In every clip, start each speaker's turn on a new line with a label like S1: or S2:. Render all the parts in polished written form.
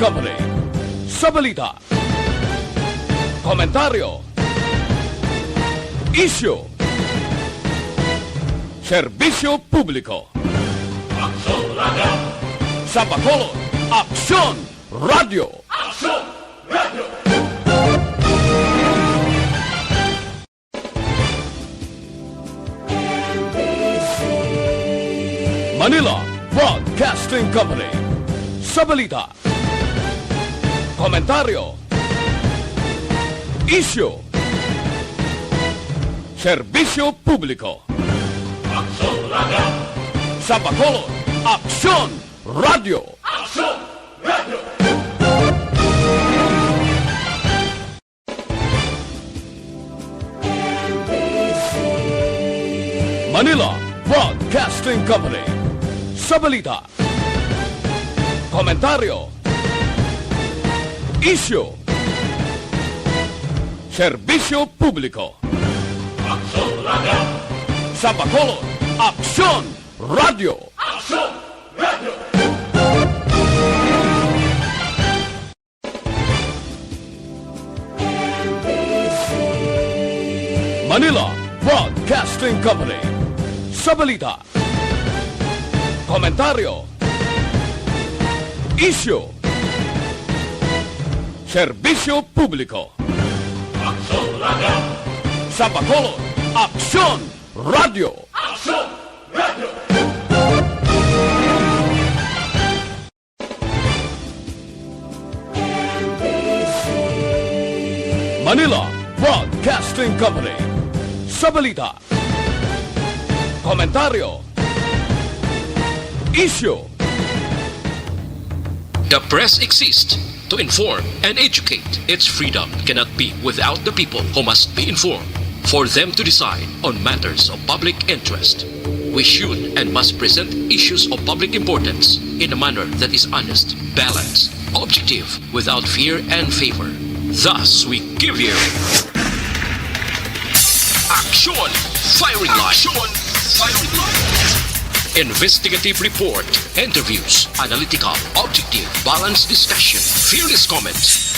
S1: Company. Sa balita, komentaryo, issue, serbisyo publiko. Aksyon Radio! Sa Bacolod, Aksyon Radio! Aksyon Radio! Manila Broadcasting Company. Sa balita, komentaryo, issue, serbisyo publiko. Aksyon Radio! Sa Bacolod, Aksyon Radio! Aksyon Radio! Manila Broadcasting Company. Sa balita, komentaryo, issue, serbisyo publiko. Aksyon Radio! Sa Bacolod, Aksyon Radio! Aksyon Radio! Manila Broadcasting Company. Sa balita, komentaryo, issue, serbisyo publiko. Aksyon Radio! Sa Bacolod, Aksyon Radio! Aksyon Radio! Manila Broadcasting Company. Sa balita, komentaryo, issue.
S2: The press exists to inform and educate. Its freedom cannot be without the people who must be informed for them to decide on matters of public interest. We should and must present issues of public importance in a manner that is honest, balanced, objective, without fear and favor. Thus, we give you Aksyon Firing Line. Aksyon Firing Line. Investigative report, interviews, analytical, objective, balanced discussion, fearless comments.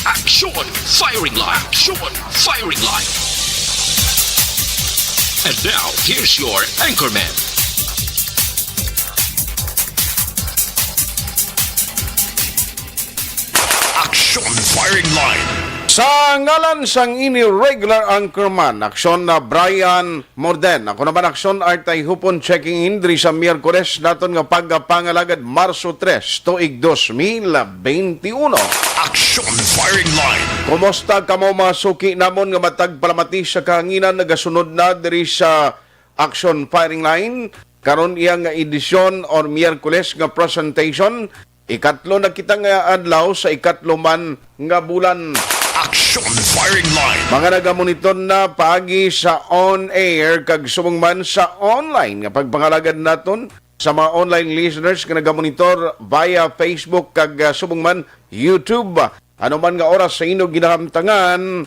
S2: Aksyon Firing Line. Aksyon Firing Line. And now, here's your anchorman. Aksyon Firing Line.
S3: Sa ngalan sang ini-regular anchorman, Aksyon na Brian Morden. Ako naman Aksyon ay Tayhopon checking in diri sa Miyerkules naton nga pagpangalagad Marso 3, tuig 2021.
S2: Aksyon Firing Line.
S3: Kumusta kamo masuki namon nga matag palamati sa kahanginan nagasunod na diri sa Aksyon Firing Line karon iyang nga edisyon or Miyerkules nga presentation. Ikatlo na kita nga adlaw sa ikatlo man nga bulan.
S2: Aksyon Firing Line.
S3: Mga nagamonitor na pagi sa on-air kag subong man sa online nga pagpangalagad naton sa mga online listeners nga nagamonitor via Facebook kag subong man YouTube. Ano man nga oras sa inyo ginahamtangan,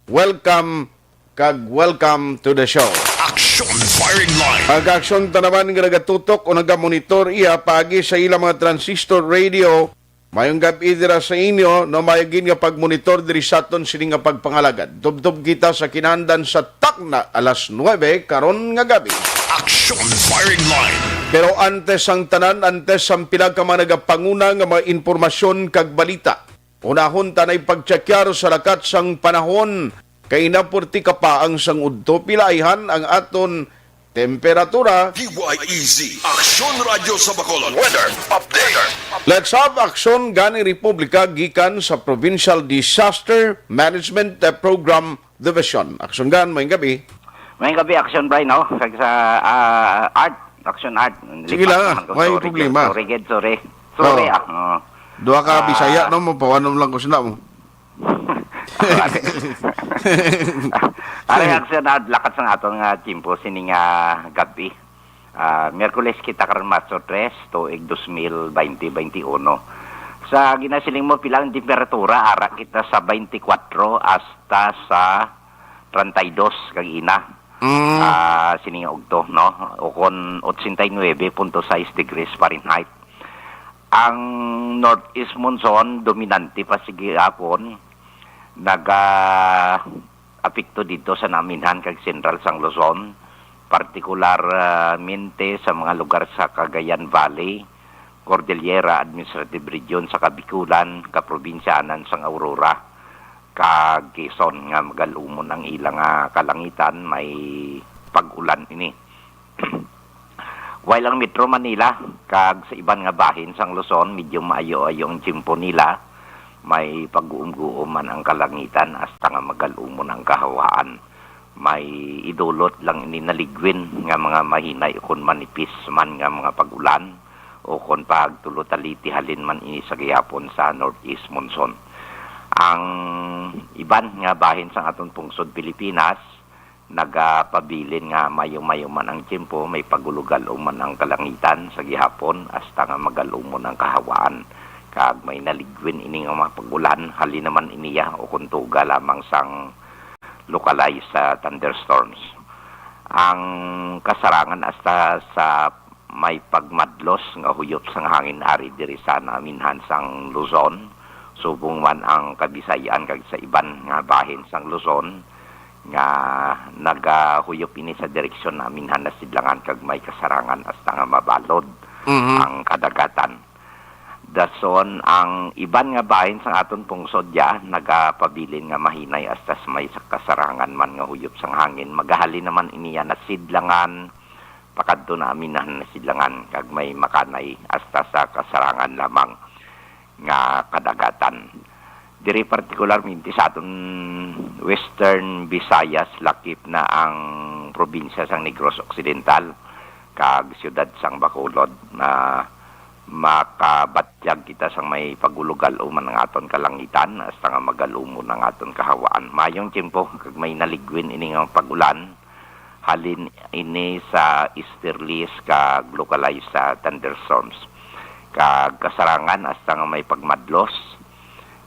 S3: welcome kag welcome to the show.
S2: Aksyon Firing Line.
S3: Ang-aksyon ta naman nga nagatutok o nagamonitor iya pagi sa ilang mga transistor radio. Mayong gabi dira sa inyo, no mayagin nga pagmonitor diri sa aton sini nga pagpangalagad. Tubtob kita sa kinandan sa takna alas 9 karon nga gabi.
S2: Aksyon Firing Line.
S3: Pero antes ang tanan, antes ang pila ka mga nagapanguna nga mga impormasyon kag balita. Unahon tanay pagtsakyar sa lakat sang panahon. Kay napurti ka pa ang sang udto pilaihan ang aton temperatura.
S2: DYEZ Aksyon Radio sa Bacolod. Weather Update.
S3: Let's have aksyon gani Republika gikan sa Provincial Disaster Management Program Division. Aksyon gan, may gabi.
S4: May gabi, Aksyon Brian, no? Sa art, Aksyon art.
S3: Sige lang, may problema.
S4: Sorry.
S3: Dua ka Bisaya, no? Mapawanom lang ko sila mo.
S4: Aray Aksyon art, lakat sa atong timpo, sining gabi. Miyerkules kita karon Marso 3, tuig 2020-21. Sa ginasiling mo pilang temperatura, ara kita sa 24 hasta sa 32 kag ina. Sining ogto, no? O kon 89.6 degrees Fahrenheit. Ang northeast monsoon dominante pa sige hapon apekto dito sa naminhan kag Central sang Luzon, partikularmente sa mga lugar sa Cagayan Valley, Cordillera Administrative Region sa Kabikulan, kaprobinsyanan sang Aurora, kag Quezon nga magalumon ang ilang kalangitan may pag-ulan ini. While ang Metro Manila kag sa iban nga bahin sang Luzon medyo maayo-ayo ang tiyempo nila, may pag-uum-guum man ang kalangitan hasta nga magalumon ang kahawaan. May idulot lang ini naligwin nga mga mahinay kun manipis man nga mga pag-ulan o kun pagtulot-taliti halin man ini sa gihapon sa northeast monsoon. Ang iban nga bahin sa aton pungsod Pilipinas nagapabilin nga mayo-mayo man ang tiyempo, may pagulugal o man ang kalangitan sa gihapon hasta nga magalumon ang kahawaan. Kag may naligwin ini nga mga pag-ulan, hali naman iniya o kuntuga lamang sang localized thunderstorms. Ang kasarangan hasta sa may pagmadlos nga huyop sang hangin ari diri sa naminhan sang Luzon, subong man ang Kabisayan kag sa iban nga bahin sang Luzon nga nagahuyop ini sa direksyon namin na sidlangan kag may kasarangan hasta nga mabalod ang kadagatan. Dason ang iban nga bahin sang aton pungsod nagapabilin nga mahinay hasta may kasarangan man nga huyop sang hangin, magahali naman iniya na sidlangan pakadto namin na sidlangan kag may makanay hasta sa kasarangan lamang nga kadagatan. Diri partikularmente sa aton Western Visayas, lakip na ang probinsya sang Negros Occidental kag siyudad sang Bacolod na makabatyag kita sang may pagulugal o man ang aton kalangitan hasta nga magalumon ang aton kahawaan. Mayong tiyempo kag may naligwin ini nga pagulan halin ini sa easterlies kag localized thunderstorms kag kasarangan hasta nga may pagmadlos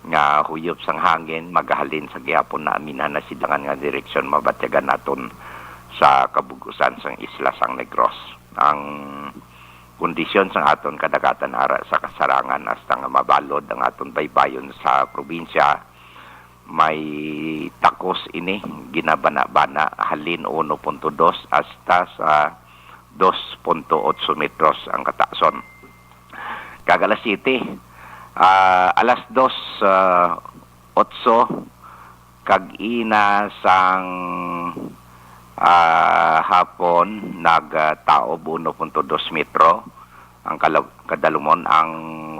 S4: nga huyop sang hangin magahalin sa gihapon na aminan na sidlangan nga direksyon mabatyagan naton sa kabugusan sang isla sang Negros. Ang kondisyon sang aton kadagatan ara sa kasarangan hasta nga mabalod ang aton baybayon sa probinsya, may takos ini ginabana-bana halin 1.2 hasta sa 2.8 metros ang katason. Kagala City alas 2:08 kag ina sang hapon nagtaob 1.2 metro ang kadalumon. Ang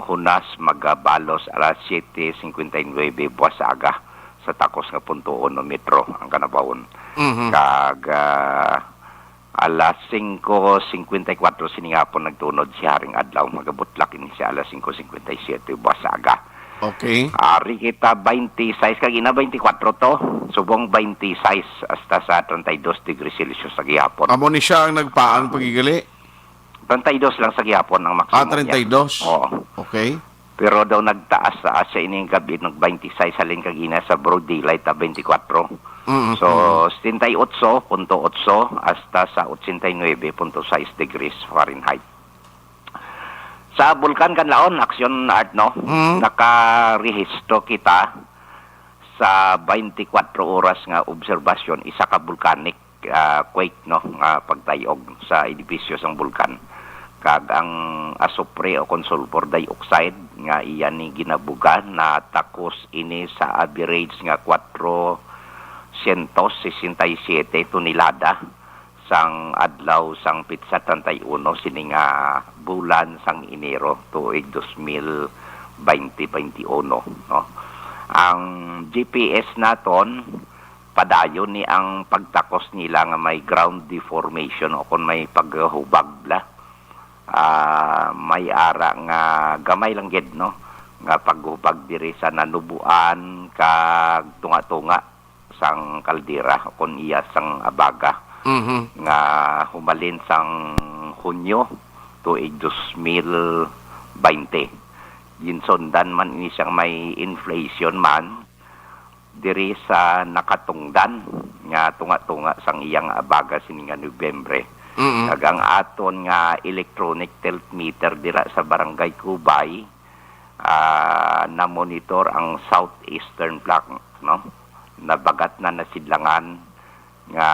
S4: hunas magabalos alas 7:59 buwas aga sa takos nga 0.1 metro ang kanabawon. Kag alas 5:54 siningapon nagtunod si Haring Adlaw, magabutlak ini siya alas 5:57 buwas aga.
S3: Okay.
S4: Ari kita 26 kag ina 24 to, subong 26 hasta sa 32 degrees Celsius sa gihapon.
S3: Amo ni siya ang nagpaang pagigali?
S4: 32 lang sa gihapon ang maximum.
S3: 32?
S4: Oo.
S3: Okay.
S4: Pero daw nagtaas sa Asya ining gabi ng 26 halin kag ina sa broad daylight 24. So 78.8 hasta sa 89.6 degrees Fahrenheit. Sa bulkan kanlaon, Aksyon Art, no? Nakarehistro kita sa 24 oras nga obserbasyon isa ka volcanic quake, no? Nga pagtayog sa edifisyo sang bulkan. Kag ang asupre o sulfur dioxide nga iyan ni ginabugan na takos ini sa average nga 467 tonelada sang adlaw sang pitsa 31 sini nga bulan sang Enero tuig 2021, no? Ang GPS naton padayon ni ang pagtakos nila nga may ground deformation o kung may paghubag bla. May ara nga gamay lang gid, no? Nga paghubag diri sa nanubuan kag tunga-tunga sang kaldera o kung iya sang abaga. Nga humalin sang Hunyo tuig 2020. Ginsundan man ini siyang may inflation man diri sa nakatungdan nga tunga-tunga sang iyang abaga sini nga Nobyembre Kag ang aton nga electronic tilt meter dira sa Barangay Kubay na monitor ang southeastern block, no? Nabagat na nasidlangan nga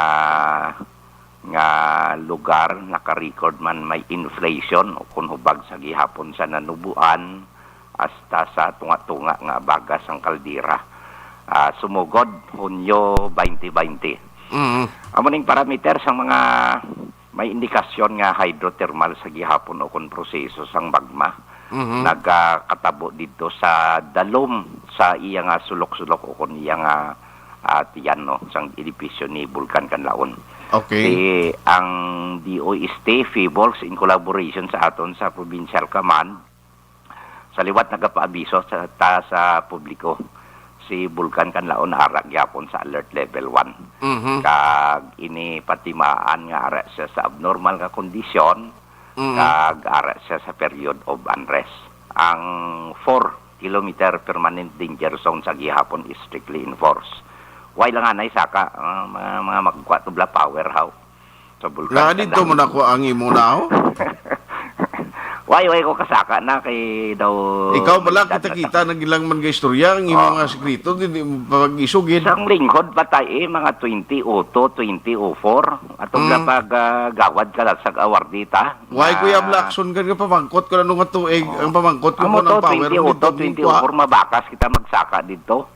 S4: lugar naka-record man may inflation o kung hubag sa gihapon sa nanubuan hasta sa tunga-tunga nga bagas ang kaldera. Sumugod Hunyo 2020. Amo ning parameter sa mga may indikasyon nga hydrothermal sa gihapon o kung proseso sang magma. Nagkatabo dito sa dalom sa iya nga sulok-sulok o kung iya nga tiyan, no, sang edipisyo ni Bulkan Kanlaon.
S3: Okay.
S4: Ang DOST Feebles in collaboration sa aton sa Provincial Command sa liwat nagapaabiso sa publiko si Bulkan Kanlaon ara gyapon sa alert level 1. Kag ini patimaan nga ara siya sa abnormal nga kondisyon kag ara siya sa period of unrest. Ang 4 kilometer permanent danger zone sa gihapon is strictly enforced. Why lang anay saka mga magkuha tubla power how sa Bulkan.
S3: Na dito mo nako ang imo na ho.
S4: Why ko kasaka na kay daw.
S3: Ikaw bala kita nagilang man nga istorya ang imo nga sekreto di pag-isugid.
S4: Sang lingkod patay mga 2002, 2004 atong pag gawad ka sa awardita.
S3: Why kuya Aksyon kan nga pamangkot ko nga tuig ang pamangkot ko ng power
S4: 2002, 2004 mabakas kita magsaka dito.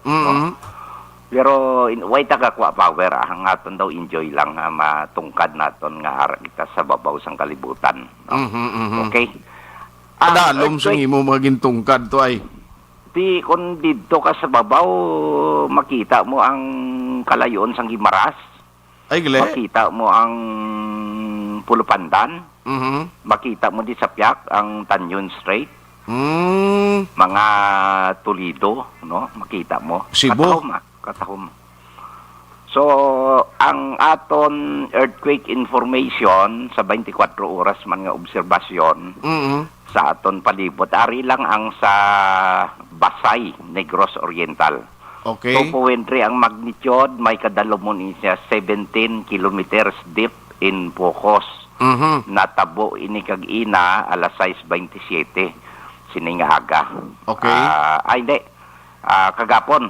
S4: Pero why tagakuha power ang aton daw enjoy lang matungkad naton nga ara kita sa babaw sang kalibutan. Okay?
S3: Padalom sa imo maging tungkad to ay.
S4: Di kung dito ka sa babaw makita mo ang kalayon sang Gimaras.
S3: Ay gle.
S4: Makita mo ang Pulupandan. Makita mo di sa Piak ang Tanyon Strait. Mga Toledo, no? Makita mo.
S3: Cebu.
S4: Katahom. So, ang aton earthquake information sa 24 oras man nga obserbasyon sa aton palibot, ari lang ang sa Basay, Negros Oriental.
S3: Okay.
S4: 2.3 ang magnitude, may kadalumon siya 17 kilometers deep in Pocos. Natabo ini kag ina alas 6:27 sining aga.
S3: Okay.
S4: Hindi. Kagapon,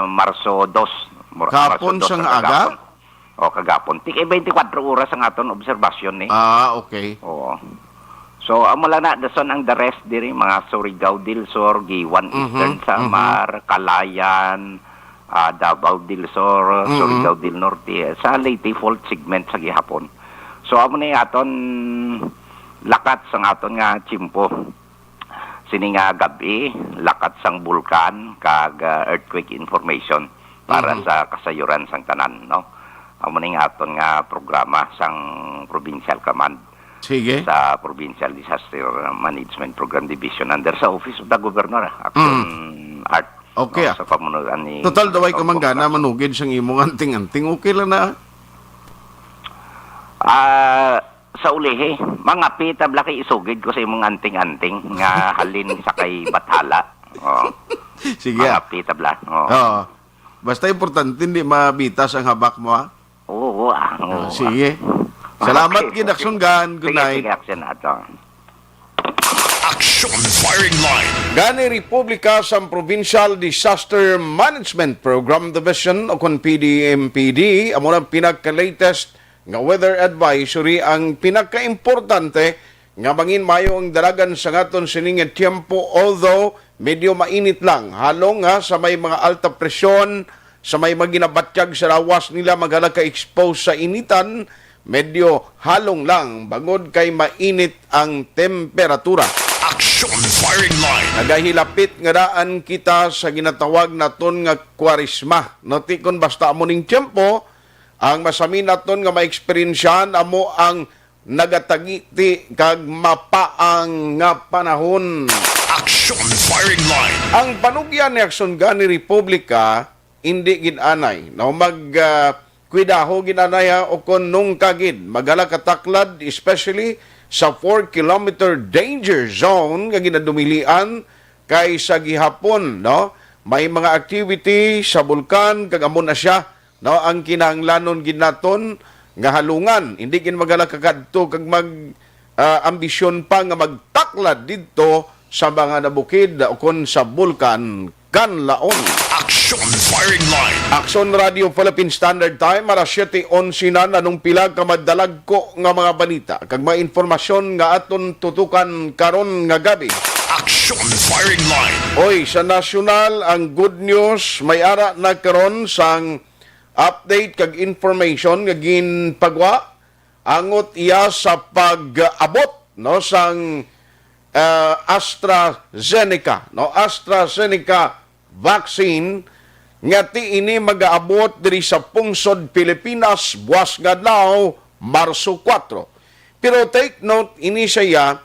S4: Marso 2.
S3: Kapon sang aga?
S4: O, kagapon. Tik 24 oras ang aton obserbasyon ni.
S3: Okay.
S4: Oo. So, amo lang na, dason ang the rest diri, mga Surigao del Sur, Giwan Eastern Samar, Calayan, Davao del Sur, Surigao del Norte, sa Leyte fault segment sa gihapon. So, amo na aton lakat sang aton nga Chimpo. Sini nga gabi, lakat sang bulkan kag earthquake information para sa kasayuran sang tanan, no? Amo ning aton nga programa sang Provincial Command.
S3: Sige.
S4: Sa Provincial Disaster Management Program Division under sa Office of the Governor, Aksyon Art.
S3: Okay.
S4: No, sa pamunuan ni
S3: Total daway ka manggana manugid sang imong anting-anting. Okay lang na.
S4: Sa ulihe, mga pitabla kay isugid ko sa imong anting-anting nga halin sa kay Bathala.
S3: Sige.
S4: Mga pitabla.
S3: Basta importante hindi mabitas ang habak mo ha.
S4: Oo.
S3: Sige. Salamat gid Aksyon gan. Good night.
S4: Sige, Aksyon ato.
S1: Aksyon Firing Line.
S3: Gani Republika sa Provincial Disaster Management Program Division o kon PDMPD amo na pinaka-latest nga weather advisory ang pinaka-importante nga bangin mayo ang dalagan sa ngaton sining tiempo, although medyo mainit lang halong nga sa may mga alta presyon sa may maginabatyag sa lawas nila maghala ka-expose sa initan, medyo halong lang bangod kay mainit ang temperatura.
S1: Aksyon Firing Line.
S3: Nagahilapit nga daan kita sa ginatawag naton nga kwarisma. Notikon basta amo ning tiempo ang masami naton nga ma-experiensyan amo ang nagatagiti kag mapaang nga panahon.
S1: Aksyon Firing Line.
S3: Ang panugyan ni Aksyon gani Republika hindi gid anay na kuidaho gid anay o kon nung kagid magala kataklad especially sa 4-kilometer danger zone nga ginadumilian kay sa gihapon, no? May mga activity sa bulkan kag amo na siya, no? Ang kinahanglanon gid naton nga halungan. Hindi kin magala kakadto kag ambisyon pa nga magtaklad dito sa mga nabukid o kon sa bulkan Kanlaon.
S1: Aksyon firing line.
S3: Aksyon Radio Philippine Standard Time, alas 7:11 na nanong pila ka madalag ko nga mga balita. Kag mga informasyon nga aton tutukan karon nga gabi.
S1: Aksyon firing line.
S3: Oy, sa nasyonal, ang good news, may ara na karon sang update kag information nga ginpagwa angot iya sa pag-abot no sang AstraZeneca vaccine nga ti ini mag-aabot diri sa pungsod Pilipinas buwas nga adlaw Marso 4. Pero take note ini siya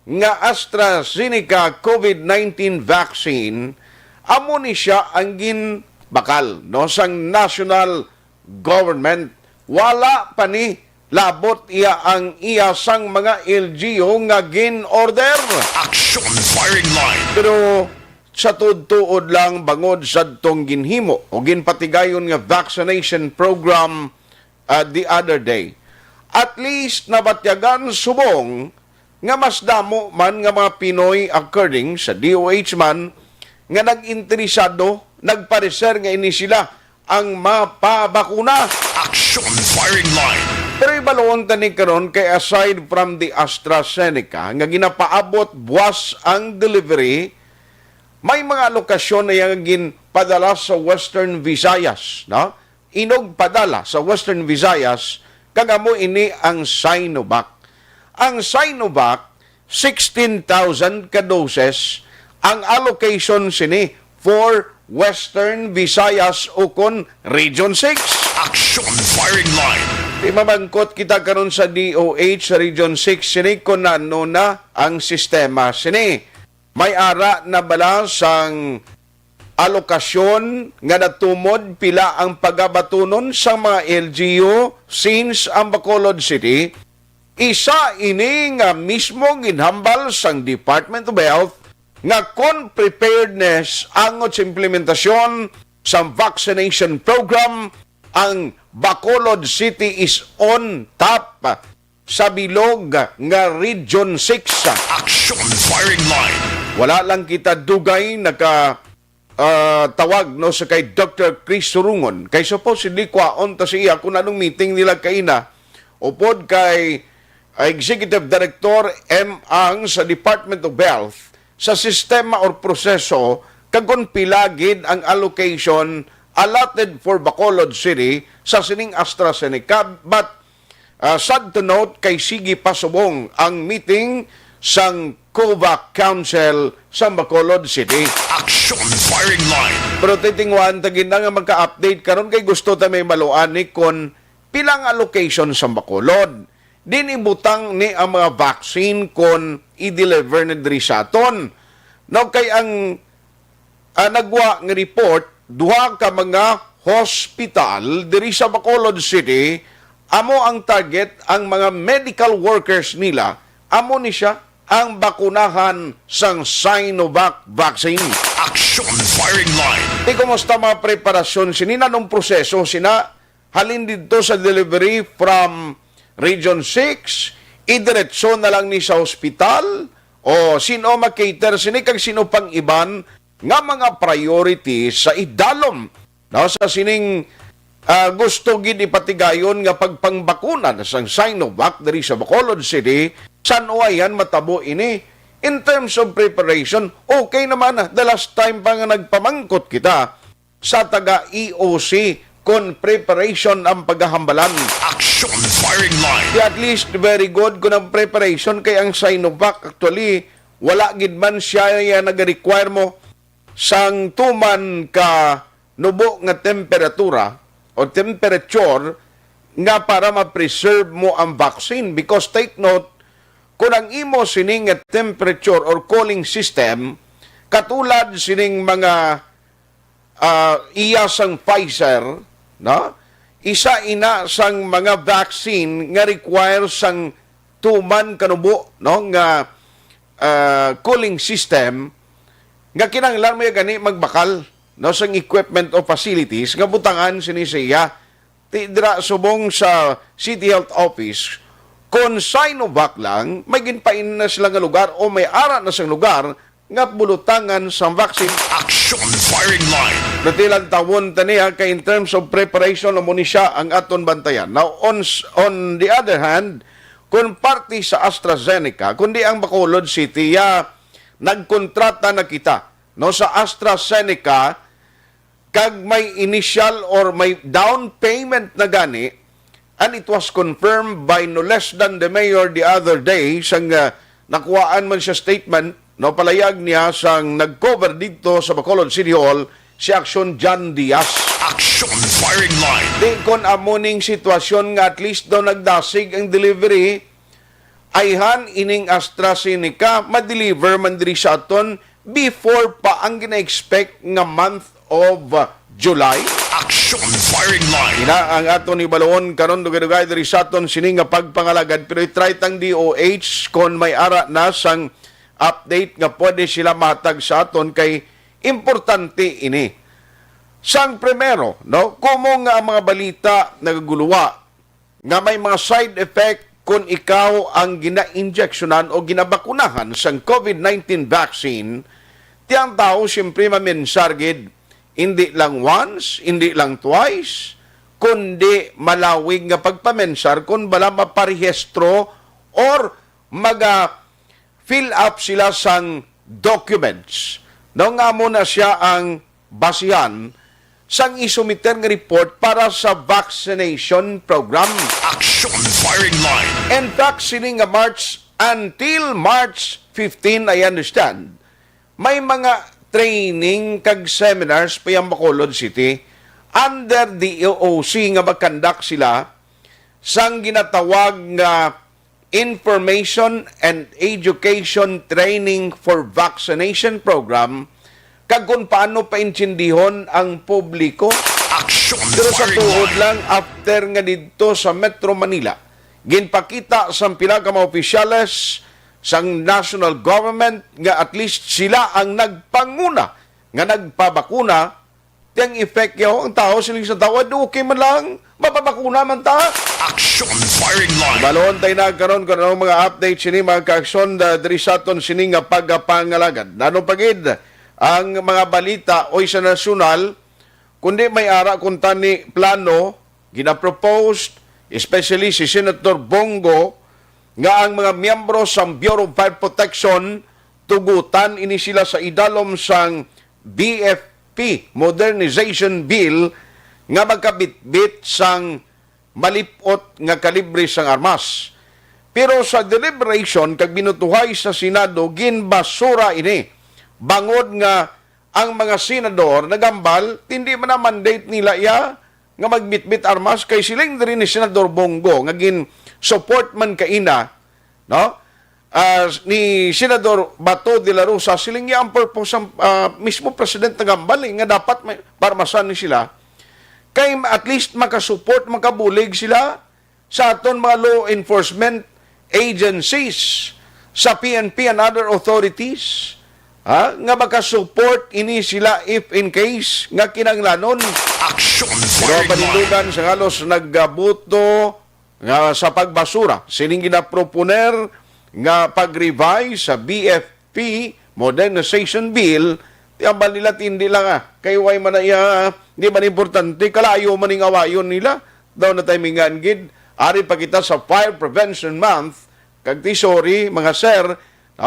S3: nga AstraZeneca COVID-19 vaccine amo ni siya ang ginbakal no sang national government. Wala pa ni labot iya ang iya sang mga LGU nga gin-order.
S1: Aksyon firing line.
S3: Pero sa tuod-tuod lang bangod sa tong ginhimo o ginpatigayon nga vaccination program the other day. At least nabatyagan subong nga mas damo man nga mga Pinoy according sa DOH man nga nag-interesado, nagpareser nga ini sila ang mapabakuna.
S1: Aksyon firing line.
S3: Pero ibaloon tani karon kay aside from the AstraZeneca nga ginapaabot buwas ang delivery, may mga lokasyon na yang ginpadala sa Western Visayas, no? Inog padala sa Western Visayas kagamo ini ang Sinovac. Ang Sinovac 16,000 ka doses ang allocation sini for Western Visayas o kon Region 6.
S1: Aksyon firing line.
S3: Di mamangkot kita karon sa DOH sa Region 6 sini kon ano na ang sistema sini. May ara na bala sang alokasyon nga natumod pila ang pagabatunon sa mga LGU since ang Bacolod City isa ini nga mismo ginhambal sang Department of Health nga kon preparedness angot sa implementasyon sa vaccination program. Ang Bacolod City is on top sa bilog nga Region 6.
S1: Aksyon firing line.
S3: Wala lang kita dugay tawag no sa kay Dr. Chris Surungon. Kay supposedly kwaon ta siya kung anong meeting nila kaina upod kay Executive Director M. Ang sa Department of Health sa sistema or proseso kagon pilagid ang allocation allotted for Bacolod City sa sining AstraZeneca. But sad to note kay sige pasubong ang meeting sang COVAC Council sa Bacolod City.
S1: Aksyon firing line.
S3: Pero titingwan tagin na nga magka-update karon kay gusto ta may maluan ni kon pilang allocation sa Bacolod. Din ibutang ni ang mga vaccine kon i-deliver na diri sa aton. Now kay ang nagwa nga report duha ka mga hospital diri sa Bacolod City amo ang target ang mga medical workers nila amo ni siya ang bakunahan sang Sinovac vaccine.
S1: Aksyon firing line.
S3: Di kumusta mga preparasyon sinina nung proseso sina halin dito sa delivery from Region 6 idiretso na lang ni sa hospital o sino makater sini kag sino pang iban nga mga priorities sa idalom no sa sining gusto gid ipatigayon nga pagpangbakuna sang Sinovac diri sa Bacolod City. San uwayan matabo ini in terms of preparation okay naman na the last time pa nga nagpamangkot kita sa taga EOC kon preparation ang paghahambalan.
S1: Aksyon firing line.
S3: At least very good kung ang preparation kay ang Sinovac actually wala gid man siya nag-require mo sang tuman ka nubo nga temperatura o temperature nga para ma-preserve mo ang vaccine because take note kung ang imo sining temperature or cooling system katulad sining mga iya sang Pfizer no isa ina sang mga vaccine nga require sang tuman kanubo no nga cooling system nga kinahanglan mo gani magbakal no sang equipment o facilities nga butangan sini siya dira subong sa City Health Office, kung Sinovac lang, may ginpain na sila nga lugar o may ara na silang lugar nga bulutangan sa vaccine.
S1: Aksyon firing line.
S3: Natilang tawon taniya kay in terms of preparation mo ni siya ang aton bantayan. Now, on the other hand, kung party sa AstraZeneca, kundi ang Bacolod City, nagkontrata na kita no, sa AstraZeneca, kag may initial or may down payment na gani, and it was confirmed by no less than the mayor the other day, sang nakuhaan man siya statement, no, palayag niya sang nag-cover dito sa Bacolod City Hall, si Aksyon John Diaz.
S1: Aksyon firing line.
S3: Di kon amuning sitwasyon nga at least daw nagdasig ang delivery, ayhan ining AstraZeneca, ma-deliver man diri sa aton before pa ang gina-expect nga month of July.
S1: Aksyon firing line.
S3: Ina ang aton ibalon karon dugay-dugay diri sa aton sini nga pagpangalagad, pero i-try tang DOH kon may ara na sang update nga pwede sila matag sa aton kay importante ini. Sang primero, no, kumo nga mga balita nagaguluwa nga may mga side effect kung ikaw ang gina-injectionan o ginabakunahan sang COVID-19 vaccine, tiyang tao siyempre mamensargid, hindi lang once, hindi lang twice, kundi malawig nga pagpamensar kung bala maparehistro or fill up sila sang documents. No nga muna siya ang basihan sang isumiter nga report para sa vaccination program.
S1: Aksyon firing line.
S3: In fact, sini nga March until March 15, I understand, may mga training kag seminars pa yung Bacolod City under the EOC nga magkandak sila sang ginatawag nga Information and Education Training for Vaccination Program, kag kung paano paintindihon ang publiko.
S1: Aksyon
S3: Pero sa
S1: firing
S3: tuod
S1: line.
S3: lang, after nga dito sa Metro Manila, ginpakita sa pila ka mga opisyales sang national government nga at least sila ang nagpanguna nga nagpabakuna, tiyang effect yaw ang tao, siling sa tao, okay man lang, mapabakuna man ta.
S1: Aksyon firing line.
S3: Balon tayo nagkaroon ko ng mga update sini mga ka-aksyon diri sa aton sini nga pagpangalagad. Nano pagid ang mga balita o sa nasyonal, kundi may ara kung tani plano, gina-proposed, especially si Senator Bongo, nga ang mga miyembro sa Bureau of Fire Protection, tugutan ini sila sa idalom sang BFP, Modernization Bill, nga magkabitbit sang malipot nga kalibre sang armas. Pero sa deliberation, kag binutuhay sa Senado, ginbasura ini. Bangod nga ang mga senador nagambal, hindi man na mandate nila nga magbitbit armas kay siling diri ni Senador Bongo nga gin support man kaina, no? Ni Senador Bato de la Rosa siling ang purpose ang mismo president nagambal nga dapat may parmasan ni sila kay at least makasupport, makabulig sila sa aton mga law enforcement agencies, sa PNP and other authorities. Nga makasupport ini sila if in case nga kinanglanon.
S1: Aksyon
S3: Pero
S1: firing line.
S3: panindugan sa halos naggabuto nga sa pagbasura. Sining ginaproponer nga pag-revise sa BFP Modernization Bill, tiyambal nila tindi lang kay way man na di man importante, kalayo man ning awayon nila. Daw na timingan gid. Ari pa kita sa Fire Prevention Month, kag sorry mga sir,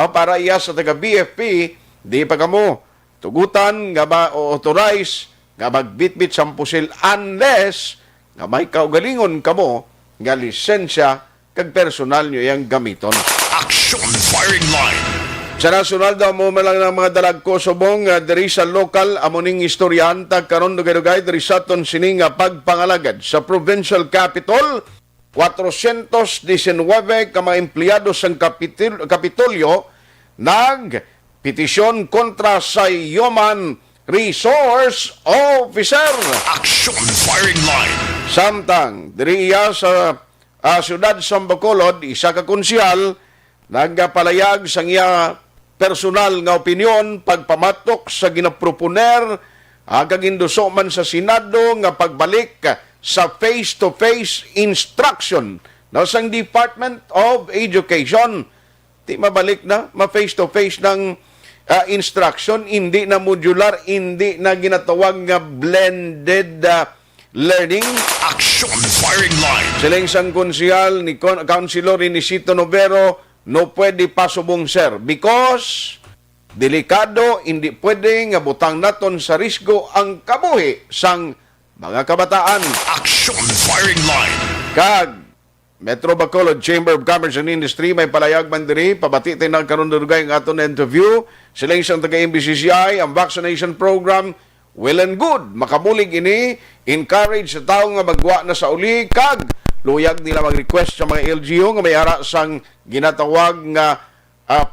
S3: para iya sa taga BFP, di pa kamo tugutan nga ma-authorize nga magbitbit sa pusil unless nga may kaugalingon kamo nga lisensya kag personal nyo yang gamiton.
S1: Aksyon firing line.
S3: Sa nasyonal daw mo lang ng mga dalag ko subong diri sa lokal amuning istoryanta karon dugay-dugay diri sa aton sining pagpangalagad sa provincial capital. 419 ka mga empleyado sang Kapitolyo nagpetisyon kontra sa Human Resource Officer.
S1: Aksyon firing line.
S3: Samtang, diri iya sa siyudad sa Bacolod, isa ka konsyal, nagpalayag sang iya personal nga opinyon, pagpamatok sa ginaproponer, kaginduso man sa Senado nga pagbalik sa face-to-face instruction no, sang Department of Education. Di mabalik na, ma-face-to-face ng instruction, hindi na modular, hindi na ginatawag nga blended learning.
S1: Aksyon firing line.
S3: Siling sang konsyal ni Councilor Inisito Novero, no pwede pasubong sir because delikado, hindi pwede nga butang naton sa risgo ang kabuhi sang mga kabataan.
S1: Aksyon firing line.
S3: Kag Metro Bacolod Chamber of Commerce and Industry may palayag man diri pabati tay nagkaron dugay ang aton interview sila isang taga MBCCI ang vaccination program well and good makabulig ini encourage sa tawo nga magwa na sa uli kag luyag nila mag-request sa mga LGU nga may ara sang ginatawag nga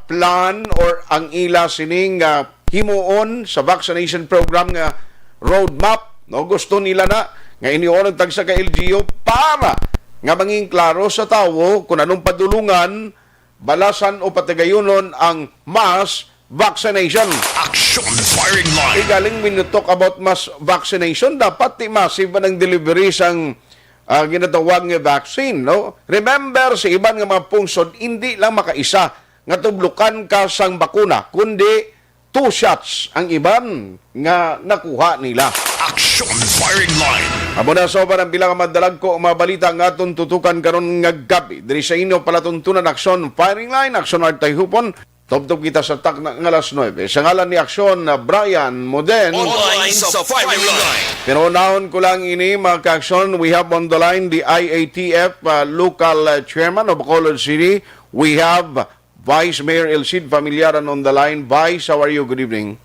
S3: plan or ang ila sining himuon sa vaccination program nga roadmap no gusto nila na nga iniuon tag sa ka LGU para nga manging klaro sa tawo kung anong padulungan, balasan o patagayunon ang mass vaccination.
S1: Aksyon firing line.
S3: Galing when you talk about mass vaccination, dapat massive ba ng delivery sang ginatawag nga vaccine, no? Remember, sa iban nga mga pungsod, hindi lang makaisa nga tublukan ka sang bakuna, kundi 2 shots ang iban nga nakuha nila.
S1: Aksyon firing line.
S3: Amo na so parang bilang madalag ko mabalita nga aton tutukan karon nga gabi. Diri sa inyo pala tuntunan Aksyon firing line, Aksyon art Tayhopon. Top kita sa tak na alas 9. Sa ngalan ni Aksyon na Brian Moden.
S1: Online sa firing line.
S3: Pero naon ko lang ini mga ka-Aksyon, we have on the line the IATF local chairman of Bacolod City. We have Vice Mayor Elcid Familiaran on the line. Vice, how are you? Good evening.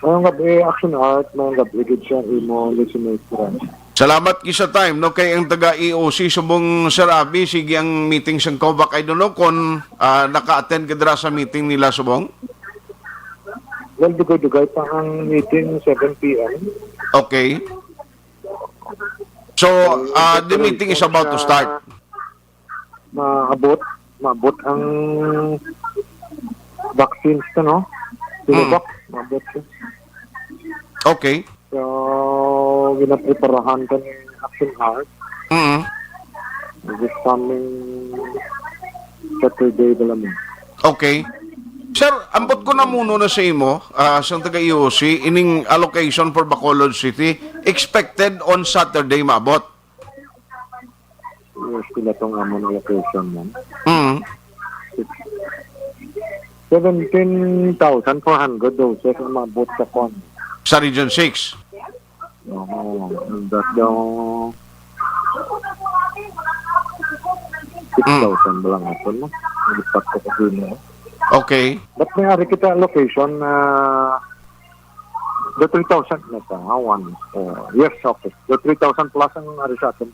S5: Ngayong gabi, Action Art, ngayong gabi, good siya, imo, listeners ko rin.
S3: Salamat kisa time, no? Kay ang taga-EOC subong Sir Abi, sige ang meeting sa Kovac. I don't know kung naka-attend ka dira sa meeting nila subong?
S5: Well, dugay-dugay pa ang meeting 7 p.m.
S3: Okay. So, the meeting is about to start.
S5: Maabot ang vaccines to, no? Sinovac, maabot siya.
S3: Okay.
S5: So, ginapreparahan ka ng Action Art. This coming Saturday ba lang.
S3: Okay. Sir, ambot ko na muna na sa imo, sa taga-EOC, ining allocation for Bacolod City, expected on Saturday maabot.
S5: Yes, kila itong amon allocation mo. 17,400 doses ang maabot sa kon.
S3: Sa Region 6.
S5: Oo, that daw 6,000 ba lang ito, no? Nalipat ko kasi mo.
S3: Okay.
S5: Ba't may ari kita location na the 3,000 na ito, yes, okay. The 3,000 plus ang ari sa atin.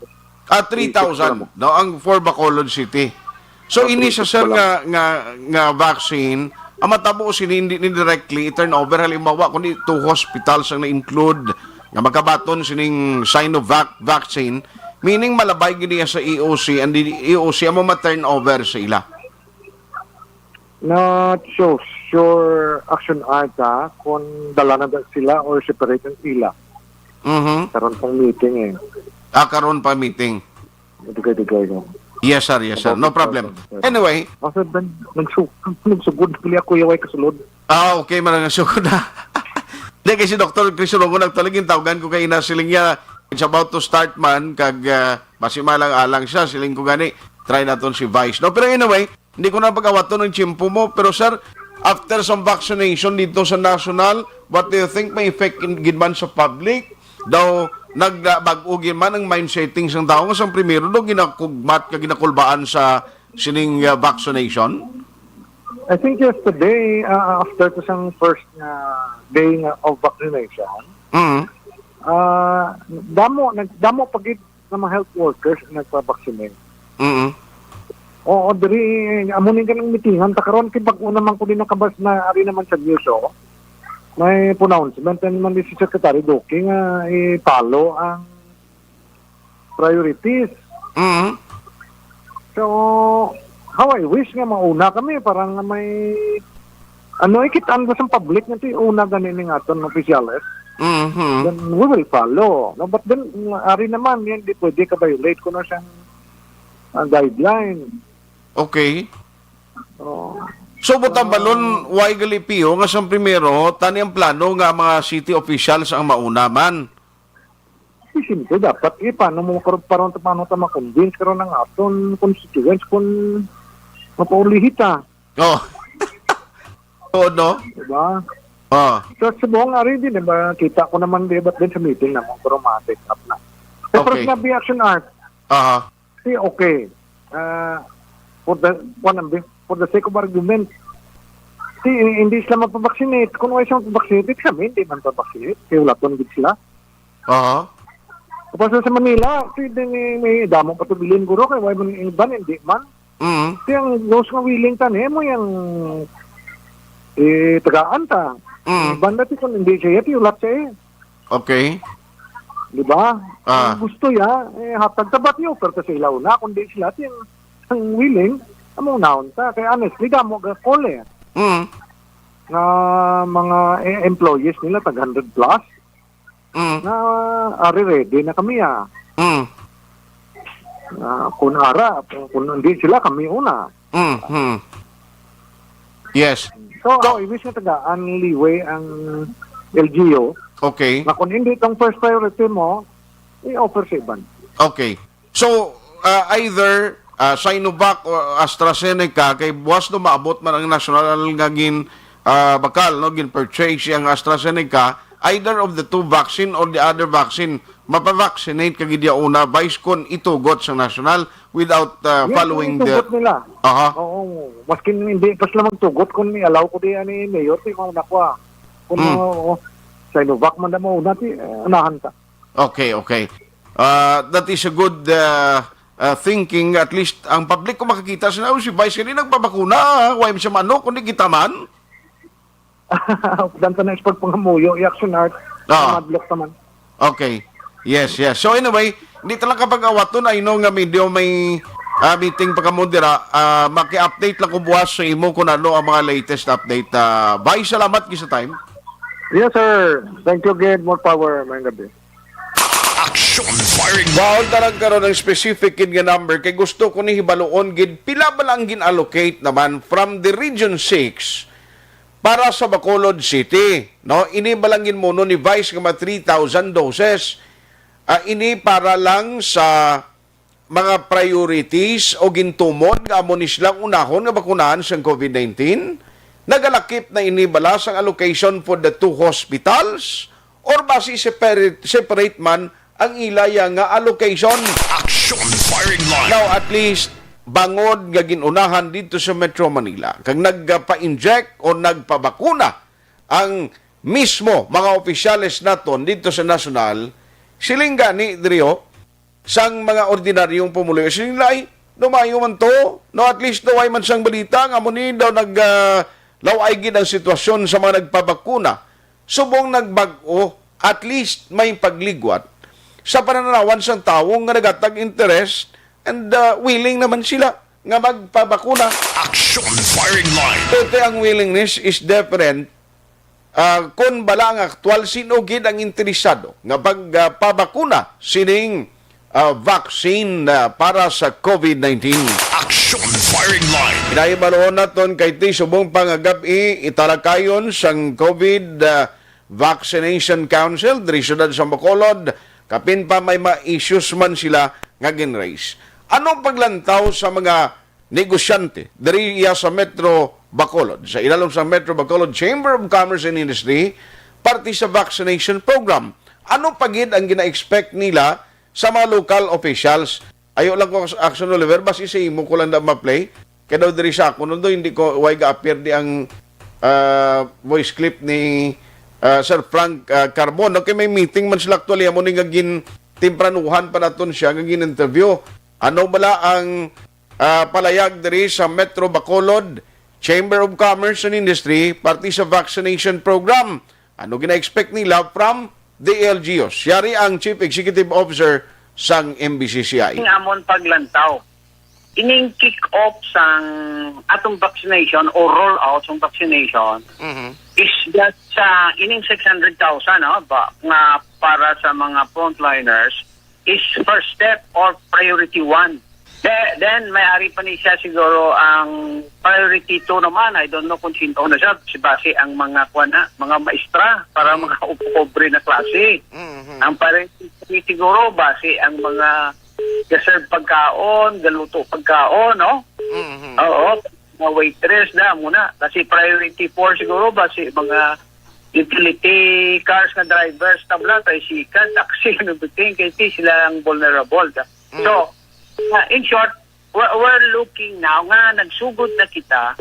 S3: 3,000 no ang for Bacolod City. So ini sa sir nga vaccine ang matabo sini hindi ni directly turn over halimbawa kundi to hospitals ang na-include nga magkabaton sining Sinovac vaccine meaning malabay gini sa EOC and the EOC amo ma-turn over sa ila.
S5: Not so sure Action Art kung dala na sila or separate ang sila. Karon pang meeting
S3: Karon pa meeting.
S5: Dugay-dugay no.
S3: Yes sir, no problem. Anyway,
S5: kasi nagsugod pili ako yaway kasulod.
S3: Okay man nga sugod na. Di kasi Dr. Crisorongo nagtalagin tawagan ko kay ina siling niya it's about to start man kag masimalang alang siya siling ko gani try naton si Vice. No pero anyway, hindi ko na pag-awato ng tiyempo mo pero sir, after some vaccination dito sa national, what do you think may effect in gidman sa public? Daw nagbag-ugin man ang mind settings ng tao sa primero do ginakugmat ka ginakulbaan sa sining vaccination.
S5: I think yesterday after to sang first day of vaccination, damo pagid ng mga health workers nagpa-vaccinate. Oo, diri amunin ka ng mitingan ta karon kay bag-o naman ko din nakabas na ari naman sa news may pronouncement naman si Secretary Doki nga ipalo ang priorities. So, how I wish nga mauna kami parang may ikitaan ba sa public nga una ganin ng aton opisyales. then we will follow. No, but then, ari naman, hindi pwede ka violate ko na siyang guideline.
S3: Okay.
S5: Oh.
S3: So, butang balon, why galipiyo nga sa primero, tani ang plano nga mga city officials ang mauna man.
S5: Simple, dapat, paano mo paano ta ma-convince ka ng aton constituents kung mapaulihita.
S3: Oh. Oo, no?
S5: Diba?
S3: Oh.
S5: So, sa buong ari din, diba, kita ko naman, diba, din sa meeting na mong chromatic up na. So,
S3: Okay.
S5: first na action art,
S3: Aha.
S5: okay, for the sake of argument, hindi sila magpabaksinate. Kung wala sila magpabaksinate, kami hindi man pabaksinate. Kaya wala pong gid sila.
S3: Aha.
S5: Tapos sa Manila, may damong patubilin guro, kaya wala man yung iban, hindi man. Kaya ang those nga willing ta, mo yung tagaan ta. Iban natin kung hindi siya, ulat siya eh.
S3: Okay.
S5: Di ba?
S3: Ah.
S5: Gusto ya, hatag tabat niyo, pero sa sila una, kung di sila yung willing, among naon ta. Kaya honestly, damo call eh. Na mga employees nila, tag 100 plus, na ari ready na kami kung hindi sila, kami una.
S3: Yes.
S5: So, ibig na tagaan leeway ang LGU
S3: Okay.
S5: na kung hindi itong first priority mo, i-offer sa iban.
S3: Okay. So, either Sinovac or AstraZeneca, kay buwas no maabot man ang national nga bakal, no, gin-purchase ang AstraZeneca, either of the two vaccine or the other vaccine, mapavaccinate kagid ya una, vice kon itugot sa national without following the...
S5: Tugot nila.
S3: Aha.
S5: Oo. Maskin hindi pas lamang tugot kung ni-allow ko di ani mayor, di mo nakuha. Kung Sinovac man na mo, dati anahan ka.
S3: Okay, okay. That is a good thinking. At least ang public ko makikita sila, si Vice kanina nagpabakuna, why siya mano, kundi kita man.
S5: Dan sa na-export pangamuyo, i-action art, madlock naman.
S3: Okay. Yes, yes. So anyway, hindi talaga pag-awaton, I know nga medyo may meeting pagkamundira, maki-update lang ko buwas sa imo kung ano ang mga latest update. Vice, salamat kisa time.
S5: Yes, sir. Thank you again. More power, mga gabi.
S1: Aksyon firing
S3: Bawal talang karon ng specific gid nga number kay gusto ko ni hibaloon gid pila ba lang gin-allocate naman from the Region 6 para sa Bacolod City, no? Ini ba lang gin mono ni Vice nga 3,000 doses. Ini para lang sa mga priorities o gintumon nga amo ni silang unahon nga bakunahan sa COVID-19. Nagalakip na inibala ang allocation for the two hospitals or basi separate man ang ilaya nga allocation.
S1: Aksyon firing line.
S3: Now, at least, bangod nga ginunahan dito sa Metro Manila. Kag nagpa-inject o nagpabakuna ang mismo mga opisyales naton dito sa national, siling gani, Drio, sang mga ordinaryong pumuloy. Siling ay, lumayo man to, no, at least naway man sang balita, nga muni daw laway gid ang sitwasyon sa mga nagpabakuna. Subong nagbago, at least may pagligwat sa pananawan sang tawo nga nagatag interest and willing naman sila nga magpabakuna.
S1: Aksyon firing line.
S3: Ito ang willingness is different. Kung bala ang aktual, sino gid ang interesado nga pagpabakuna sining vaccine para sa COVID-19.
S1: Aksyon firing line.
S3: Pinahibaloon naton kay ti subong pangagabi italakayon sang COVID Vaccination Council diri syudad sa Bacolod. Kapin pa may ma-issues man sila nga gin-raise. Anong paglantaw sa mga negosyante diri sa Metro Bacolod, sa ilalom sa Metro Bacolod Chamber of Commerce and Industry, parte sa vaccination program? Ano pagid ang gina-expect nila sa mga local officials? Ayo lang ko Aksyon Oliver, basi sa imo ko lang na ma-play. Kaya daw diri sa ako, nung hindi ko way ga-appear di ang voice clip ni Sir Frank Carbon. Okay, may meeting man sila actually. Amo ni nga timpranuhan pa naton siya, nga interview. Ano bala ang palayag diri sa Metro Bacolod Chamber of Commerce and Industry parte sa vaccination program? Ano gina-expect nila from the LGUs? Yari ang Chief Executive Officer sang MBCCI.
S6: Amon paglantaw ining kick-off sang atong vaccination or roll-out sang vaccination is just sa ining 600,000 nga para sa mga frontliners is first step or priority 1. Then may-ari pa ni siya siguro ang priority 2 naman. I don't know kung sino na siya. Base ang mga mga maestra para mga upobre na klase. Ang priority 3 siguro base ang mga gaserve pagkaon, galuto pagkaon, no? Oo, mga waitress na muna. Kasi priority 4 siguro base mga utility cars na drivers, tabla, tricycle, taxi, ano bitin, kasi sila ang vulnerable. So, in short, we're looking now nga nagsugod na kita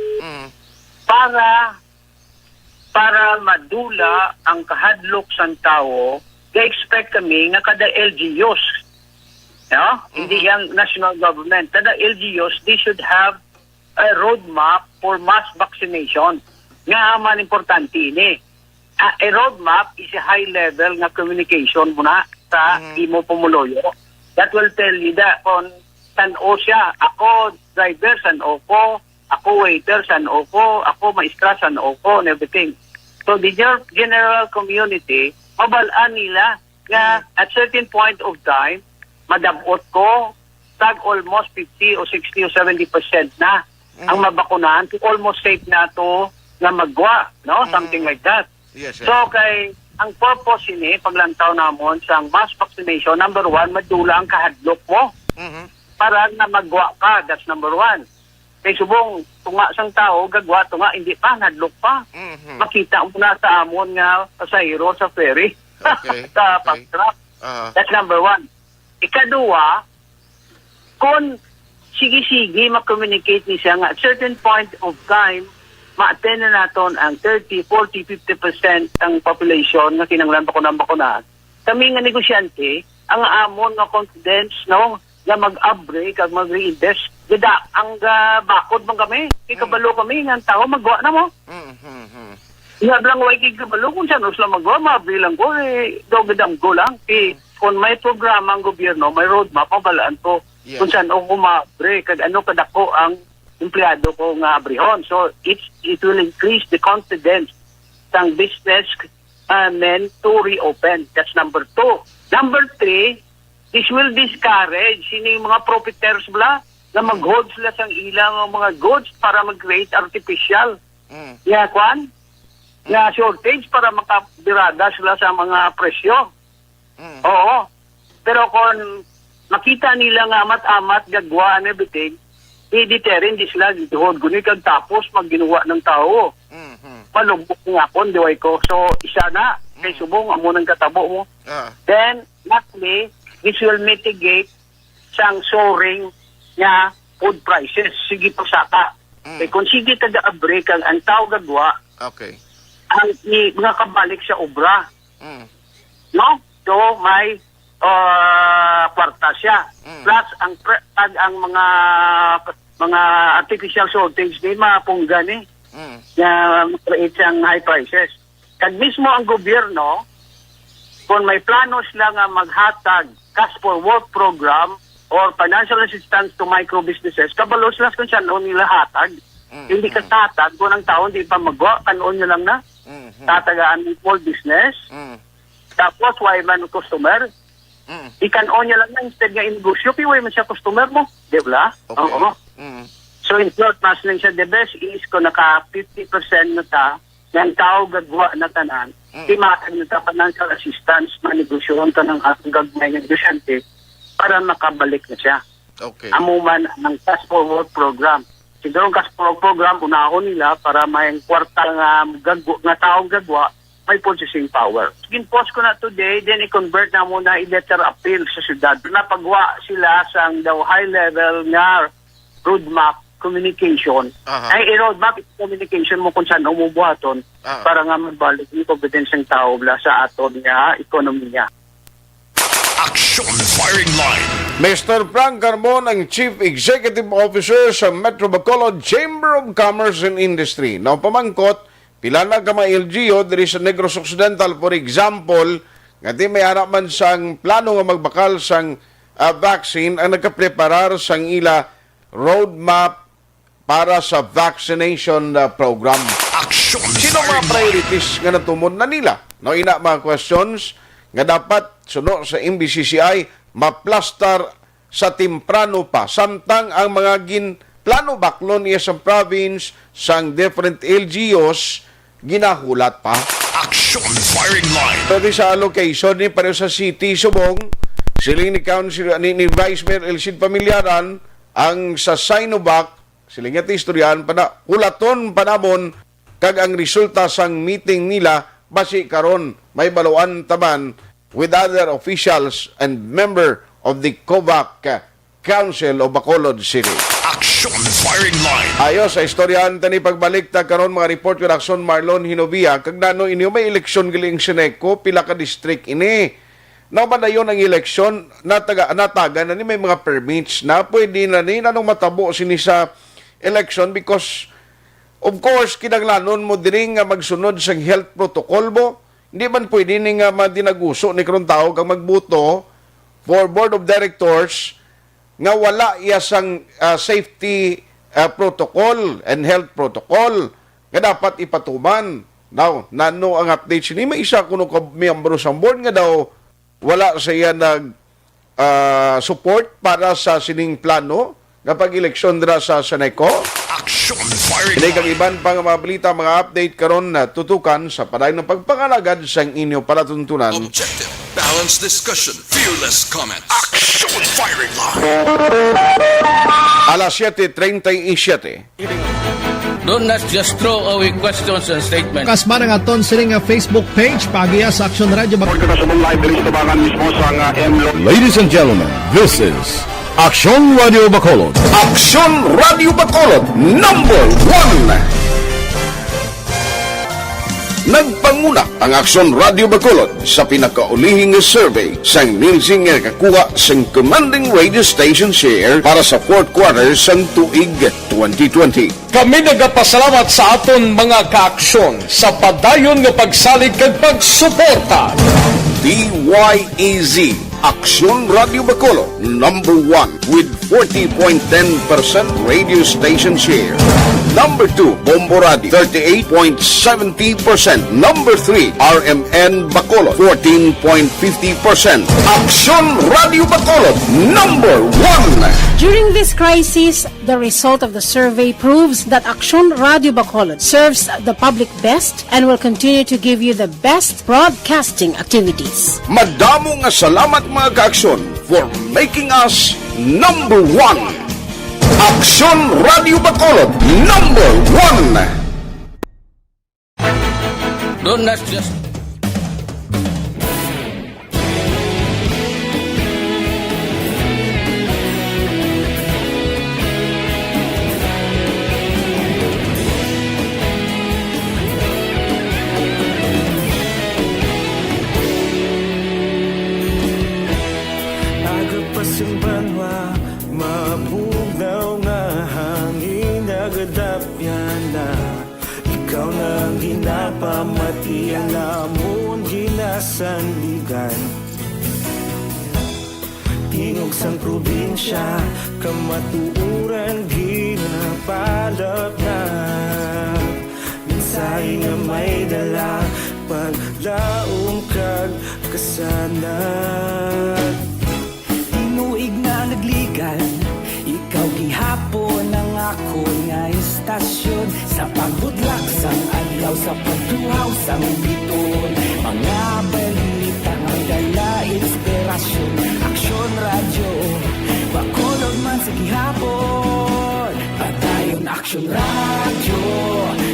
S6: para madula ang kahadlok sang tao. They-expect kami nga kada LGUs, hindi yung national government, kada LGUs, they should have a roadmap for mass vaccination. Nga man importante ini. A roadmap is a high level nga communication muna sa imo pumuloyo. That will tell you that kung saan o siya, ako driver, saan o ko, ako waiter, saan o ko, ako maestra, saan o ko, and everything. So the general community, mabalaan nila nga at certain point of time, madabot ko, tag almost 50 o 60 o 70% na ang mabakunahan, to almost safe na to na magwa, no? Something like that.
S3: Yes.
S6: So kay ang purpose ini paglantaw namon sa mass vaccination, number 1, madula ang kahadlok mo. Para na magwa ka, that's number 1. Kay subong tunga sang tao gagwa tunga hindi pa nadlok pa. Makita mo na sa amon nga pasahero sa ferry.
S3: Okay.
S6: Sa pag-trap. That's number 1. Ikaduwa, kung sige-sige mag-communicate ni siya nga at certain point of time ma-attend na naton ang 30, 40, 50% ang population na kinanglan bakunan. Kami nga negosyante, ang amon nga confidence, no, nga mag-upgrade kag mag-reinvest. Gada, ang bakod man kami, ikabalo kami, nga tao magwa na mo. Nga lang way kikabalo, kung saan usla magwa, mabilang ko, dogadang ko lang. Kung may programa ang gobyerno, may roadmap, mabalaan ko kung saan ako mabre, kag ano kadako ang empleyado ko nga abrihon. So, it will increase the confidence ng business men to reopen. That's number 2. Number 3, this will discourage yung mga profiteers bla na mag-hold sila sang ilang mga goods para mag-create artificial. Shortage para makabirada sila sa mga presyo. Oo. Pero kung makita nila nga amat-amat gagwa and everything, i-deterrent di sila gituhod guni kag tapos magginawa ng tao. Palumbok nga kon diway ko. So isa na kay subong amo nang katabo mo. Then lastly, this will mitigate sang soaring nga food prices. Sige po saka. Kay kung sige taga-break ang tao gagwa,
S3: okay,
S6: ang mga kabalik sa obra. No? So may kwarta siya. Plus ang mga artificial shortage din mapunggan na create siyang high prices. Kag mismo ang gobyerno, kung may plano sila nga maghatag cash for work program or financial assistance to micro businesses, kabalo sila kung saan nila hatag. Hindi ka tatag, kung ang tao hindi pa magwa, kanon nyo lang na. Tatagaan ng small business. Tapos, why man customer? Ikanon nyo lang na instead nga inegosyo, why man siya customer mo? Di ba?
S3: Okay.
S6: So, in short, mas lang siya, the best is kung naka 50% na ta, ng tao gagwa na tanan, timatag na ta financial assistance, manegosyoon ka ng atong gagmay ng negosyante para makabalik na siya.
S3: Okay.
S6: Amuman ang cash for work program. Siguro ang cash for work program, unahon nila para may kwarta nga taong gagwa, may purchasing power. Gin-post ko na today, then i-convert na muna i-letter appeal sa syudad. Napagwa sila sa daw high-level nga roadmap communication. Ay, i-roadmap communication mo kung saan umubuhaton para nga magbalik yung competence ng tao sa aton nga ekonomiya.
S1: Aksyon Firing Line.
S3: Mr. Frank Carmon, ang Chief Executive Officer sa Metro Bacolod Chamber of Commerce and Industry. Now, pamangkot, pila na ka mga LGO diri sa Negros Occidental, for example, nga di may harap man sang plano nga magbakal sang vaccine ang nagkapreparar sang ila roadmap para sa vaccination program.
S1: Aksyon
S3: Sino mga
S1: firing line.
S3: priorities nga natumod na nila? No, ina mga questions nga dapat suno sa MBCCI maplastar sa timprano pa. Samtang ang mga plano baklon niya sa province, sang different LGUs, ginahulat pa.
S1: Aksyon firing line.
S3: Pwede sa allocation ni pareho sa City Subong, siling ni Council ni Vice Mayor Elcid Pamilyaran, ang sa Sinovac, siling nga istoryahan pa na, hulaton panamon, kag ang resulta sang meeting nila, basi karon may baluan taman with other officials and member of the COVAC Council of Bacolod City.
S1: Aksyon firing line.
S3: Ayos sa istoryahan tani pagbalik ta karon mga report with Aksyon Marlon Hinovia kag nano inyo may eleksyon giling Sineco pila ka district ini. Namadayon ang eleksyon nataga na ni may mga permits na pwede na ni nanong matabo sini sa election because of course kinaglanon mo diri nga magsunod sa health protocol mo. Hindi man pwede ni nga madinaguso ni karon tao kang magbuto for board of directors nga wala iya sang safety protocol and health protocol nga dapat ipatuman. Now, nano ang update sini may isa kuno ka miyembro sa board nga daw wala sa iya nag support para sa sining plano nga pag-eleksyon dira sa Sineco.
S1: Aksyon firing
S3: Hindi kang
S1: line.
S3: iban pang mga balita, mga update karon na tutukan sa padayon ng pagpangalagad sa inyo palatuntunan.
S7: Objective, balanced discussion, fearless comments.
S1: Aksyon firing line.
S3: Alas 7:37.
S8: Do not just throw away questions and statements.
S9: Kasma nga aton sining nga Facebook page pagiya sa Aksyon Radio.
S1: Ladies and gentlemen, this is Aksyon Radio Bacolod.
S3: Aksyon Radio Bacolod number 1. Nagpanguna ang Aksyon Radio Bacolod sa pinakaulihing survey sang ninsing nga kakuha sang commanding radio station share para sa fourth quarter sang tuig 2020.
S10: Kami nagapasalamat sa aton mga kaaksyon sa padayon nga pagsalig kag pagsuporta.
S3: DYEZ Aksyon Radio Bacolod number 1 with 40.10% radio station share. Number 2, Bombo Radio, 38.70%. Number 3, RMN Bacolod, 14.50%. Aksyon Radio Bacolod, number 1.
S11: During this crisis, the result of the survey proves that Aksyon Radio Bacolod serves the public best and will continue to give you the best broadcasting activities.
S3: Madamo nga salamat mga kaaksyon for making us number 1. Aksyon Radio Bacolod, number 1.
S8: Do not just
S12: Agapasumbanwa, mabugaw nga hangin nagadapyan na. Ikaw nang ginapamati ang namon ginasandigan. Tingog sang probinsya, kamatuuran ginapalap na. Minsay nga may dala, paglaong kag kasanat.
S13: Tinuig na nagligan, ikaw gihapon ang ako nga istasyon. Sa pagbudlak sang adlaw, sa pagduhaw sang biton. Mga balita nga dala inspirasyon. Aksyon Radio, Bacolod man sa gihapon. Padayon Aksyon Radio,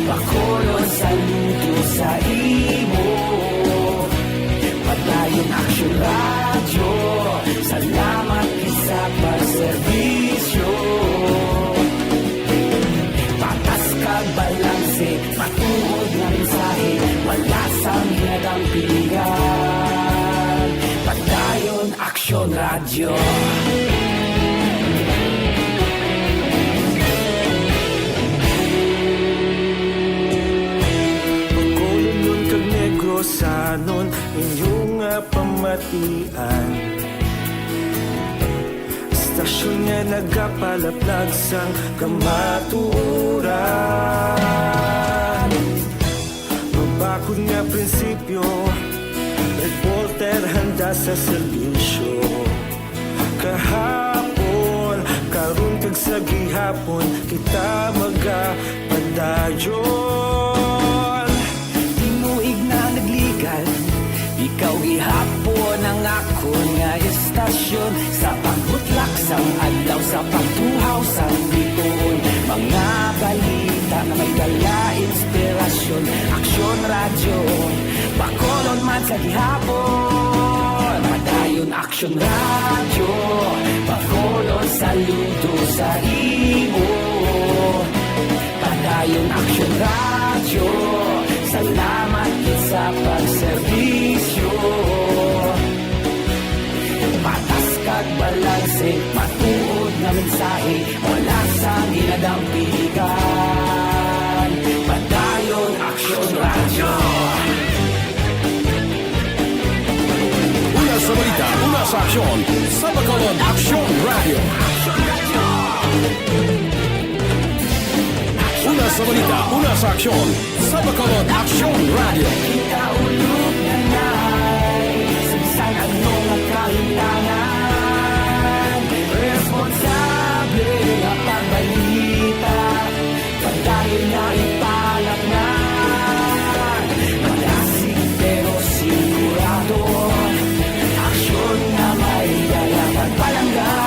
S13: Bacolod saludo sa imo. Padayon Aksyon Radio, salamat sa pagserbisyo. Patas kag balanse, matuod na mensahe, wala sang hinagang pilihan. Padayon Aksyon Radio.
S12: Bacolod nun kag Negrosanon, inyong pamatian. Aksyon nga nagapalaplag sang kamaturan. Mabakod nga prinsipyo, reporter handa sa serbisyo. Kahapon, karun kag sa gihapon, kita magapadayon.
S13: Tinuig na nagligal, ikaw gihapon ang akon nga istasyon. Sa pagbutlak sang adlaw, sa pagtuhaw sang bituon, mga balita na may dala inspirasyon. Aksyon radyo, Bacolod man sa gihapon. Padayon Aksyon radyo, Bacolod saludo sa imo. Padayon Aksyon radyo, salamat kit sa pagserbisyo. Patas kag balanse, matuod nga mensahe, wala sang ginadampigan. Padayon Aksyon radyo.
S1: Una sa balita, una sa aksyon, sa Bacolod Aksyon Radio. Una sa balita, una sa aksyon, sa Bacolod Aksyon Radio.
S13: Ikaulog na na'y sabisan anong nagkahintangan. Responsable na pagbalita, padayon na ipalak na. Malasig pero sigurado, aksyon na may dalaman palanggan.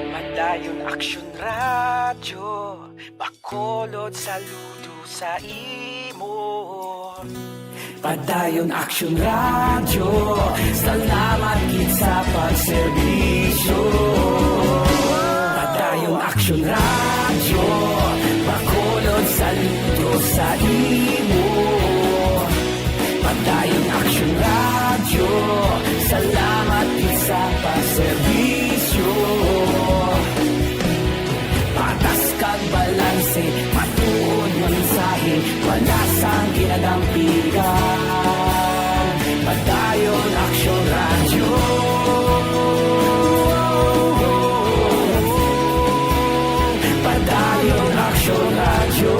S13: Padayon Aksyon radyo, Bacolod saludo sa imo. Padayon Aksyon radyo, salamat kit sa pagserbisyo. Padayon Aksyon radyo, Bacolod saludo sa imo. Padayon Aksyon radyo, salamat kit sa pagserbisyo. Patas kag balanse, matuod nga mensahe, wala sang ginadampigan. Padayon Aksyon radyo. Padayon Aksyon radyo.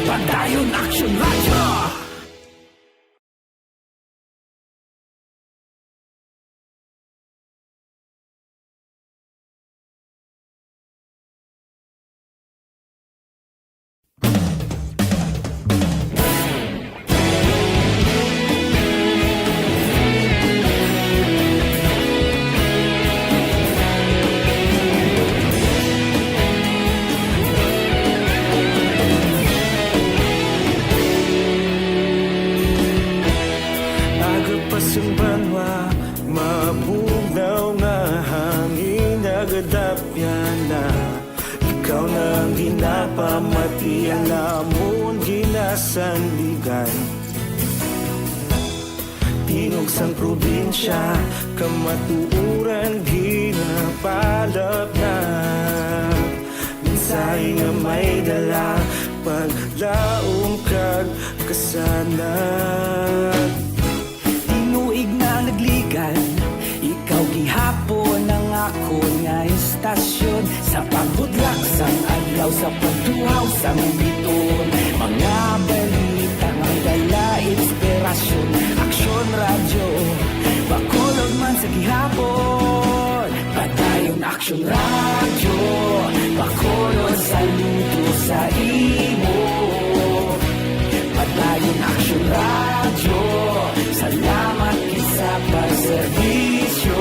S13: Padayon Aksyon radyo.
S12: Agapasumbanwa, mabugnaw nga hangin nagadapyan na. Ikaw nang ginapamatian namon ginasandigan. Tingog sang probinsya, kamatuuran ginapalap na. Minsay nga may dala, paglaom kag kasanan.
S13: Tinuig na nagligan, ikaw gihapon ang akon nga istasyon. Sa pagbudlak sang adlaw, sa pagtuhaw sang biton, mga balita may dala inspirasyon. Aksyon radyo, Bacolod man sa gihapon. Padayon Aksyon radyo, Bacolod saludo sa imo. Padayon Aksyon radyo, salamat kit sa pagserbisyo.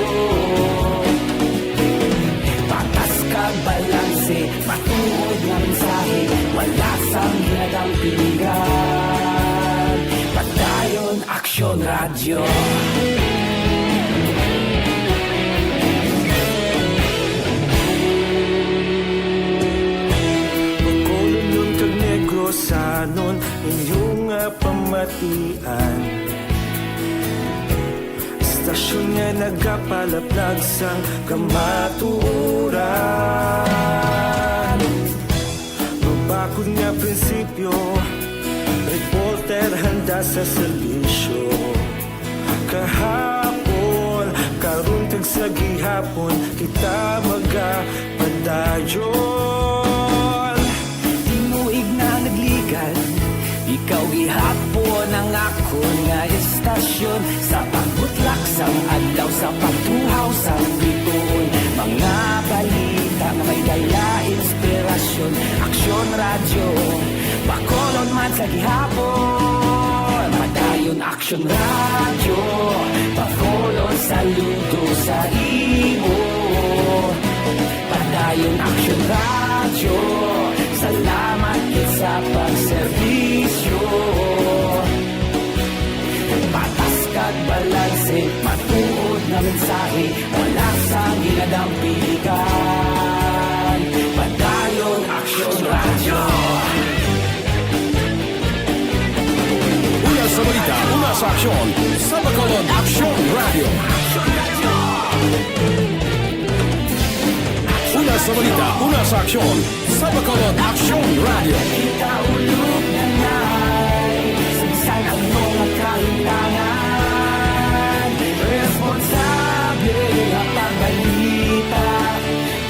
S13: Patas kag balanse, matuod nga mensahe, wala sang ginadampigan. Padayon Aksyon radyo.
S12: Bacolod nun kag Negros sanon, inyong batian. Istasyon nga nagapalaplag sang kamatuuran. Mabakod nga prinsipyo, reporter handa sa serbisyo. Kahapon, karuntag sa gihapon, kita magapadayon.
S13: Tinuig na nagligan, ikaw gihapon ang ako nga istasyon. Sa pagbutlak sang adlaw, sa pagtuhaw sang bituon, mga balita na may dala inspirasyon. Aksyon radyo, Bacolod man sa gihapon. Padayon Aksyon radyo, Bacolod saludo sa imo. Padayon Aksyon radyo, salamat sa pagserbisyo. Patas kag balanse, matuod na mensahe, wala sa ginadampigan. Padayon Aksyon radyo.
S10: Una sa balita, una sa aksyon, sa Bacolod Aksyon Radio. Una sa balita, una sa aksyon, sa Bacolod Aksyon Radio.
S13: Kita ulog na na'y saan ang mga kahintangan. Responsable ang pagbalita,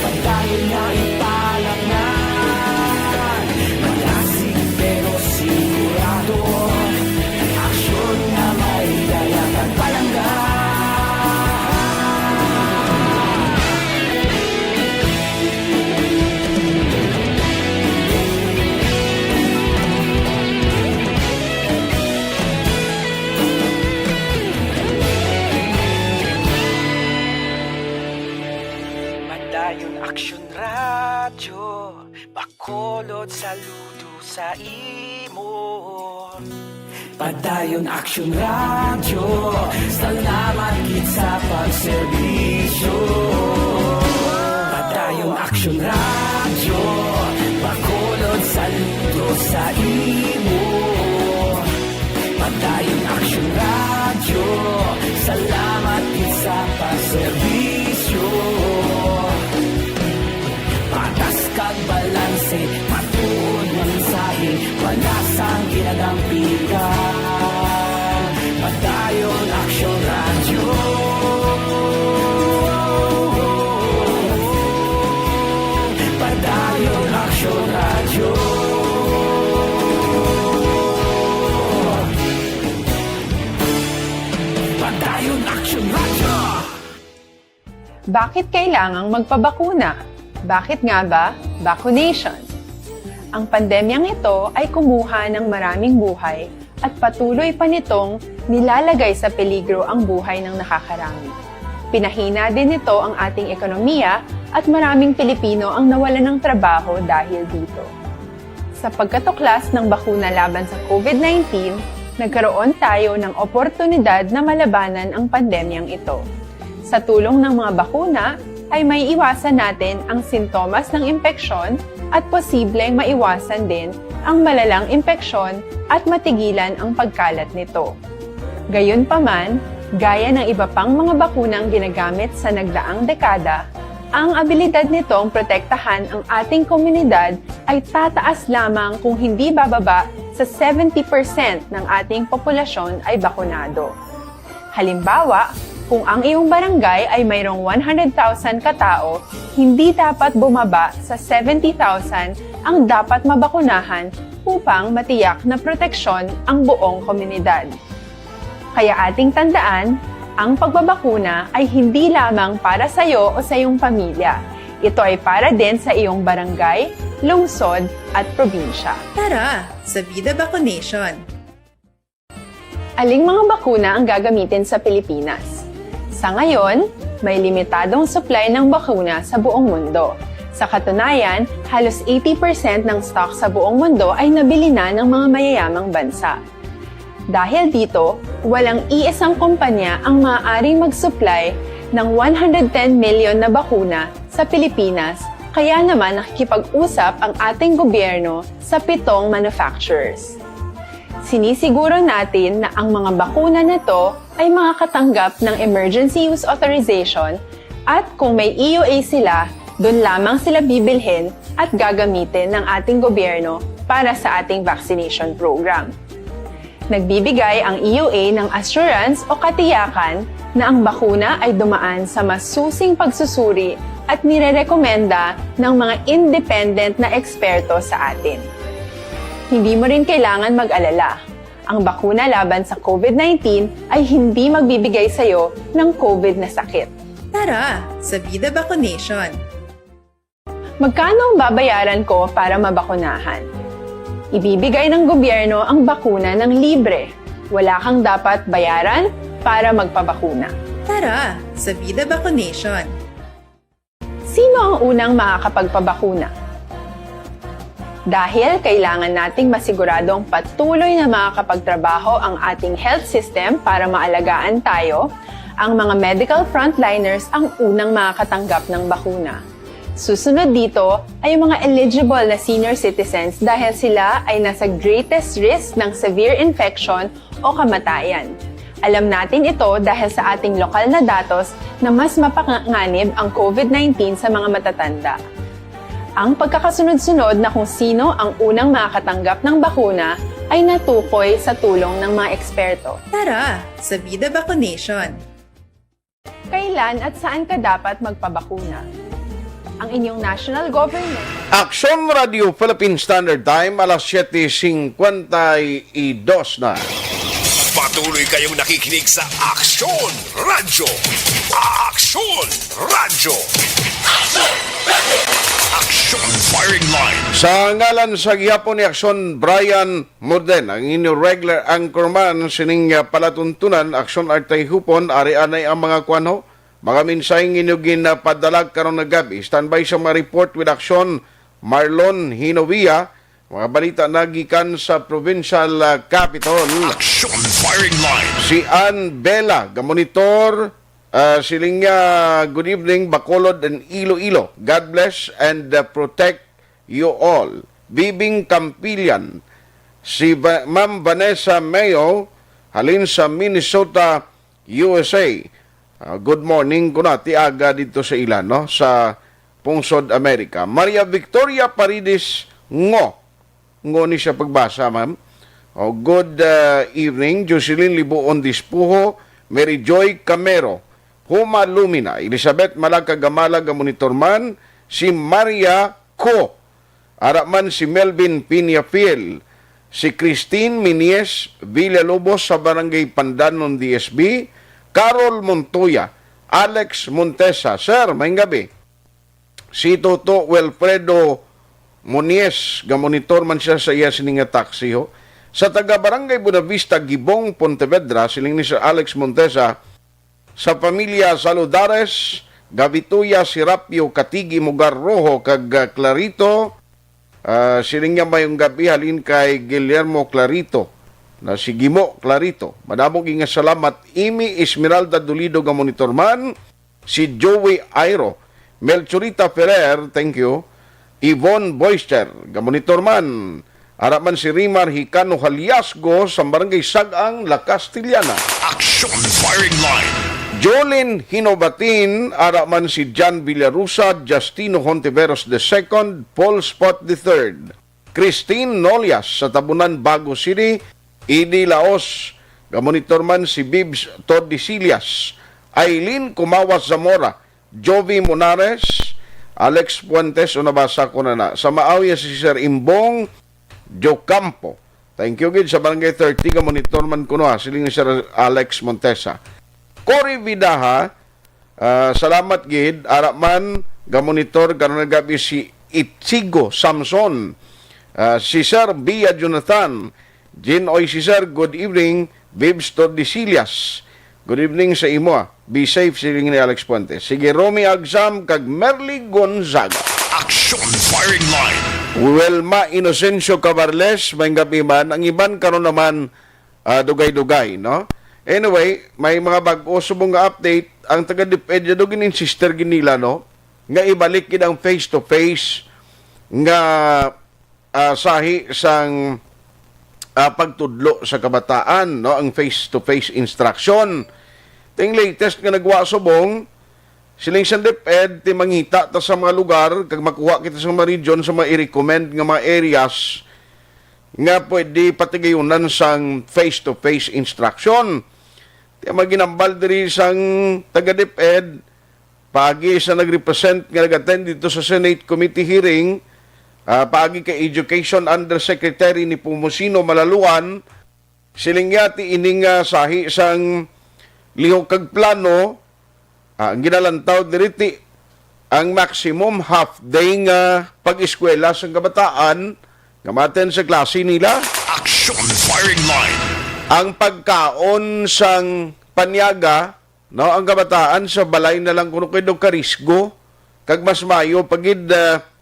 S13: pagdayon na ipalak na. Malasig pero sigurado, aksyon na may dayak at palangga. Padayon Aksyon radyo, Bacolod saludo sa imo. Padayon Aksyon radyo, salamat gid sa pagserbisyo. Padayon Aksyon radyo, Bacolod saludo sa imo. Padayon Aksyon radyo, salamat gid sa pagserbisyo. Patas kag balanse, matuod na mensahe, wala sang ginadampigan. Padayon Aksyon radyo. Padayon Aksyon radyo. Padayon Aksyon radyo.
S14: Bakit kailangang magpabakuna? Bakit nga ba vaccination? Ang pandemyang ito ay kumuha ng maraming buhay at patuloy pa nitong nilalagay sa peligro ang buhay ng nakakarami. Pinahina din nito ang ating ekonomiya at maraming Pilipino ang nawalan ng trabaho dahil dito. Sa pagkatuklas ng bakuna laban sa COVID-19, nagkaroon tayo ng oportunidad na malabanan ang pandemyang ito. Sa tulong ng mga bakuna, ay may iwasan natin ang sintomas ng impeksyon at posibleng maiwasan din ang malalang impeksyon at matigilan ang pagkalat nito. Gayunpaman, gaya ng iba pang mga bakunang ginagamit sa nagdaang dekada, ang abilidad nitong protektahan ang ating komunidad ay tataas lamang kung hindi bababa sa 70% ng ating populasyon ay bakunado. Halimbawa, kung ang iyong barangay ay mayroong 100,000 katao, hindi dapat bumaba sa 70,000 ang dapat mabakunahan upang matiyak na proteksyon ang buong komunidad. Kaya ating tandaan, ang pagbabakuna ay hindi lamang para sa iyo o sa iyong pamilya. Ito ay para din sa iyong barangay, lungsod at probinsya.
S15: Tara, sa Vida Vaccination!
S14: Aling mga bakuna ang gagamitin sa Pilipinas? Sa ngayon, may limitadong supply ng bakuna sa buong mundo. Sa katunayan, halos 80% ng stock sa buong mundo ay nabili na ng mga mayayamang bansa. Dahil dito, walang iisang kumpanya ang maaaring mag-supply ng 110 million na bakuna sa Pilipinas, kaya naman nakikipag-usap ang ating gobyerno sa 7 manufacturers. sinisiguro natin na ang mga bakuna na to ay makakatanggap ng Emergency Use Authorization at kung may EUA sila, doon lamang sila bibilhin at gagamitin ng ating gobyerno para sa ating vaccination program. Nagbibigay ang EUA ng assurance o katiyakan na ang bakuna ay dumaan sa masusing pagsusuri at nirerekomenda ng mga independent na eksperto sa atin. Hindi mo rin kailangan mag-alala. Ang bakuna laban sa COVID-19 ay hindi magbibigay sa'yo ng COVID na sakit.
S15: Tara, sa Vida Vaccination!
S14: Magkano ang babayaran ko para mabakunahan? Ibibigay ng gobyerno ang bakuna ng libre. Wala kang dapat bayaran para magpabakuna.
S15: Tara, sa Vida Vaccination!
S14: Sino ang unang makakapagpabakuna? Dahil kailangan nating masiguradong patuloy na makakapagtrabaho ang ating health system para maalagaan tayo, ang mga medical frontliners ang unang makakatanggap ng bakuna. Susunod dito ay yung mga eligible na senior citizens dahil sila ay nasa greatest risk ng severe infection o kamatayan. Alam natin ito dahil sa ating lokal na datos na mas mapanganib ang COVID-19 sa mga matatanda. Ang pagkakasunod-sunod na kung sino ang unang makakatanggap ng bakuna ay natukoy sa tulong ng mga eksperto.
S15: Tara, sa Vida Vaccination!
S14: Kailan at saan ka dapat magpabakuna? Ang inyong national government.
S3: Aksyon Radio Philippine Standard Time, alas 7:52 na.
S7: Patuloy kayong nakikinig sa Aksyon Radio. Aksyon Radio. Aksyon Firing Line.
S3: Sa ngalan sa gihapon ni Aksyon, Brian Morden, ang inyong regular anchorman, sining palatuntunan, Aksyon at Tayhopon, ari-anay ang mga kwanho. Mga mensaheng inyo ginapadalag karon na gabi. Standby sa mga report with Aksyon, Marlon Hinovia. Mga balita nagikan sa provincial capital.
S7: Aksyon Firing Line.
S3: Si Ann Bella, gamonitor, siling good evening, Bacolod and Iloilo. God bless and protect you all. Bibing Campillan. Si Ma'am Vanessa Mayo, halin sa Minnesota, USA. Good morning ko na, tiaga dito sa ilan, no? Sa Pungsod, Amerika. Maria Victoria Paredes Ngo ni siya pagbasa, ma'am. Good evening, Jocelyn Libuon Dispuho, Mary Joy Camero, Huma Lumina, Elizabeth Malaca Gamala Gamonitorman, si Maria Ko, Araman si Melvin Piñafiel, si Christine Minies Villalobos sa Barangay Pandanon, DSB, Carol Montoya, Alex Montesa, sir, may gabi. Si Toto Wilfredo Munies, gamonitor man siya sa iya sining taxi ho. Sa taga-barangay Buenavista, Gibong, Pontevedra, siling ni Sir Alex Montesa, sa pamilya Saludares, Gavituya, Sirapio, Katigi, Mugar Rojo, kag Clarito, siling niya mayong gabi halin kay Guillermo Clarito, na si Gimo Clarito. Madamong inga salamat. Imi Esmeralda Dolido ga monitorman, si Joey Airo, Melchorita Ferrer, thank you, Yvonne Boyster ga monitorman, araman si Rimar Hicano Haliasgo sa Barangay Sagang, La Castellana.
S7: Action Firing Line.
S3: Jolene Hinobatin, araman si John Villarusa, Justino Hontiveros II, Paul Spot III, Christine Nolias sa Tabunan, Bago City, Idi Laos, gamonitorman si Bibs Tordicilias, Aileen Kumawas Zamora, Jovi Monares, Alex Puentes, o nabasa ko na. Sa Maawya si Sir Imbong Jocampo. Thank you, gid sa Barangay 30, gamonitorman ko na, siling ni Sir Alex Montesa. Cory Vidaha, salamat gid, araman, gamonitor, karon gabi si Ichigo Samson, si Sir Bia Jonathan, Jin Oy Cesar, good evening. Bibs Tordicilias, good evening sa imo. Be safe, siling ni Alex Puente. Sige, Romy Agsam, kag Merly Gonzaga.
S7: Action Firing Line.
S3: Welma Inocencio Cabarles, may gabi man. Ang iban karon naman, dugay-dugay, no? Anyway, may mga bago subong nga update. Ang taga-Dipedya do ginin sister ginila, no? Nga ibalik gid ang face-to-face nga sahi sang pagtudlo sa kabataan, no, ang face-to-face instruction. Ting latest nga nagwa subong, siling sa DepEd, ti mangita ta sa mga lugar, kag makuha kita sa mga region, sa mga i-recommend nga mga areas, nga pwede patigayunan sang face-to-face instruction. Ti maginambal diri sang taga-DepEd, pagi sa nag-represent nga nag-attend dito sa Senate Committee hearing, pagi kay Education Undersecretary ni Pumusino Malaluan, siling yati ining sahi sang lihok kag plano, ang ginalantaw diriti ang maximum half day nga pag-eskwela sa kabataan gamaten sa klase nila.
S7: Action firing line.
S3: Ang pagkaon sang panyaga, no, ang kabataan sa balay na lang kuno kay karisgo kag mas mayo pagid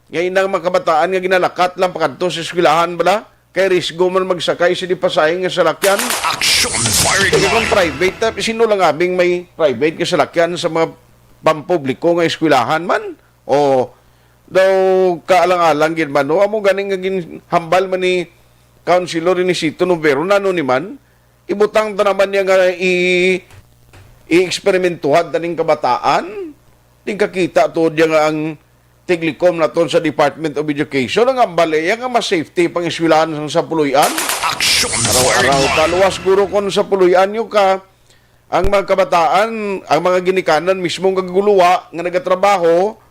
S3: ngayon ang mga kabataan nga ginalakat lang pakadto sa eskwelahan bala kay risgo man magsakay sa di pasayeng nga salakyan.
S7: Action firing line.
S3: Kung private, sino lang abing may private nga salakyan sa mga pampubliko nga eskwelahan man? O daw kaalang-alang gid man, no? Amo ganing nga ginhambal man ni Councilor ni Sito Novero nano ni man, ibutang ta naman niya nga i-eksperimentuhan taning kabataan. Ting kakita to diya nga ang tiglikom na to sa Department of Education ang ambaleya nga mas safety pang eskwelahan sa puluyan.
S7: Action
S3: araw-araw taluwas guro kon sa puluyan yung ka ang mga kabataan, ang mga ginikanan mismong kaguluwa nga nagatrabaho,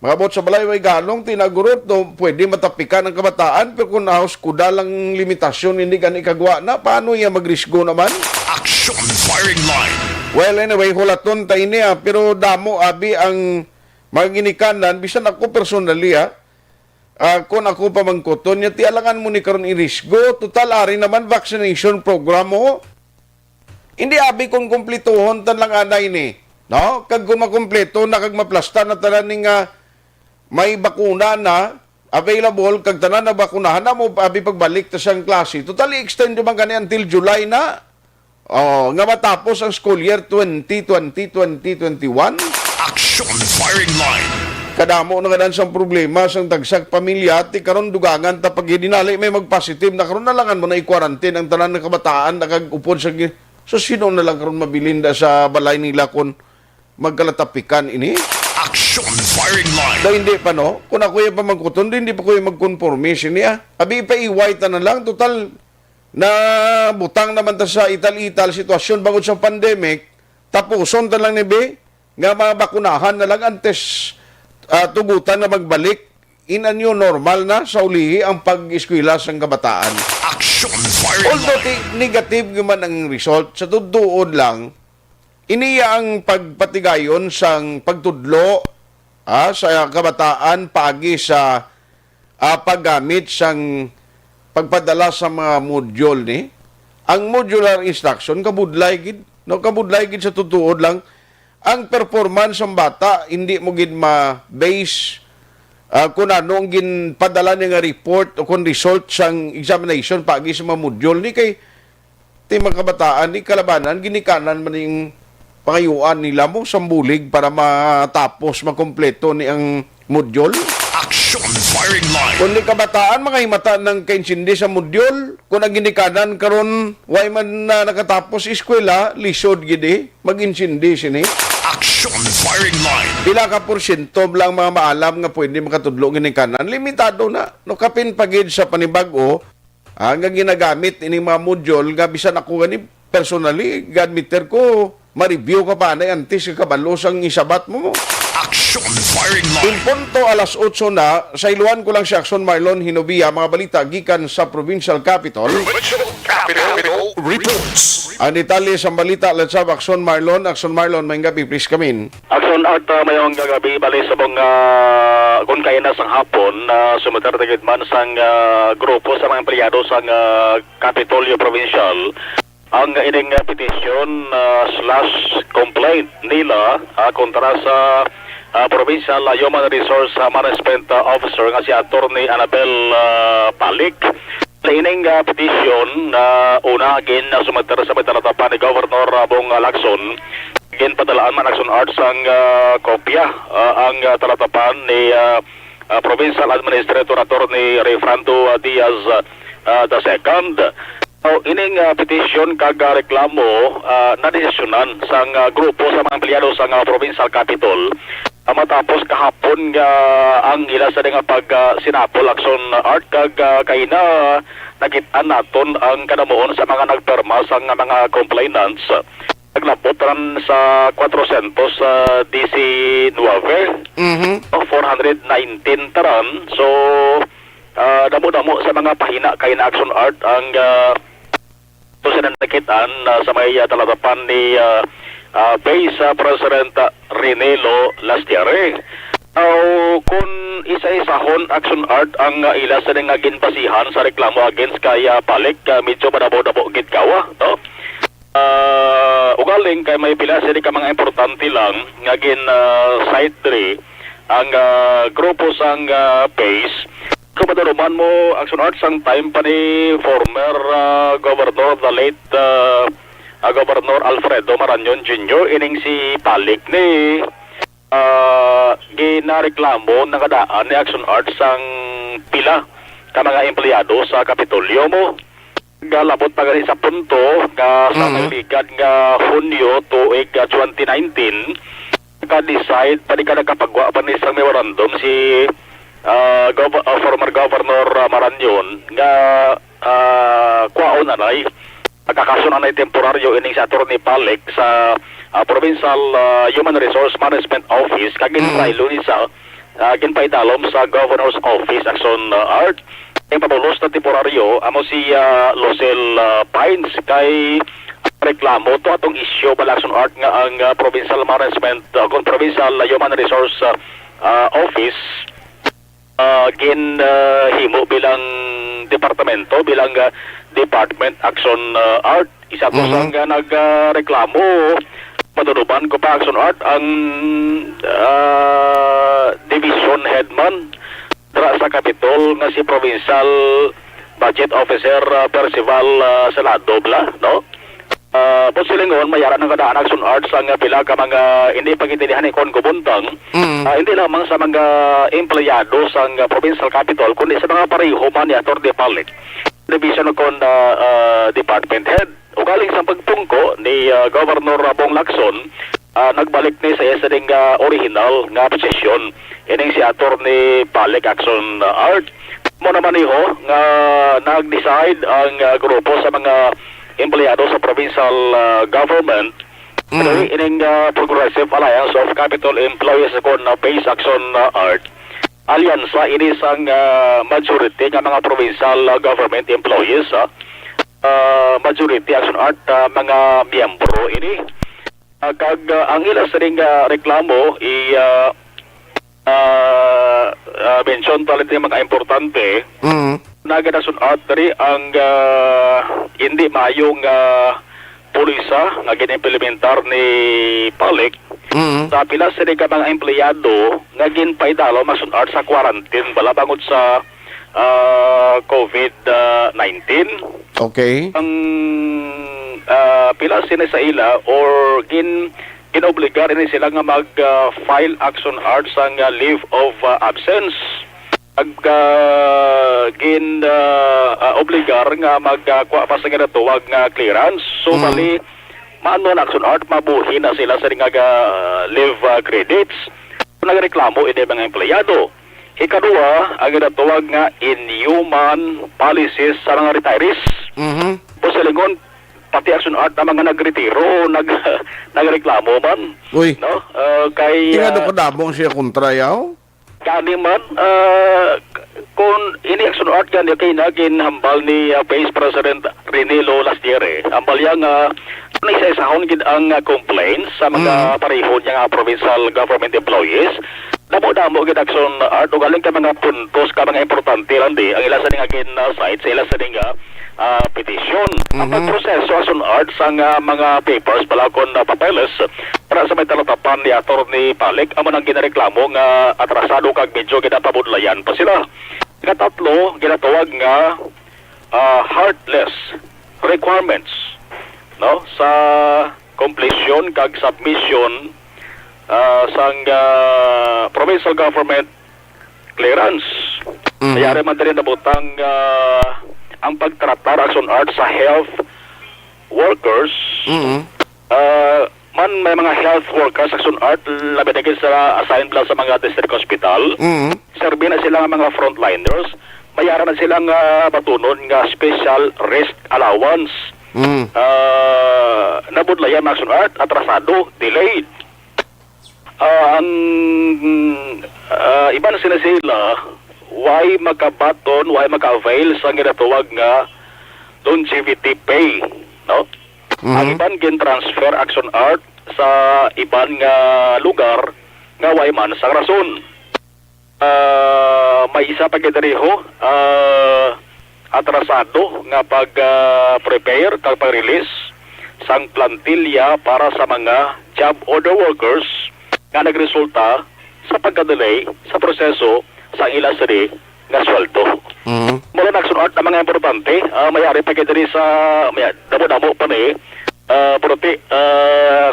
S3: mga bot sa balay way galong tinagurot do pwede matapikan ang kabataan pero kung naos kuda lang limitasyon hindi gani kagwa na paano iya magrisgo naman?
S7: Action firing line.
S3: Well anyway hulaton ta ini pero damo abi ang mga ginikanan bisan ako personally kung ako pamangkuton niya ti alangan mo ni karon irisgo total ari naman vaccination program mo. Hindi abi kung kumplituhon tan lang anay ni, no? Kag kung makumpleto na kag maplasta na tanan ning may bakuna na available kag tanan na bakunahan na mo abi pagbalik ta siyang klase. Totally extend man kani until July na. Oh, nga matapos ang school year 2020-2021.
S7: Action firing line.
S3: Kadamo na kanan sang problema sang tagsag pamilya ti karon dugangan ta pag dinali may magpositive na karon nalangan mo na i-quarantine ang tanan ng kabataan na kag upod sa so sino na lang karon mabilinda sa balay nila kung magkalatapikan ini?
S7: Action firing line.
S3: Daw hindi pa no? Kung ako yung pamangkuton, hindi pa ko yung mag-conformation niya. Abi pa iway ta na lang. Total, na butang naman ta sa ital-ital sitwasyon bangod sa pandemic. Tapuson ta lang ni B. Nga mga bakunahan na lang antes tugutan na magbalik. In a new normal na sa ulihi ang pag-eskwela sa kabataan.
S7: Action firing
S3: although
S7: line.
S3: Negative naman ang result, sa tuduod lang, iniya ang pagpatigayon sang pagtudlo sa kabataan pagi sa paggamit sang pagpadala sa mga module ni. Ang modular instruction kabudlay gid, no, kabudlay gid sa tutuod lang ang performance ng bata hindi mo gid ma-base kung ano ang ginpadala niya nga report o kung result sang examination pagi sa mga module ni kay ti mga kabataan ni kalabanan ginikanan man yung pangayuan nila mo sambulig para matapos makompleto ni ang module.
S7: Action firing line.
S3: Kung di kabataan mga himata ng kainsindi sa module, kung ang ginikanan karon way man na nakatapos eskwela lisod gidi mag-insindi sini.
S7: Action firing line.
S3: Pila ka porsyento lang mga maalam nga pwede makatudlo ginikanan limitado na no kapin pagid sa panibag-o ang ginagamit ini mga module nga bisan ako gani personally gadmiter ko ma-review ka pa na antes ka kabalo sang isabat mo.
S7: Action firing line.
S3: In punto alas 8 na, sa iluan ko lang si Aksyon Marlon Hinobia, mga balita gikan sa Provincial Capital.
S7: Provincial Capital reports.
S3: Ang detalye sa balita, let's have Aksyon Marlon, may gabi, please come in.
S16: Aksyon at mayong gabi, bali sa mga kung kaya na sang hapon, sumatartagid man sang grupo sa mga empleyado sang Capitolio Provincial. Ang ining petition / complaint nila kontra sa Provincial Human Resource Management Officer nga si Attorney Annabel Palik. Sa ining petition una agin sumatar sa talatapan ni Governor Bong Lacson. Agin padalaan man Action Arts ang kopya ang talatapan ni Provincial Administrator Attorney Refrando Diaz II. So, ining petition kag reklamo na desisyonan sang grupo sa mga empleyado sa Provincial Capitol matapos kahapon nga ang ila sa nga pag sinapol Aksyon Art kag kaina nakitaan naton ang kanamuon sa mga nagperma sa mga complainants. Naglapot ran sa 400 DC 9 419 taran. So damo-damo sa mga pahina kay na Aksyon Art ang ito nakitaan sa may talatapan ni Vice President Rinelo last year. Kung isa-isahon Aksyon Art ang ila sa nga ginbasihan sa reklamo against kay Palik, medyo madabo-dabo gid kawa, no? Ugaling kay may pila sila ka mga importante lang nga gin side 3 ang grupo sang base. Kung madaruman mo Aksyon Art sang time pa ni former governor, the late Governor Alfredo Marañon Jr. ining si Palik ni ginareklamo ng kadaan ni Aksyon Art sang pila ka mga empleyado sa Kapitolyo mo. Galabot pa gani sa punto nga sa nagligad nga Hunyo tuig 2019 ka-decide pa di ka nagkapagwa pa ni isang memorandum si former Governor Marañon nga kwaon nanay pagkakaso nanay temporaryo ining sa Attorney Palik sa Provincial Human Resource Management Office kagin prilo ni sa ginpaidalom sa Governor's Office Aksyon Art. Ang pabulos na temporaryo amo si Losel Pines kay reklamo to atong issue pala Aksyon Art nga ang Provincial Management Provincial Human Resource Office himo bilang departamento bilang Department Aksyon Art. Isa to sang nagreklamo maduduban ko pa Aksyon Art ang division headman sa Capitol nga si Provincial Budget Officer Percival Salado bla, no? Posilingon mayaran ng kadaan Aksyon Art sa pila ka mga hindi pagintindihan ni kon gubuntang hindi lamang sa mga empleyado sa Provincial Capitol kundi sa mga pareho man ni Atty. Palik division kon department head ugaling sa pagtungko ni Governor Bong Lacson nagbalik ni sa isa ding original nga posisyon ining si Atty. Palik Aksyon Art mo naman iho nga nag-decide ang grupo sa mga empleyado sa provincial government ining Progressive Alliance of Capital Employees kon Base Aksyon Art alyansa ini sang majority nga mga provincial government employees majority Aksyon Art mga miyembro ini kag ang ila sa ring reklamo mention talit yung mga importante nagadasun artery ang hindi mayong pulisa nga ginimplementar ni Palik sa pila sa ring mga empleyado nga ginpaidalo masun art sa quarantine bala bangod sa COVID-19.
S3: Okay.
S16: Ang pila sila sa ila or inobligar rin sila nga mag-file Aksyon Art sa leave of absence. Obligar nga magkuha pa sa ginatuwag nga clearance. So, bali, maano na Aksyon Art, mabuhi na sila sa nga leave credits. Nagreklamo ini mga empleyado. Ikadua, ang ginatuwag nga inhuman policies sa mga retirees. O sa lingon, pati Aksyon Art na mga nagretiro, nagreklamo man.
S3: Uy,
S16: no? Kay
S3: tingado ko damong siya kontra yaw?
S16: Kani man, kung ini Aksyon Art gani kay naging hambal ni Vice President Rinelo last year hambal yang isa-isahon gid ang complaints sa mga pareho niya provincial government employees. Damo-damo gid Aksyon Art o galing ka mga puntos ka mga importante lang di ang ila sa nga gin site sa ila sa nga petition. Ang pagproseso Aksyon Art sa mga papers palakon na papeles para sa may talatapan ni Atty. Palik amo nang ginareklamo nga atrasado kag medyo ginapabudlayan pa sila. Ikatatlo, ginatawag nga heartless requirements no sa completion kag submission sang provincial government clearance. Mayari man din nabutang ang pagtratar Aksyon Art sa health workers. Man may mga health workers Aksyon Art labi na sa assigned lang sa mga district hospital. Serbi na sila nga mga frontliners. Mayara na silang batunon nga special rest allowance. Nabudlayan Aksyon Art, atrasado, delayed. Ang iban sila why makabaton, why maka-avail sa ginatawag nga longevity pay, no? Ang iban gin-transfer Aksyon Art sa iban nga lugar nga why man sa rason. May isa pa gidariho atrasado nga pag-prepare kag pag-release sang plantilya para sa mga job order workers nga nagresulta sa pagka-delay sa proseso sa ilang sari nga sweldo. Mula na Aksyon Art na mga importante, mayari pa kayo sa damo-damo pa ni Puruti,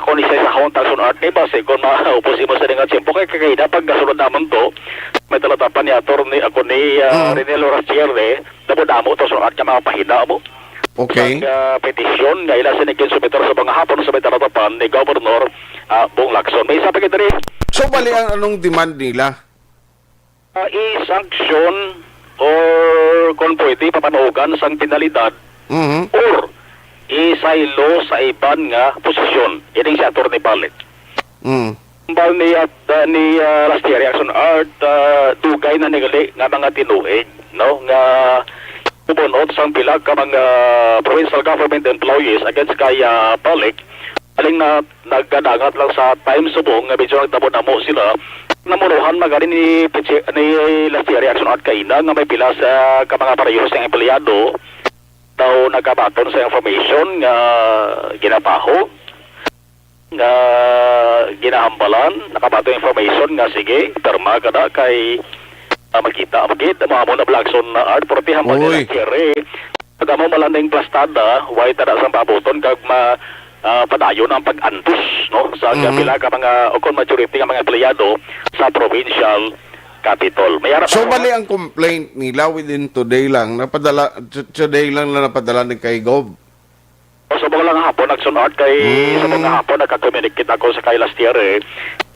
S16: kung isa sa akong Aksyon Art ni base kung maupusin mo sa nga tiyempo kay kakaida pag kasunod naman to may talatapan ni Ator ni ako ni Renelo Rastiere, damo-damo to Aksyon Art nga mga pahina mo.
S3: Okay.
S16: Ang petisyon nga ila sinigin sumitor sa mga hapon sa may talatapan ni Governor Bong Lacson. May isa pa kayo
S3: So bali ang anong demand nila?
S16: I-sanction or kung pwede papanugan sang penalidad or isaylo sa iban nga posisyon. Ining si Atty. Balik. Bal ni Rastiere Aksyon Art dugay na nigali nga mga tinuig, no? Nga ubunot sang pila ka mga provincial government employees against kay Balik. Aling na nagdadangat lang sa time subong nga medyo nagdamo-damo sila namunuhan magari ni Rastiere Aksyon Art kaina nga may pila sa ka mga parehos ng empleyado daw nagkabaton sa information nga ginapaho nga ginahambalan nakabato information nga sige perma kada kay magkita mo na Blackson na Art porti hambal nila kere nagamo malanding plastada why tada sang pabuton kag padayon ang pag-antus no sa pila ka mga o kung majority nga mga empleyado sa provincial capital.
S3: So bali ang complaint nila within today lang na napadala ni kay Gov.
S16: Sa mga lang hapon Aksyon Art kay sa mga hapon nagka-communicate ako sa kay Rastiere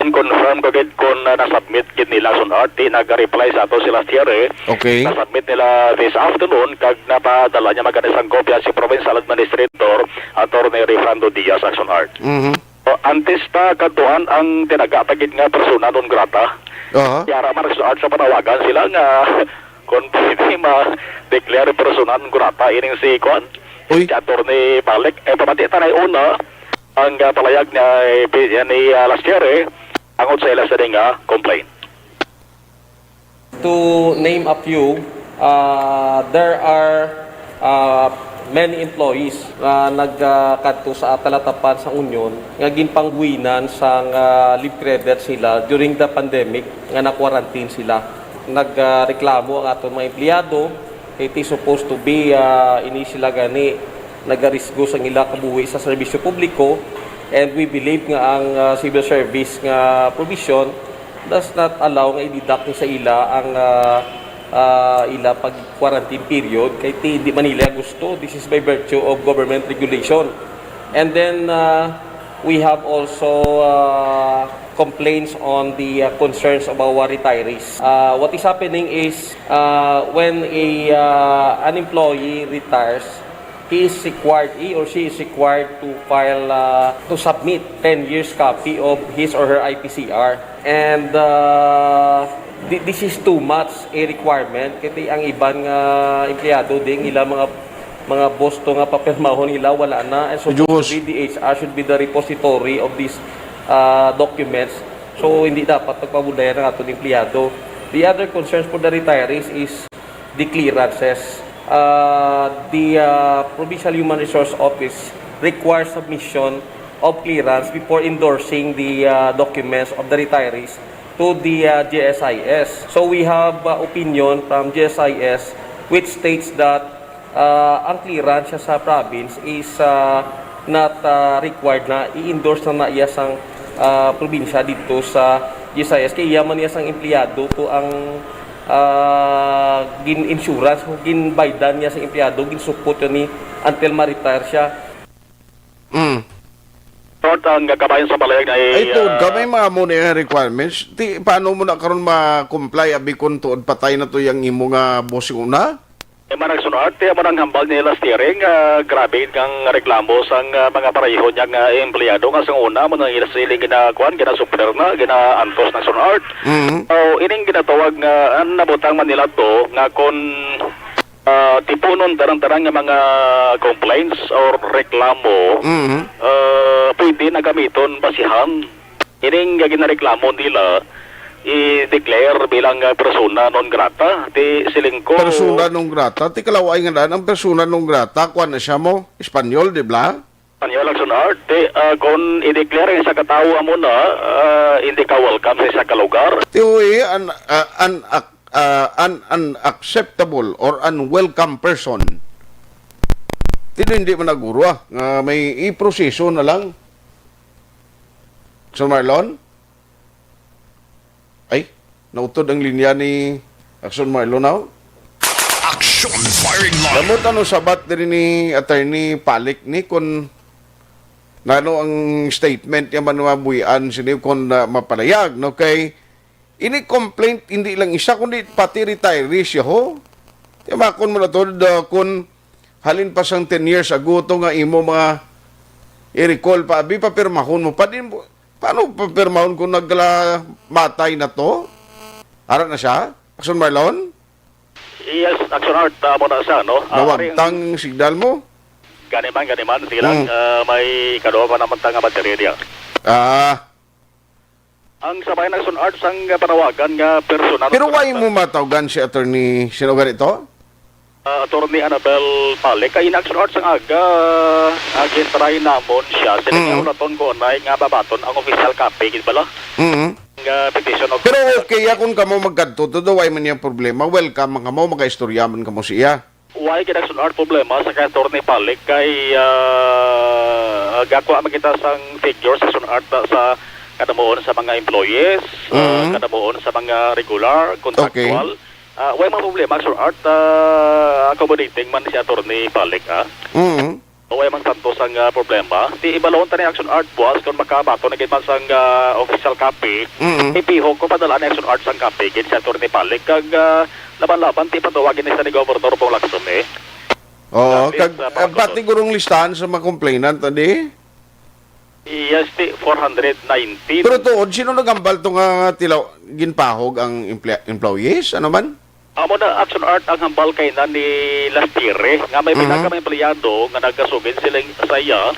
S16: confirm ko gid kung na-submit gid nila Aksyon Art nag-reply sa ato si Rastiere.
S3: Okay.
S16: Na-submit nila this afternoon kag napadala niya maganisang kopya si Provincial Administrator Atty. Refrando Diaz Aksyon Art. Antes ta katuan ang tinagapagid nga persona non grata. Yara man Aksyon Art sa panawagan sila nga kung pwede ma-declare persona non grata ining si Kwan. Si Atty. Balik. Pamati tanay una ang palayag ni Rastiere angon sa ila sa nga complaint.
S17: To name a few, there are many employees na nagkadto sa talatapan sa Union nga ginpangguinan sang leave credit sila during the pandemic nga na-quarantine sila. Nagreklamo ang aton mga empleyado it is supposed to be ini sila gani nagarisgo sa ila kabuhi sa serbisyo publiko and we believe nga ang civil service nga provision does not allow nga i-deduct sa ila ang ila pag-quarantine period kay hindi man nila gusto. This is by virtue of government regulation. And then we have also complaints on the concerns of our retirees. What is happening is when an employee retires, he or she is required to file to submit 10 years copy of his or her IPCR. And this is too much a requirement kasi ang ibang empleyado ding ila mga boss to nga papirmahon nila wala na, and so the HR should be the repository of these documents, so hindi dapat pagpabulayan ng atong empleyado. The other concerns for the retirees is the clearances. The Provincial Human Resource Office requires submission of clearance before endorsing the documents of the retirees to the GSIS. So we have opinion from GSIS which states that ang clearance sa province is not required na i-endorse na iya sang probinsya dito sa GSIS. Kaya yaman niya sang empleyado to ang gin insurance o gin baydan niya sa empleyado, gin support yun ni until ma-retire siya.
S16: Ang kabayan sa palayag na
S3: ito, gamay mga mo na yung requirements. Paano mo na karon ma-comply abi kung tuod patay na to yung imo nga boss una?
S16: Manang sunod, manang hambal nila steering, grabe kang reklamo sang mga pareho niyang empleyado nga sang una, manang ilasiling ginakuan, ginasupler na, ginaantos na sunod. So, ining ginatawag nga, nabutang man nila to, nga kung tipunon darang-darang nga mga complaints or reklamo, pwede na gamiton basihan. Ining ginareklamo nila, i-declare bilang persona non grata. Ti siling ko
S3: persona non grata, ti kalaway nga ang persona non grata, kuan na siya mo, Espanyol, di ba?
S16: Espanyol ang sunod. Kung i-declare sa katawa mo na, hindi ka welcome sa isa ka lugar.
S3: Ti unacceptable or unwelcome person. Ti hindi man naguro nga may i-proseso na lang. So Marlon? Ay, nautod ang linya ni Aksyon Marlo now.
S7: Aksyon firing line.
S3: Namot ano sabat din ni Attorney Palik ni kung nano ang statement niya manuabuyan sini kung mapalayag no kay ini complaint hindi lang isa kundi pati retiree siya ho. Diba kung mo na to kung halin pa sang 10 years ago to nga imo mga i-recall pa abi papirmahon mo pa din. Paano papirmahon kung matay na to? Arat na siya? Aksyon Marlon?
S16: Yes, Aksyon Art mo na siya, no?
S3: Nawagtang signal mo?
S16: Ganiman. Sige lang, may kadoa pa naman tanga baterya. Ang sabay ng Aksyon Art sang panawagan nga personal.
S3: Pero why mo matawgan si Attorney Sinogar ito?
S16: Attorney Annabel Pale, kay in Action Arts ang agent try namon siya. Sila nga unaton ko na nga babaton ang official copy, gid bala? Petition of...
S3: Pero okay, kung kamo magkadto, todo why man yung problema, welcome mga mo, mag-istoryaman kamo siya.
S16: Why gid Action Art problema sa kay Attorney Pale, kay gakwa makita sang figures sa Action Art sa kadamuon sa mga employees, kadamuon sa mga regular, contractual. Way mga problema, Action Art, accommodating man si Attorney Palik, way mga santos ang problema. Di ibalawon ta ni Action Art, boss, kung makabato na man sang official copy, ipihog ko padala ni Action Art sang copy, gid si Attorney Palik, kag laban-laban, ti patawagin ni sa ni Governor Pong Lacson,
S3: Oo, pati gurong listahan sa mga complainant, tadi?
S16: Yes, 419.
S3: Pero tuod, sino nagambal to nga tilaw, ginpahog ang employees? Ano man?
S16: Amo na Action Art ang hambal kay na ni last year nga may pinaka may empleyado nga nagasugin silang saya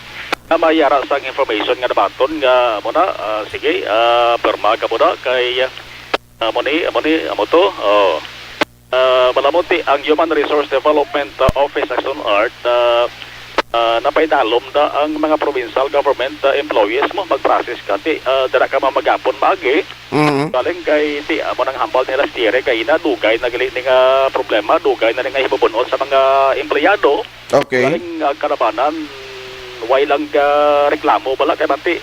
S16: nga mayara sang information nga nabaton nga mo na sige perma ka mo na kay amo to malamuti ang Human Resource Development Office Action Art napaidalom da ang mga provincial government employees mo mag-process ka ti dara ka mamagapon maagi galing kay ti amo nang hambal nila stire kay na dugay na gali nga problema dugay na nga hibubunon sa mga empleyado galing karabanan way lang reklamo bala kay bati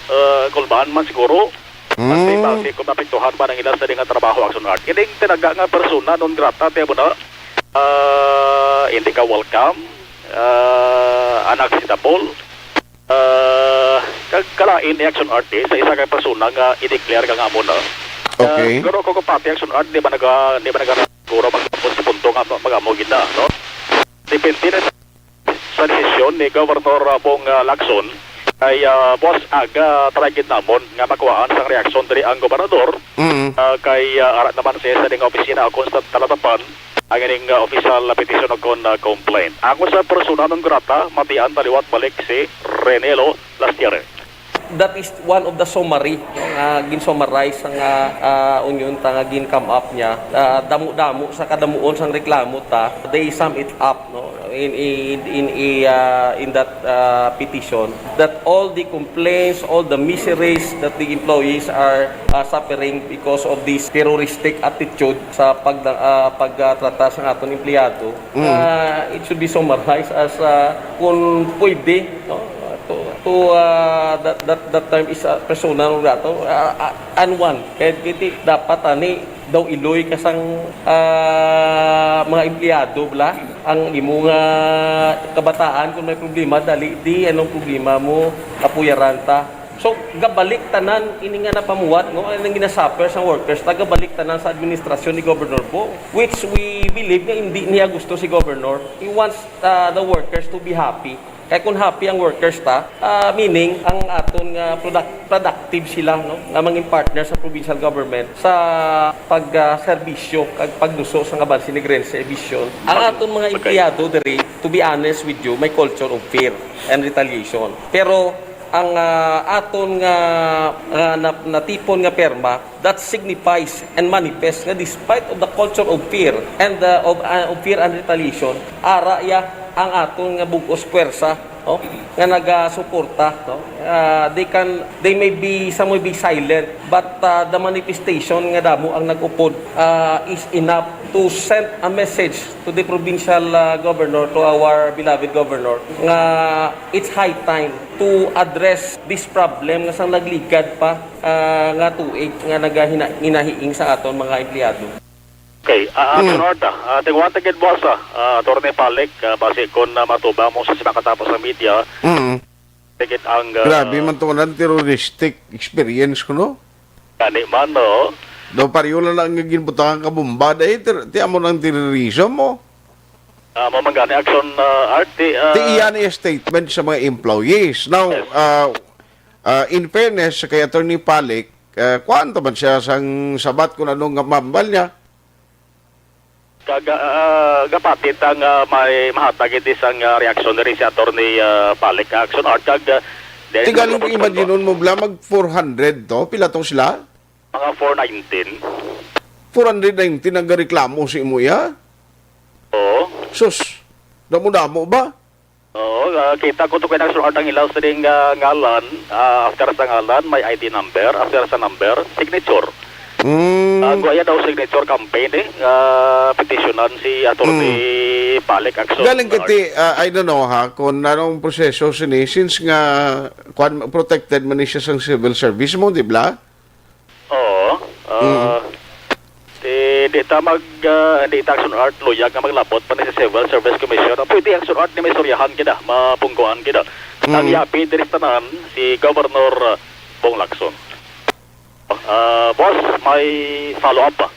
S16: kulbaan man siguro bati kung napiktuhan ba ng ilan sa nga trabaho Action Art kining tinaga nga persona non grata ti mo na hindi ka welcome unacceptable kagkalain ni Action Art sa isa kay persona nga i-declare ka nga mo na siguro ko pati Action Art di ba siguro magpapos sa punto nga magamo gina no depende na sa desisyon ni Governor Pong Lacson ay boss aga target namon nga makuhaan sang reaksyon dari ang gobernador kay arat naman siya sa ding opisina o constant talatapan ang ining official petition o complaint. Ako sa persona non grata, matian taliwat balik si Renelo Lastiere.
S17: That is one of the summary gin-summarize ang union ta nga gin-come up niya. Damo-damo sa kadamuon sang reklamo ta, they sum it up no in that petition that all the complaints, all the miseries that the employees are suffering because of this terroristic attitude sa pagtrata sa aton empleyado, it should be summarized as kung pwede no that term is persona non grata and one kaya dapat ani daw iloy kasang mga empleyado bla ang imong kabataan kung may problema dali di anong problema mo kapuyaran ta. So gabalik tanan ini nga napamuwat no ang ginasuffer sa workers gabalik tanan sa administrasyon ni Governor Bo, which we believe nga hindi niya gusto si Governor. He wants the workers to be happy. Kaya kung happy ang workers meaning ang aton productive sila no nga mga partner sa provincial government sa pagserbisyo kag pagduso sa nga bansi ni Grand Servicio. Ang aton mga empleyado diri, to be honest with you, may culture of fear and retaliation. Pero ang aton nga natipon nga perma that signifies and manifests nga despite of the culture of fear and of fear and retaliation ara ya ang aton nga bugos puwersa no nga nagasuporta no they may be some may be silent but the manifestation nga damo ang nagupod is enough to send a message to the provincial governor, to our beloved governor nga it's high time to address this problem nga sang nagligad pa nga tuig nga nagahinahiing sa aton mga empleyado.
S16: Okay, sunod tingwata gid boss Attorney Palik base kon matubang mo sa sinakatapos ng media. Tigit ang
S3: grabe man to nan terroristic experience ko no.
S16: Kani man no.
S3: Do pariola lang nga ginbutangan ka bomba dai ti amo nang terrorism mo.
S16: Mamangani action art
S3: ti iyan ay statement sa mga employees. Now in fairness kay Attorney Palik, kwanto man siya sang sabat kun anong mambal niya.
S16: Gapatit ang may mahatag iti sang reaksyon rin si Attorney Palik action art kag
S3: tigaling ko imagine mo bla mag 400 to pila tong sila
S16: mga
S3: 419 ang reklamo si Imuya.
S16: Oo.
S3: Sus damo ba?
S16: Oo, kita ko to kay action art ang ilaw sa ding ngalan after sa ngalan may ID number, after sa number signature. Guaya daw signature campaign petitionan si Attorney Palik action.
S3: Galing kiti I don't know kung anong proseso since nga protected man siya sa civil service mo, di ba?
S16: Oo. Di ta action art luyag nga maglabot pa ni sa Civil Service Commission. Pwede action art ni may suryahan kita, mapungguan kita. Ang yapi diri tanan si Governor Bong Lacson. Boss, may follow-up pa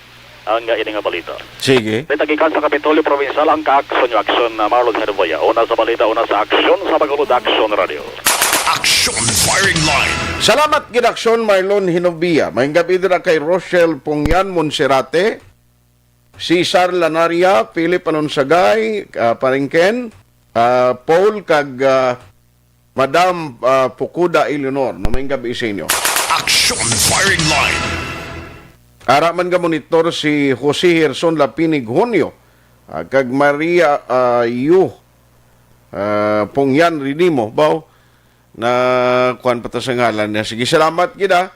S16: ang ini nga balita.
S3: Sige.
S16: Nitagikan sa Kapitolyo Provincial ang ka-aksyon yung aksyon na Marlon Herboya. Una sa balita, una sa aksyon sa Bacolod Aksyon Radio.
S7: Aksyon Firing Line.
S3: Salamat ginaksyon Marlon Hinobia. May gabi dira kay Rochelle Pungyan Monserrate, Cesar Lanaria, Philip Anonsagay, Paringken, Paul kag Madam Pukuda Eleanor. May gabi sa inyo.
S7: Aksyon Firing Line.
S3: Ara man ga monitor si Jose Herson Lapinig Honyo kag Maria Yu Pungyan Rinimo baw na kuan pata sa ngalan niya. Sige, salamat gida.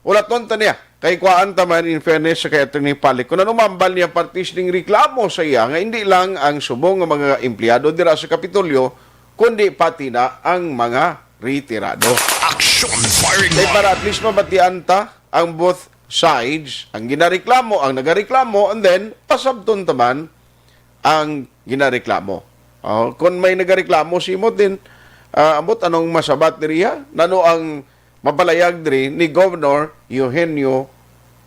S3: Ulat nun ta niya. Kay kuan taman in fairness sa kay Attorney Palik. Kung ano mambal niya partis ning reklamo sa iya nga hindi lang ang subong nga mga empleyado dira sa Kapitolyo kundi pati na ang mga retirado.
S7: Aksyon Firing
S3: Line.
S7: Line.
S3: Para at least mabatian ta ang both sides, ang ginareklamo, ang nagareklamo, and then pasabton taman ang ginareklamo. Kung may nagareklamo si mo din, amot anong masabat diriya? Nano ang mapalayag diri ni Governor Eugenio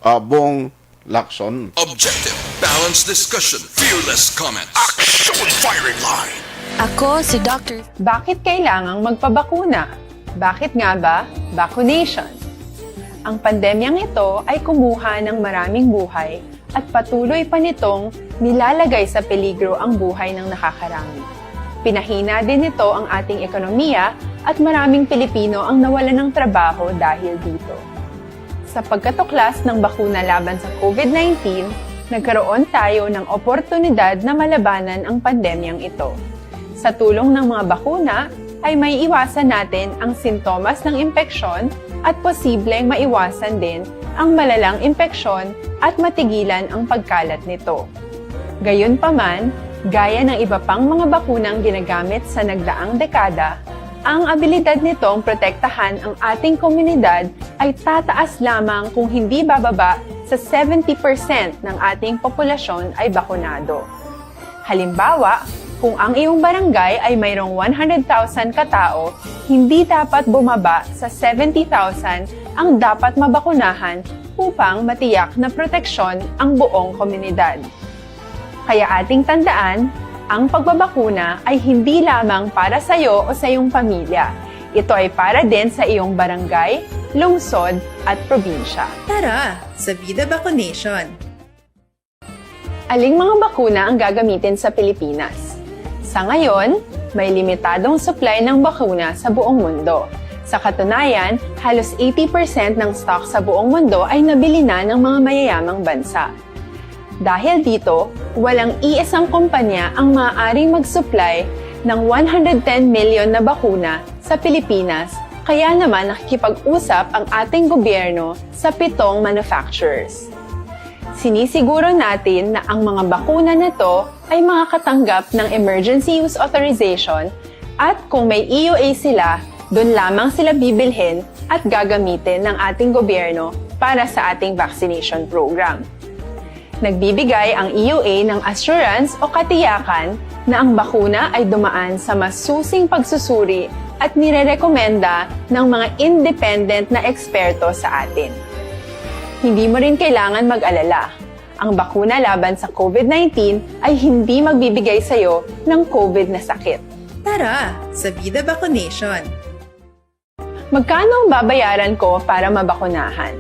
S3: Bong Lacson.
S7: Objective, balanced discussion, fearless comment. Aksyon Firing Line.
S14: Ako si Dr. Bakit kailangang magpabakuna? Bakit nga ba? Vaccination. Ang pandemyang ito ay kumuha ng maraming buhay at patuloy pa nitong nilalagay sa peligro ang buhay ng nakakarami. Pinahina din nito ang ating ekonomiya at maraming Pilipino ang nawalan ng trabaho dahil dito. Sa pagkatuklas ng bakuna laban sa COVID-19, nagkaroon tayo ng oportunidad na malabanan ang pandemyang ito. Sa tulong ng mga bakuna, ay may iwasan natin ang sintomas ng impeksyon at posibleng maiwasan din ang malalang impeksyon at matigilan ang pagkalat nito. Gayunpaman, gaya ng iba pang mga bakunang ginagamit sa nagdaang dekada, ang abilidad nitong protektahan ang ating komunidad ay tataas lamang kung hindi bababa sa 70% ng ating populasyon ay bakunado. Halimbawa, kung ang iyong barangay ay mayroong 100,000 katao, hindi dapat bumaba sa 70,000 ang dapat mabakunahan upang matiyak na proteksyon ang buong komunidad. Kaya ating tandaan, ang pagbabakuna ay hindi lamang para sa iyo o sa iyong pamilya. Ito ay para din sa iyong barangay, lungsod at probinsya.
S15: Tara, sa Vida Vaccination!
S14: Aling mga bakuna ang gagamitin sa Pilipinas? Sa ngayon, may limitadong supply ng bakuna sa buong mundo. Sa katunayan, halos 80% ng stock sa buong mundo ay nabili na ng mga mayayamang bansa. Dahil dito, walang iisang kumpanya ang maaaring mag-supply ng 110 million na bakuna sa Pilipinas, kaya naman nakikipag-usap ang ating gobyerno sa 7 manufacturers. Sinisiguro natin na ang mga bakuna na to ay makakatanggap ng Emergency Use Authorization at kung may EUA sila, doon lamang sila bibilhin at gagamitin ng ating gobyerno para sa ating vaccination program. Nagbibigay ang EUA ng assurance o katiyakan na ang bakuna ay dumaan sa masusing pagsusuri at nirerekomenda ng mga independent na eksperto sa atin. Hindi mo rin kailangan mag-alala. Ang bakuna laban sa COVID-19 ay hindi magbibigay sa iyo ng COVID na sakit.
S15: Tara, sa Vida Vaccination!
S14: Magkano ang babayaran ko para mabakunahan?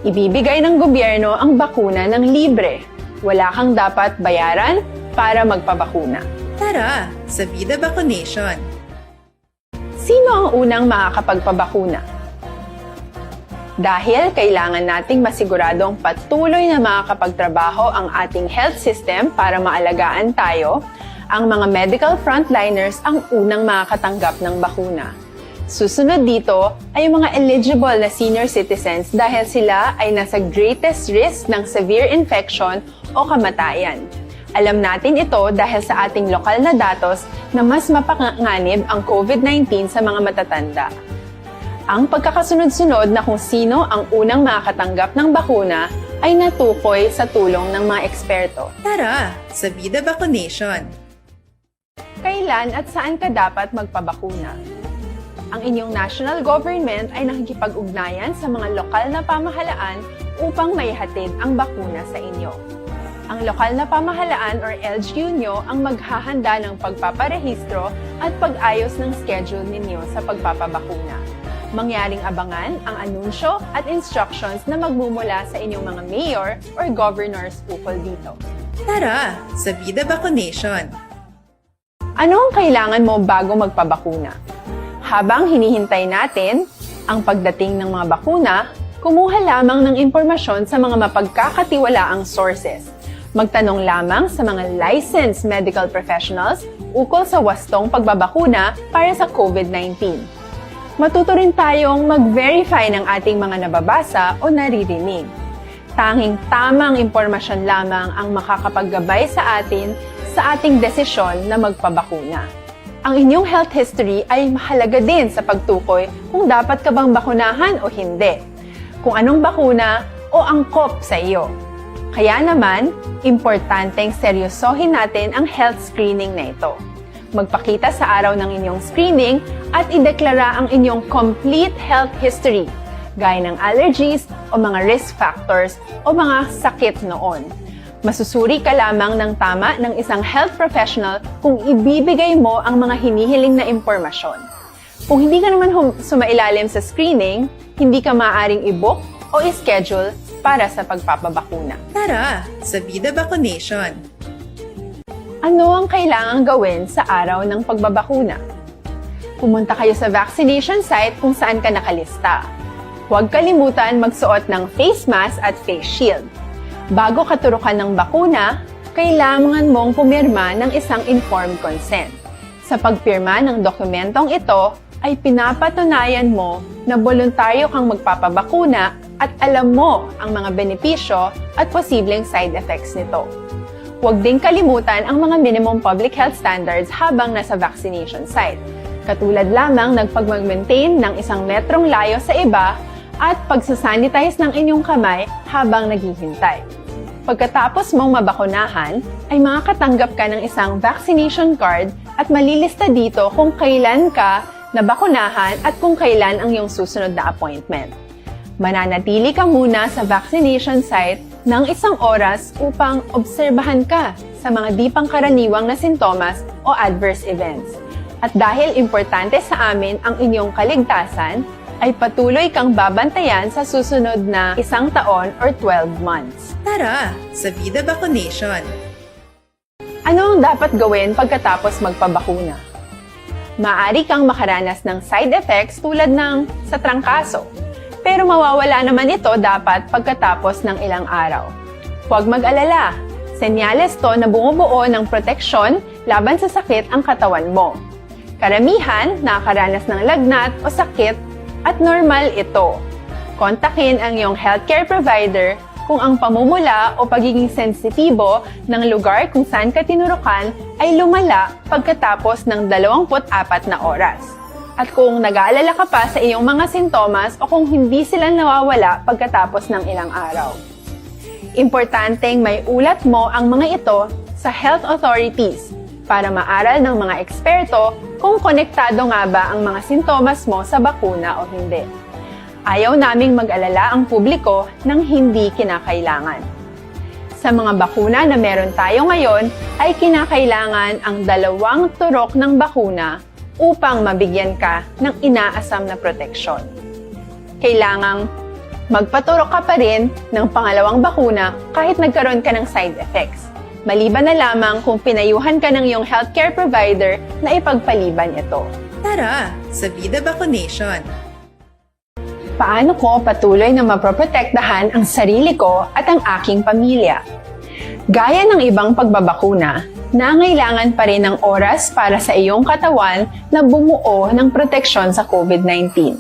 S14: Ibibigay ng gobyerno ang bakuna ng libre. Wala kang dapat bayaran para magpabakuna.
S15: Tara, sa Vida Vaccination!
S14: Sino ang unang makakapagpabakuna? Dahil kailangan nating masiguradong patuloy na makakapagtrabaho ang ating health system para maalagaan tayo, ang mga medical frontliners ang unang makakatanggap ng bakuna. Susunod dito ay mga eligible na senior citizens dahil sila ay nasa greatest risk ng severe infection o kamatayan. Alam natin ito dahil sa ating lokal na datos na mas mapanganib ang COVID-19 sa mga matatanda. Ang pagkakasunod-sunod na kung sino ang unang makakatanggap ng bakuna ay natukoy sa tulong ng mga eksperto.
S15: Tara, sa Vida Vaccination!
S14: Kailan at saan ka dapat magpabakuna? Ang inyong national government ay nakikipag-ugnayan sa mga lokal na pamahalaan upang maihatid ang bakuna sa inyo. Ang lokal na pamahalaan or LGU nyo ang maghahanda ng pagpaparehistro at pag-ayos ng schedule ninyo sa pagpapabakuna. Mangyaring abangan ang anunsyo at instructions na magmumula sa inyong mga mayor or governors ukol dito.
S15: Tara, sa Vida Vaccination!
S14: Ano ang kailangan mo bago magpabakuna? Habang hinihintay natin ang pagdating ng mga bakuna, kumuha lamang ng impormasyon sa mga mapagkakatiwalaang sources. Magtanong lamang sa mga licensed medical professionals ukol sa wastong pagbabakuna para sa COVID-19. Matuto rin tayong mag-verify ng ating mga nababasa o naririnig. Tanging tamang impormasyon lamang ang makakapaggabay sa atin sa ating desisyon na magpabakuna. Ang inyong health history ay mahalaga din sa pagtukoy kung dapat ka bang bakunahan o hindi, kung anong bakuna o angkop sa iyo. Kaya naman, importanteng seryosohin natin ang health screening na ito. Magpakita sa araw ng inyong screening at ideklara ang inyong complete health history, gaya ng allergies o mga risk factors o mga sakit noon. Masusuri ka lamang ng tama ng isang health professional kung ibibigay mo ang mga hinihiling na impormasyon. Kung hindi ka naman sumailalim sa screening, hindi ka maaaring i-book o i-schedule para sa pagpapabakuna.
S15: Tara, sa Vida Vaccination!
S14: Ano ang kailangang gawin sa araw ng pagbabakuna? Pumunta kayo sa vaccination site kung saan ka nakalista. Huwag kalimutan magsuot ng face mask at face shield. Bago ka turukan ng bakuna, kailangan mong pumirma ng isang informed consent. Sa pagpirma ng dokumentong ito, ay pinapatunayan mo na voluntaryo kang magpapabakuna at alam mo ang mga benepisyo at posibleng side effects nito. Huwag din kalimutan ang mga minimum public health standards habang nasa vaccination site. Katulad lamang nagpag-maintain ng 1 metrong layo sa iba at pagsasanitize ng inyong kamay habang naghihintay. Pagkatapos mong mabakunahan, ay makakatanggap ka ng isang vaccination card at malilista dito kung kailan ka nabakunahan at kung kailan ang iyong susunod na appointment. Mananatili ka muna sa vaccination site ng 1 oras upang obserbahan ka sa mga di pangkaraniwang na sintomas o adverse events. At dahil importante sa amin ang inyong kaligtasan, ay patuloy kang babantayan sa susunod na 1 taon or 12 months.
S15: Tara, sa Vida Vaccination!
S14: Ano ang dapat gawin pagkatapos magpabakuna? Maaari kang makaranas ng side effects tulad ng sa trangkaso, pero mawawala naman ito dapat pagkatapos ng ilang araw. Huwag mag-alala, senyales to na bumubuo ng proteksyon laban sa sakit ang katawan mo. Karamihan nakakaranas ng lagnat o sakit at normal ito. Kontakin ang iyong healthcare provider kung ang pamumula o pagiging sensitibo ng lugar kung saan ka tinurukan ay lumala pagkatapos ng 24 na oras. At kung nag-aalala ka pa sa iyong mga sintomas o kung hindi sila nawawala pagkatapos ng ilang araw. Importanteng may ulat mo ang mga ito sa health authorities para maaral ng mga eksperto kung konektado nga ba ang mga sintomas mo sa bakuna o hindi. Ayaw naming mag-alala ang publiko ng hindi kinakailangan. Sa mga bakuna na meron tayo ngayon, ay kinakailangan ang 2 turok ng bakuna upang mabigyan ka ng inaasam na proteksyon. Kailangang magpaturok ka pa rin ng pangalawang bakuna kahit nagkaroon ka ng side effects. Maliban na lamang kung pinayuhan ka ng iyong healthcare provider na ipagpaliban ito.
S15: Tara, sa Vida Vaccination!
S14: Paano ko patuloy na maproprotektahan ang sarili ko at ang aking pamilya? Gaya ng ibang pagbabakuna, nangailangan pa rin ng oras para sa iyong katawan na bumuo ng proteksyon sa COVID-19.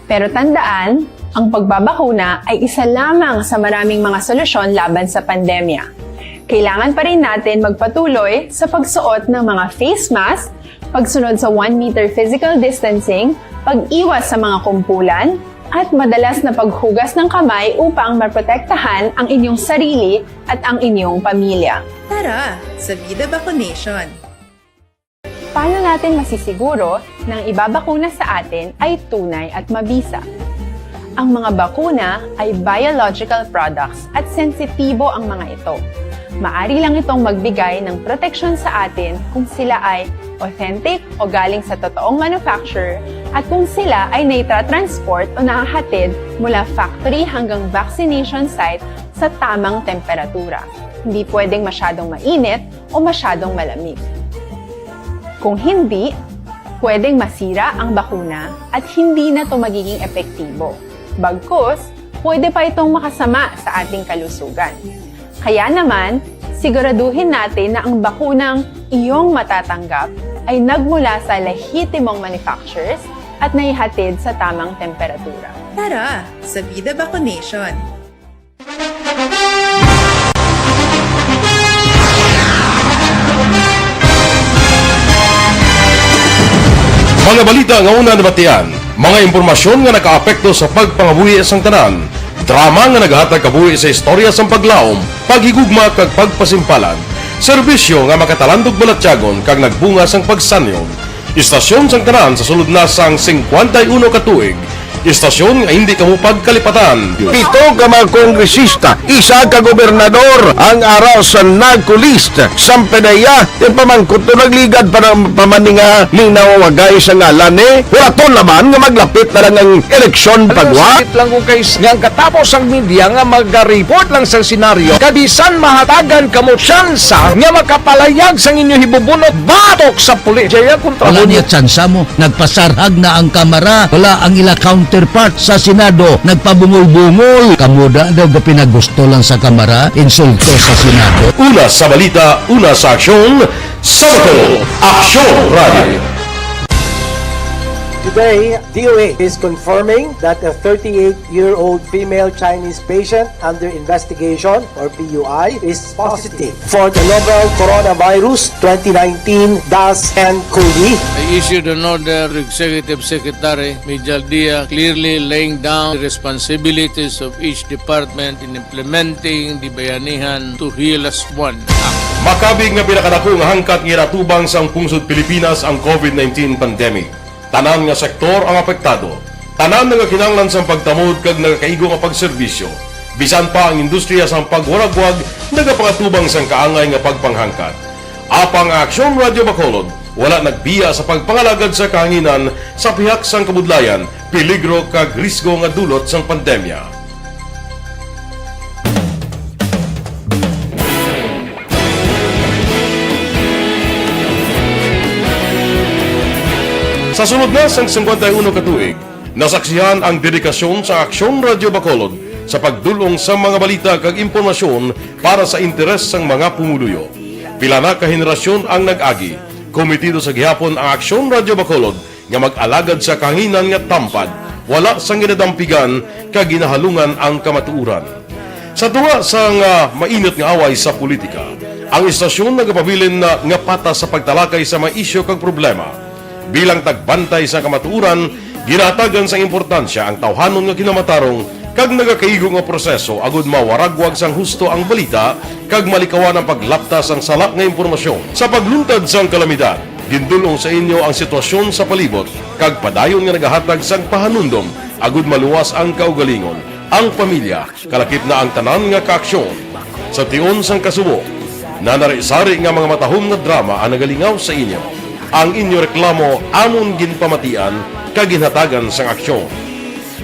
S14: Pero tandaan, ang pagbabakuna ay isa lamang sa maraming mga solusyon laban sa pandemya. Kailangan pa rin natin magpatuloy sa pagsuot ng mga face mask, pagsunod sa 1 meter physical distancing, pag-iwas sa mga kumpulan, at madalas na paghugas ng kamay upang maprotektahan ang inyong sarili at ang inyong pamilya.
S15: Tara, sa Vida Vaccination!
S14: Paano natin masisiguro na ang ibabakuna sa atin ay tunay at mabisa? Ang mga bakuna ay biological products at sensitibo ang mga ito. Maari lang itong magbigay ng proteksyon sa atin kung sila ay authentic o galing sa totoong manufacturer at kung sila ay naitra-transport o nahahatid mula factory hanggang vaccination site sa tamang temperatura. Hindi pwedeng masyadong mainit o masyadong malamig. Kung hindi, pwedeng masira ang bakuna at hindi na ito magiging epektibo. Bagkus, pwede pa itong makasama sa ating kalusugan. Kaya naman, siguraduhin natin na ang bakunang iyong matatanggap ay nagmula sa lehitimong manufacturers at naihatid sa tamang temperatura.
S15: Tara, sa Vida Vaccination!
S1: Mga balita nga una nabatian, mga impormasyon nga nakaapekto sa pagpangabuhi sang tanan, drama nga naghatag kabuhi sa istorya sang paglaom, paghigugma kag pagpasimpalan, serbisyo nga makatalandog balatyagon kag nagbunga sang pagsanyon, istasyon sang tanan sa sulod na sang 51 ka tuig, istasyon nga hindi kamupag kalipatan.
S3: 7 ka mga kongresista, 1 ka gobernador ang araw sa nagkulist sampedaya ti pamangkot to nagligad para pamaninga ning nawagay sa ngalan ni wala naman nga maglapit na lang ang eleksyon pagwa.
S10: Sakit lang kung kays nga katapos ang media nga mag-report lang sa senaryo kabisan mahatagan kamo tsansa nga makapalayag sang inyo hibubunot batok sa pulis. Jaya kontra
S18: wala niya tsansa mo, nagpasarhag na ang kamera, wala ang ila counterpart sa Senado, nagpabungol-bungol. Kamuda daw pinagusto lang sa kamera, insulto sa Senado.
S1: Una sa balita, una sa aksyon, Sabado, Aksyon Radio.
S19: Today, DOA is confirming that a 38-year-old female Chinese patient under investigation, or PUI, is positive for the novel coronavirus 2019-10-CoV.
S8: I issued an order to Executive Secretary Major Dia clearly laying down the responsibilities of each department in implementing the Bayanihan to Heal as One Act.
S1: Makabig nga pinakadako nga hangkat nga natubang sang pungsod Pilipinas ang COVID-19 pandemic. Tanan nga sektor ang apektado. Tanan nga kinahanglan sang pagtamod kag nagakaigo nga pagserbisyo. Bisan pa ang industriya sang pagwaragwag nagapangatubang sang kaangay nga pagpanghangkat. Apang Aksyon Radio Bacolod wala nagbiya sa pagpangalagad sa kahanginan sa pihak sang kabudlayan, peligro kag risgo nga dulot sang pandemya. Sa sunod na sang 51 katuig, nasaksihan ang dedikasyon sa Aksyon Radio Bacolod sa pagdulong sa mga balita kag impormasyon para sa interes sang mga pumuluyo. Pila na ka henerasyon ang nag-agi, komitido sa gihapon ang Aksyon Radio Bacolod nga mag-alagad sa kahanginan nga tampad, wala sang ginadampigan kag ginahalungan ang kamatuuran. Sa tunga sang mainit nga away sa politika, ang istasyon nagapabilin na nga patas sa pagtalakay sa mga isyu kag problema. Bilang tagbantay sa kamatuuran, ginatagan sa importansya ang tawhanon nga kinamatarong kag nagakaigo nga proseso agud mawaragwag sang husto ang balita kag malikawan ang paglaptas ang salak nga impormasyon. Sa pagluntad sang kalamidad, gindulong sa inyo ang sitwasyon sa palibot kag padayon nga nagahatag sang pahanundom agud maluwas ang kaugalingon, ang pamilya, kalakip na ang tanan nga kaaksyon. Sa tion sang kasubo, nanari-sari nga mga matahom nga drama ang nagalingaw sa inyo. Ang inyo reklamo amon ginpamatian kag ginhatagan sang aksyon.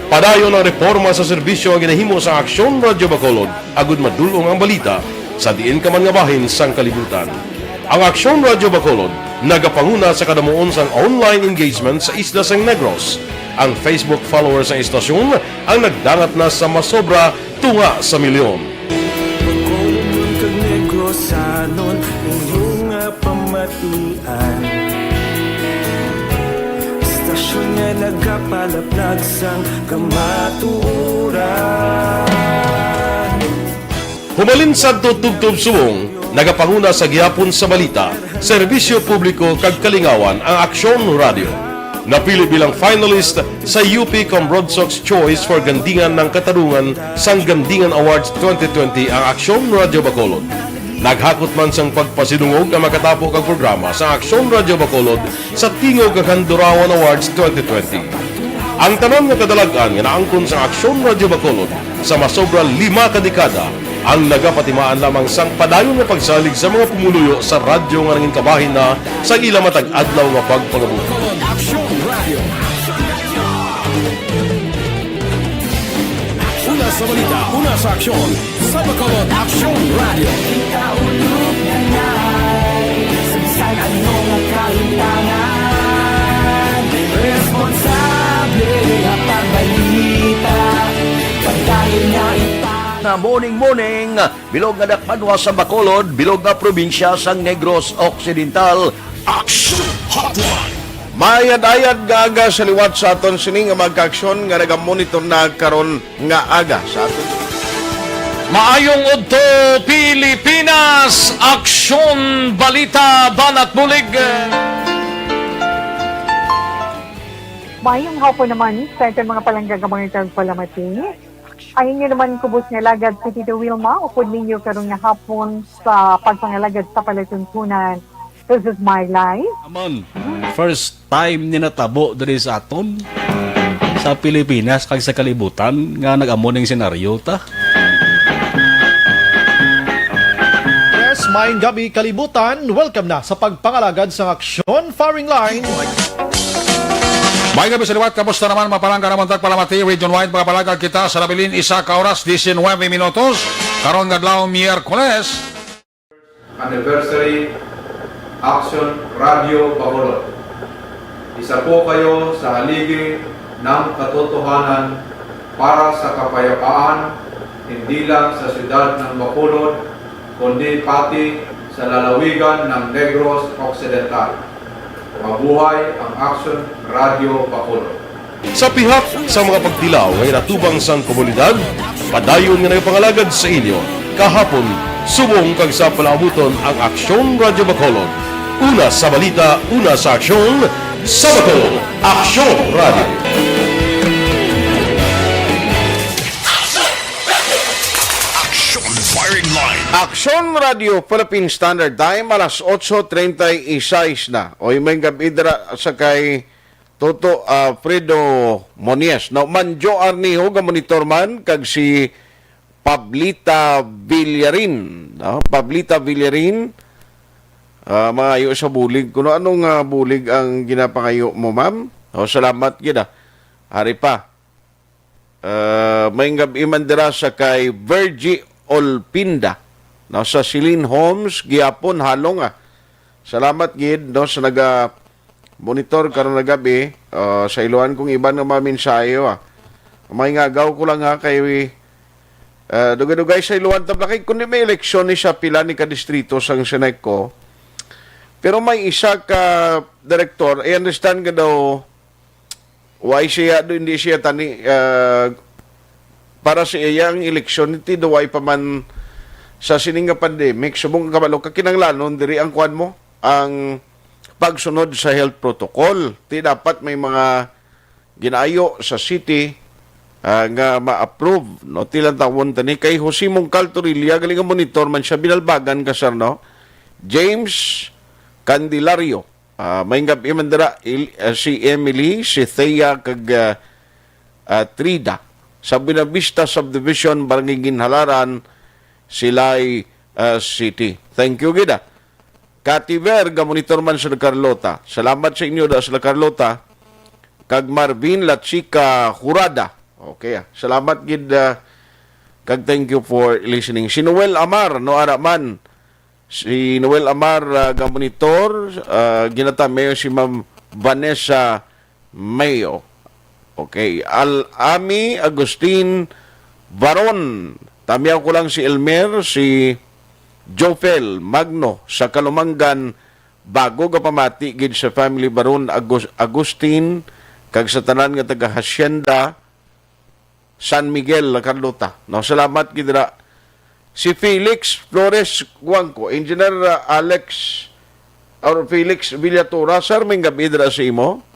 S1: Padayon ang reforma sa serbisyo ang ginahimo sa Aksyon Radio Bacolod agud madulong ang balita sa diin ka man nga bahin sang kalibutan. Ang Aksyon Radio Bacolod nagapanguna sa kadamuon sang online engagement sa isla sang Negros. Ang Facebook followers ng istasyon ang nagdangat na sa masobra tunga sa milyon.
S12: Bacolod kag Negros anon inyong pamatian. Stasyon nga nagapalaplag sang kamaturan.
S1: Humalin sa tutubtub subong, nagapanguna sa gihapon sa balita, serbisyo publiko kag kalingawan ang Aksyon Radio. Napili bilang finalist sa UP Broadsox Choice for Gandingan ng Katarungan sang Gandingan Awards 2020 ang Aksyon Radio Bacolod. Naghakot man sang pagpasidungog ang makatapo kag programa sa Aksyon Radio Bacolod sa Tingog kag Handurawan Awards 2020. Ang tanan nga kadalagan nga naangkon sa Aksyon Radio Bacolod sa masobra 5 ka dekada ang nagapatimaan lamang sang padayon nga pagsalig sa mga pumuluyo sa radyo nga nangin kabahin na sa ila matag adlaw nga pagpangabuhi.
S7: Una sa balita, una sa aksyon, sa Bacolod Aksyon Radio.
S13: Ikaulog na na'y sabisan anong nakalintangan. Responsable ang pagbalita, pagdahil na
S18: na morning, bilog nga dakpanwa sa Bacolod, bilog nga probinsya sang Negros Occidental.
S7: Action Hotline!
S3: Mayad-ayad nga aga sa liwat sa aton sining nga magkaaksyon nga nagamonitor na karon nga aga sa aton.
S10: Maayong udto Pilipinas, Aksyon Balita Banat Bulig.
S20: Mayong hapon naman sa ating mga palanggagamang palamati. Ang inyo naman kubos nga lagad sa Tito Wilma, upod ninyo karong nga hapon sa pagpangalagad sa palatuntunan. This is my life.
S21: Amon, first time ni natabo diri sa aton sa Pilipinas kag sa kalibutan nga nag-amo ning senaryo ta.
S9: Yes, maayong gabi kalibutan. Welcome na sa pagpangalagad sa Aksyon Firing Line.
S22: May gabi sa liwat, kamusta naman mapalangga naman tagpalamati, region-wide mga palagag kita sa labilin, 1 ka oras, 19 minutos, karon nga adlaw Miyerkules.
S23: Anniversary Aksyon Radio Bacolod. Isa po kayo sa haligi ng katotohanan para sa kapayapaan, hindi lang sa siyudad ng Bacolod, kundi pati sa lalawigan ng Negros Occidental. Mabuhay ang Aksyon Radio Bacolod.
S1: Sa pihak sa mga pagtilaw ngay natubang sang komunidad, padayon nga nagpangalagad sa inyo. Kahapon, subong kag sa palabuton ang Aksyon Radio Bacolod. Una sa balita, una sa aksyon, sa Bacolod, Aksyon Radio.
S3: Aksyon Radio Philippine Standard Time alas 8:36 na. O may gabidra sa kay Toto Fredo Monies. Now, manjo arniho ga monitor man kag si Pablita Villarin. No? Pablita Villarin. Mga sa bulig. Kuno anong bulig ang ginapangayo mo, ma'am? O, salamat gina. Hari pa. May gabi man dira sa kay Virgie Olpinda. No, sa Celine Homes, giyapon halong Salamat gid no sa naga monitor karon na gabi sa iluan kong iban nga maminsayo May ngagaw ko lang kay dugay-dugay sa iluan tablakay kundi may eleksyon ni sa pila ni kadistrito sang Seneko. Pero may isa ka direktor, I understand ka daw why siya hindi siya tani para sa iyang eleksyon iti duway pa man sa sining nga pandemic subong kabalo ka kinanglanon diri ang kuan mo ang pagsunod sa health protocol. Ti dapat may mga ginaayo sa city nga ma-approve no tilang tawon tani kay Jose Mongcal Torilla galing monitor man siya binalbagan ka sir no James Candelario may gabi man dira si Emily si Thea kag Trida sa Binavista Subdivision Barangay Ginhalaran Silay City. Thank you gida. Kativer ga monitor man sa Carlota. Salamat sa inyo da sa Carlota. Kag Marvin Latsika Jurada. Okay. Salamat gid kag thank you for listening. Si Noel Amar no ara man. Si Noel Amar ga monitor ginata mayo si Ma'am Vanessa Mayo. Okay. Ami Agustin Baron. Tamiyaw ko lang si Elmer, si Jofel Magno sa Kalumangan bago ka pamati gid sa family Baron Agustin kag sa tanan nga taga Hacienda San Miguel La Carlota. No, salamat gid ra. Si Felix Flores Guangco, Engineer Alex or Felix Villatura, sir, may gabi dira sa imo.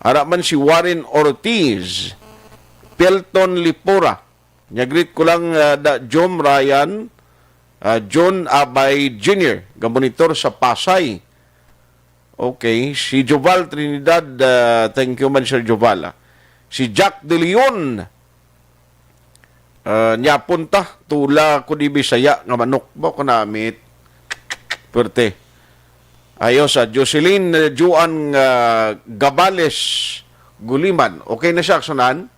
S3: Ara man si Warren Ortiz, Pelton Lipora. Nya-greet ko lang John Ryan, John Abay Jr., gamonitor sa Pasay. Okay, si Joval Trinidad, thank you man Sir Joval. Si Jack De Leon, nya punta, tula ko di Bisaya, nga manok ba ko namit. Pwerte. Ayos sa Jocelyn Juan Gabales Guliman. Okay na siya, aksonan?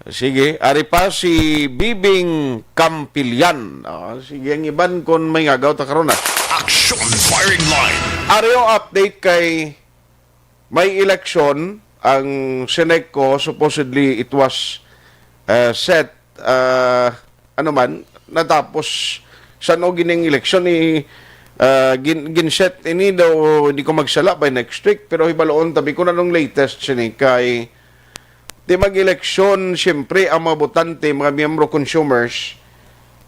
S3: Sige. Ari pa si Bibing Campilian. Sige, ang iban kung may ngagaw ta karon na.
S7: Action Firing Line.
S3: Ari yung update kay may election ang Seneko. Supposedly it was set natapos sa no gining election ni ginset ini daw hindi ko magsala by next week pero hibaloon tabi ko na nung latest sini kay di mag-eleksyon siyempre ang mga botante mga miyembro consumers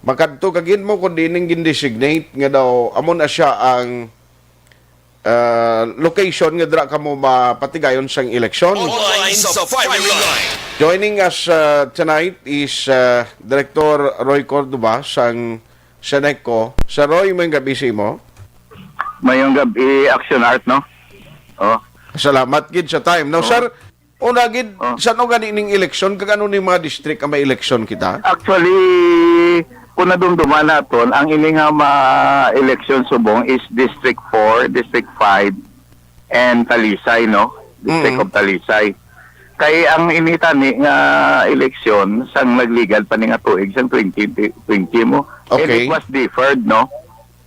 S3: makadto kagin mo kung dining gin-designate nga daw amo na siya ang location nga dra kamo mapatigayon sang eleksyon.
S7: Online sa Firing Line.
S3: Joining us tonight is Director Roy Cordoba sang Seneko. Sa Roy, may gabi si mo?
S2: Mayong gabi, Action Art, no? Oh.
S3: Salamat, gid, sa time. Now, sir, una, gid, saan o ganining eleksyon? Kagano ni mga district ang may eleksyon kita?
S2: Actually, kung nadumduman natin, ang ining eleksyon subong is District 4, District 5, and Talisay, no? District of Talisay. Kaya ang initani nga eleksyon sang nagligal pa ni nga tuig sang 2020 mo.
S3: Okay.
S2: And it was deferred, no?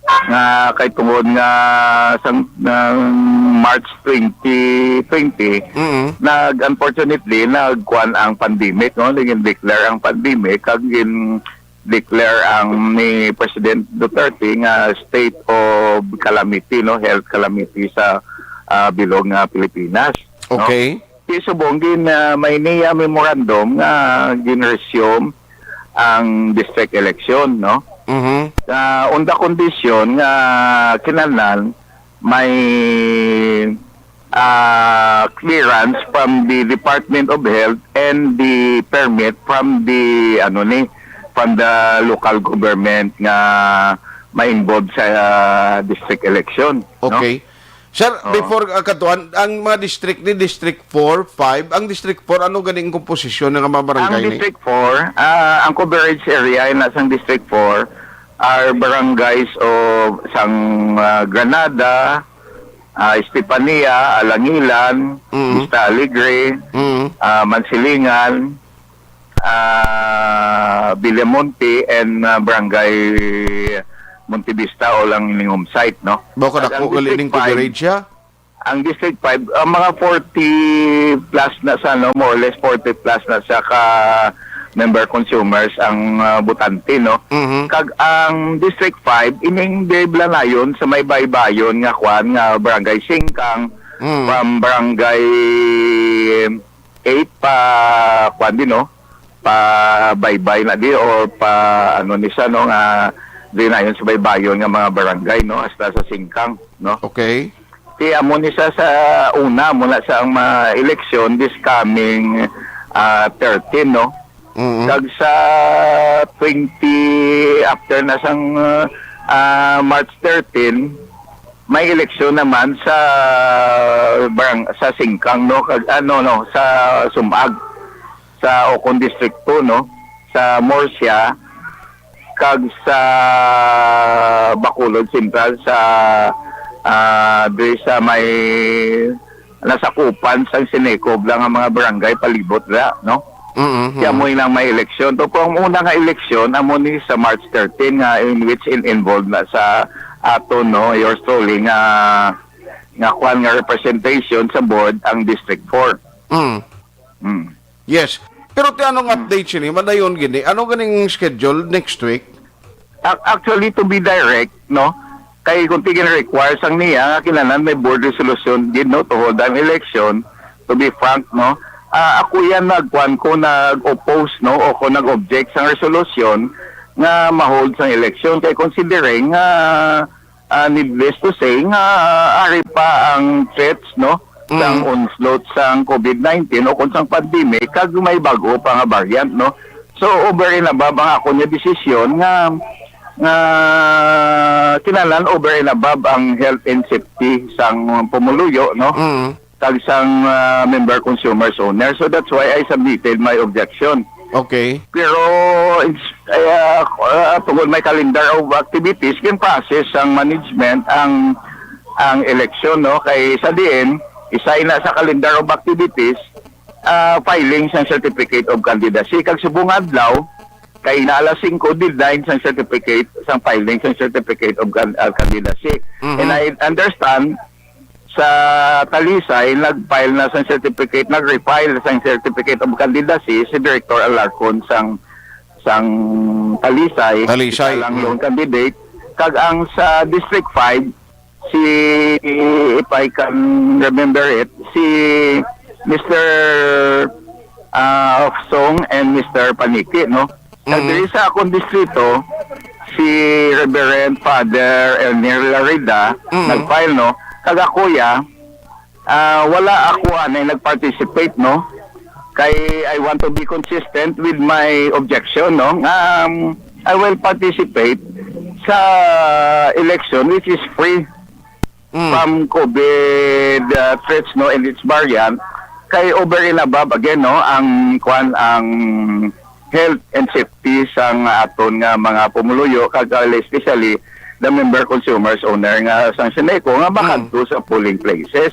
S2: Nga kay tungod nga sang March 2020 unfortunately nagkuan ang pandemic, no? Naging declare ang pandemic kag declare ang ni President Duterte nga state of calamity, no? Health calamity sa bilog nga Pilipinas.
S3: Okay.
S2: Di subong may niya memorandum nga ginresume ang district election, no? On the condition nga kinahanglan may clearance from the Department of Health and the permit from the from the local government nga ma-involved sa district election.
S3: Okay.
S2: No?
S3: Sir, before katuan, ang mga district ni District 4, 5, ang District 4, ano ganing komposisyon ng mga barangay
S2: Ang
S3: ni?
S2: District 4, ang coverage area na sa District 4 are barangays of sang Granada, Estepania, Alangilan, Vista Alegre, Mansilingan, Villamonte, and Barangay Montevista o lang ining home site, no?
S3: Baka na ko galing coverage siya?
S2: Ang District 5, mga 40 plus na sa, no? More or less 40 plus na sa member consumers ang butante, no? Kag ang District 5, ining deblanayon sa may baybayon nga kwan nga Barangay Singkang, from Barangay 8 pa kwan din, no? Pa baybay na di or pa ni siya, no? Nga di na yun sa baybayon nga mga barangay, no? Hasta sa Singkang, no?
S3: Okay.
S2: Kaya mo ni sa una mula sa ang election this coming 13, no? Kag sa 20 after na sang March 13 may eleksyon naman sa sa Singkang, no? Kag sa Sumag sa Ocon District 2, no? Sa Morsia kag sa Bacolod Central sa sa may nasakupan sa Sinecob lang ang mga barangay palibot ra, no? Kaya mo lang may eleksyon. To kung una nga eleksyon amo ni sa March 13 nga in which involved na sa ato, no, yours truly nga kwan nga representation sa board ang District 4.
S3: Yes. Pero anong update siya ni? Madayon gini. Ano ganing schedule next week?
S2: Actually, to be direct, no? Kay kung tigin requires ang niya, kailangan may board resolution din, no? To hold an election. To be frank, no? Ako yan nag-oppose, no? O kung nag-object sa resolution nga ma-hold sa election. Kay considering, needless to say, nga ari pa ang threats, no? Sang onslaught sang COVID-19 o kung sang pandemic kag may bago pa nga variant, no? So over and above ang ako niya desisyon nga kinalan over and above ang health and safety sang pumuluyo, no? Kag sang member consumers owner. So that's why I submitted my objection.
S3: Okay.
S2: Pero tungkol may calendar of activities can process ang management ang election, no? Kay sa diin isa na sa calendar of activities filing sa certificate of candidacy kag subong adlaw kay na alas 5 deadline sa certificate sa filing sa certificate of candidacy. And I understand sa Talisay nag-file na sa certificate, nag-refile sa certificate of candidacy si Director Alarcon sang Talisay lang yung candidate kag ang sa District 5 si, if I can remember it, si Mr. Aksyon and Mr. Paniki, no? Dahil sa akong distrito, si Reverend Father Elnir Larida, nag-file, no? Kaga kuya, wala ako na nag-participate, no? Kay I want to be consistent with my objection, no? I will participate sa election which is free from COVID threats, no, and its variant. Kay over and above again, no, ang health and safety sang aton nga mga pumuluyo kag especially the member consumers owner nga sang Sineco nga bakanto sa polling places.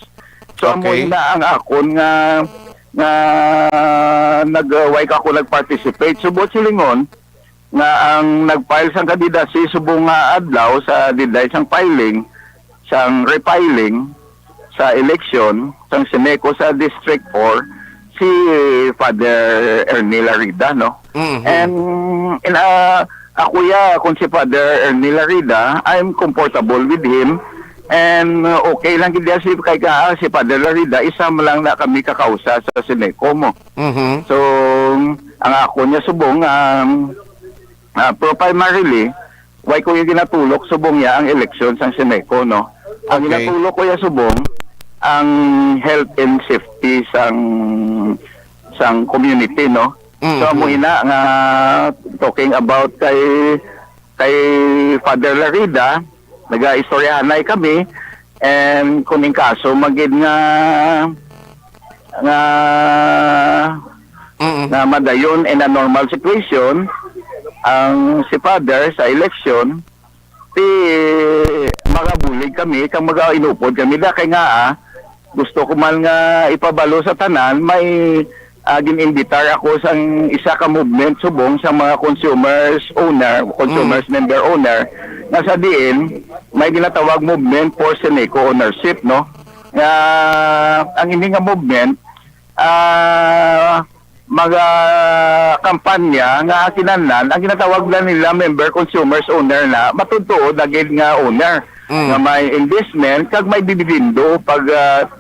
S2: So okay. Na ang akon nga nag-way ako nag-participate subot silingon nga ang nag-file sang candidacy subong nga adlaw sa deadline sang filing sang refiling sa election sang Sineco sa District 4 si Father Ernil Arida, no? And ako kung si Father Ernil Arida, I'm comfortable with him And okay lang gid si kay si Padre Larida, isa lang na kami kakausa sa Sineco mo. So ang ako niya subong primarily why ko yung ginatulok subong niya ang election sa Sineco, no. Ang ginatulok ko ya subong ang health and safety sang community, no. So mo ina nga talking about kay Father Larida, naga-istoryahanay kami, and kuning kaso magid nga madayon in a normal situation ang si Father sa election magabulig kami kang mag-inupod kami da kay nga gusto ko man nga ipabalo sa tanan may gininbitar ako sa isa ka movement subong sa mga consumers member owner nga sa diin may ginatawag movement for Sineco ownership, no. Ang hindi nga movement kampanya nga kinahanglan ang ginatawag na nila member consumers owner na matutuod agad nga owner nga may investment kag may dividendo pag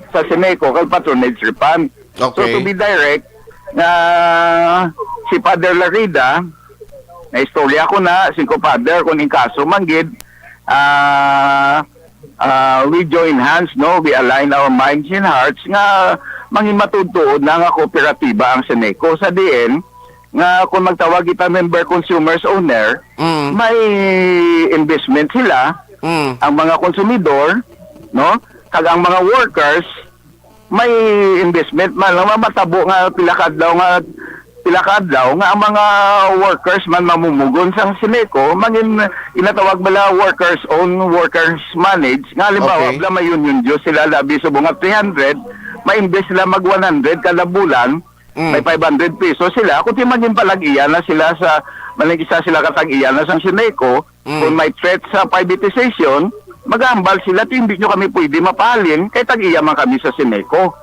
S2: sa Sineco kag patronage refund. So to be direct na si Father Larida na istorya ko na si Father kung in kaso manggid we join hands, no, we align our minds and hearts nga mangin matutuod na nga kooperatiba ang Sineco sa diin nga kung magtawag kita member consumers owner may investment sila ang mga konsumidor, no, kag ang mga workers may investment man lang matabo nga pilakadlaw nga ang mga workers man mamumugon sa Sineco mangin inatawag bala workers own, workers manage nga halimbawa bala may union Diyos sila labi subong 300 ma-invest sila mag 100 kada bulan may 500 pesos sila kung mangin palag-iya na sila sa malingisa sila katag-iya na sa Sineco kung may threat sa privatization magambal sila hindi nyo kami pwede mapalin kay tag-iya man kami sa Sineco.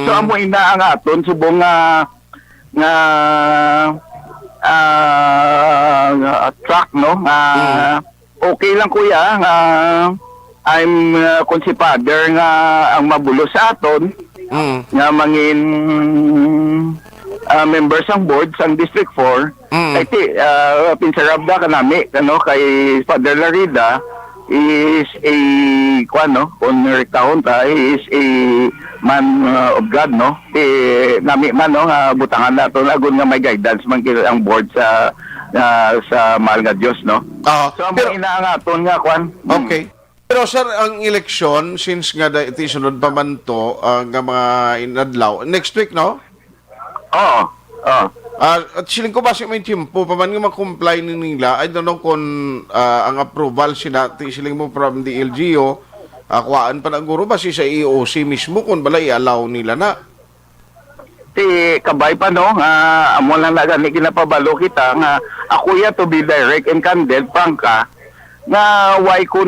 S2: So amo ina ang aton subong track, no, okay lang kuya nga I'm kung si Father nga ang mabulo sa aton nga mangin members ang board sang District 4 kay pinsarabda kanami kay Father Larida is a on recount is a man of God, no. Nami man no nga butangan nato agon nga may guidance man ang board sa mahal nga Dios, no. So ang inaangaton nga
S3: Okay. Pero sir, ang election since nga iti sunod pa man to nga mga inadlaw next week, no? At siling ko ba si may timpo pa man nga mag-comply nila, I don't know kung ang approval sinati siling mo from the LGO, kuhaan pa na guro ba si sa EOC mismo kung bala i-allow nila na?
S2: Ti kabay pa no, amo lang na gani kinapabalo kita nga ako ya to be direct and candid, prangka, nga why ko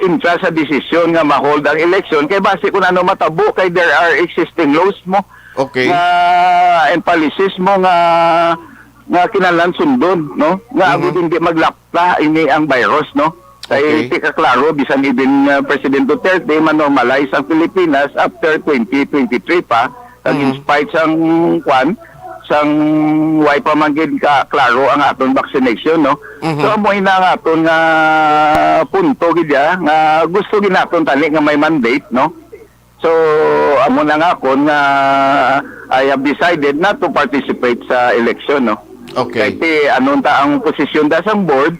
S2: interest sa desisyon nga ma-hold ang election kay base ko na matabo kay there are existing laws mo. And policies mo nga kinahanglan sundon, no, nga hindi maglapta ini ang virus, no. Kay tika klaro bisan even President Duterte man-normalize ang Pilipinas after 2023 pa in spite sang why pa man gid ka klaro ang aton vaccination, no. So amo ina nga aton nga punto gid nga gusto gid naton tali nga may mandate, no. So amo na nga kon nga I have decided not to participate sa election, no. Kay anon ta ang posisyon da sang board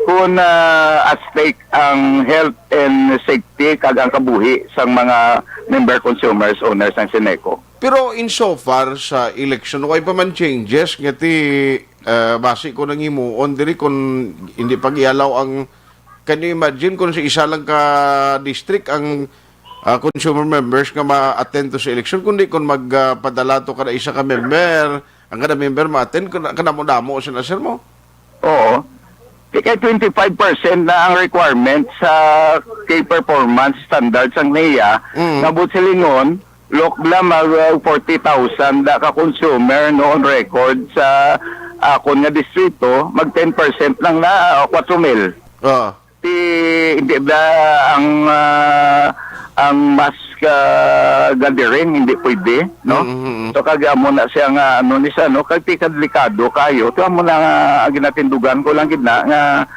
S2: kung at stake ang health and safety kag ang kabuhi sang mga member consumers owners ng Sineco.
S3: Pero in so far sa election way pa man changes ngati base ko nang himuon diri kung hindi pag-ialaw ang can you imagine kung si isa lang ka district ang consumer members nga ma-attend to sa election kundi kung magpadala to kada isa ka member ang kada member ma-attend kana mo damo sa sir mo.
S2: Oo. Kaya 25% na ang requirement sa key performance standards ang NEA. Nabot silingon, lokla mag 40,000 da ka consumer no on record sa akon nga distrito, mag 10% lang na 4,000. hindi ba ang mass gathering hindi pwede, no? So kag amo na siya nga ano ni siya, no, kag delikado kayo to amo na ginatindugan ko lang gid na nga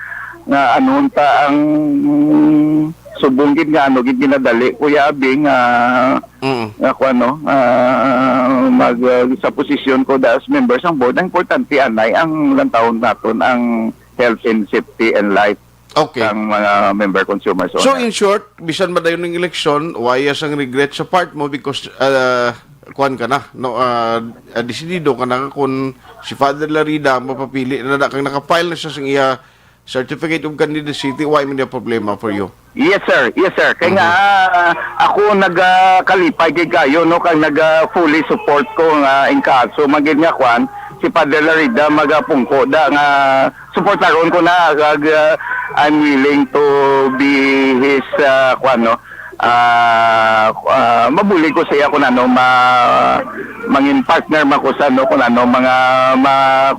S2: ano ta ang subong gid nga ano gid ginadali kuya Abing nga ko ano mag sa posisyon ko as members ang board, ang importante anay ang lantawon naton ang health and safety and life ang mga member consumers.
S3: So in short, bisan madayon ng eleksyon, waya sang regret sa part mo because kuan ka na, no, desidido ka na kung si Father Larida mapapili na kang nakafile na siya sa iya certificate of candidacy, why may problema for you?
S2: Yes sir. Kaya nga ako nagkalipay kay kayo, no, kang fully support ko nga in kaso magin nga kwan si Father Larida magapungko da nga supportaron ko na I'm willing to be his mabuli ko siya kung ano mangin partner mako sa no kung ano mga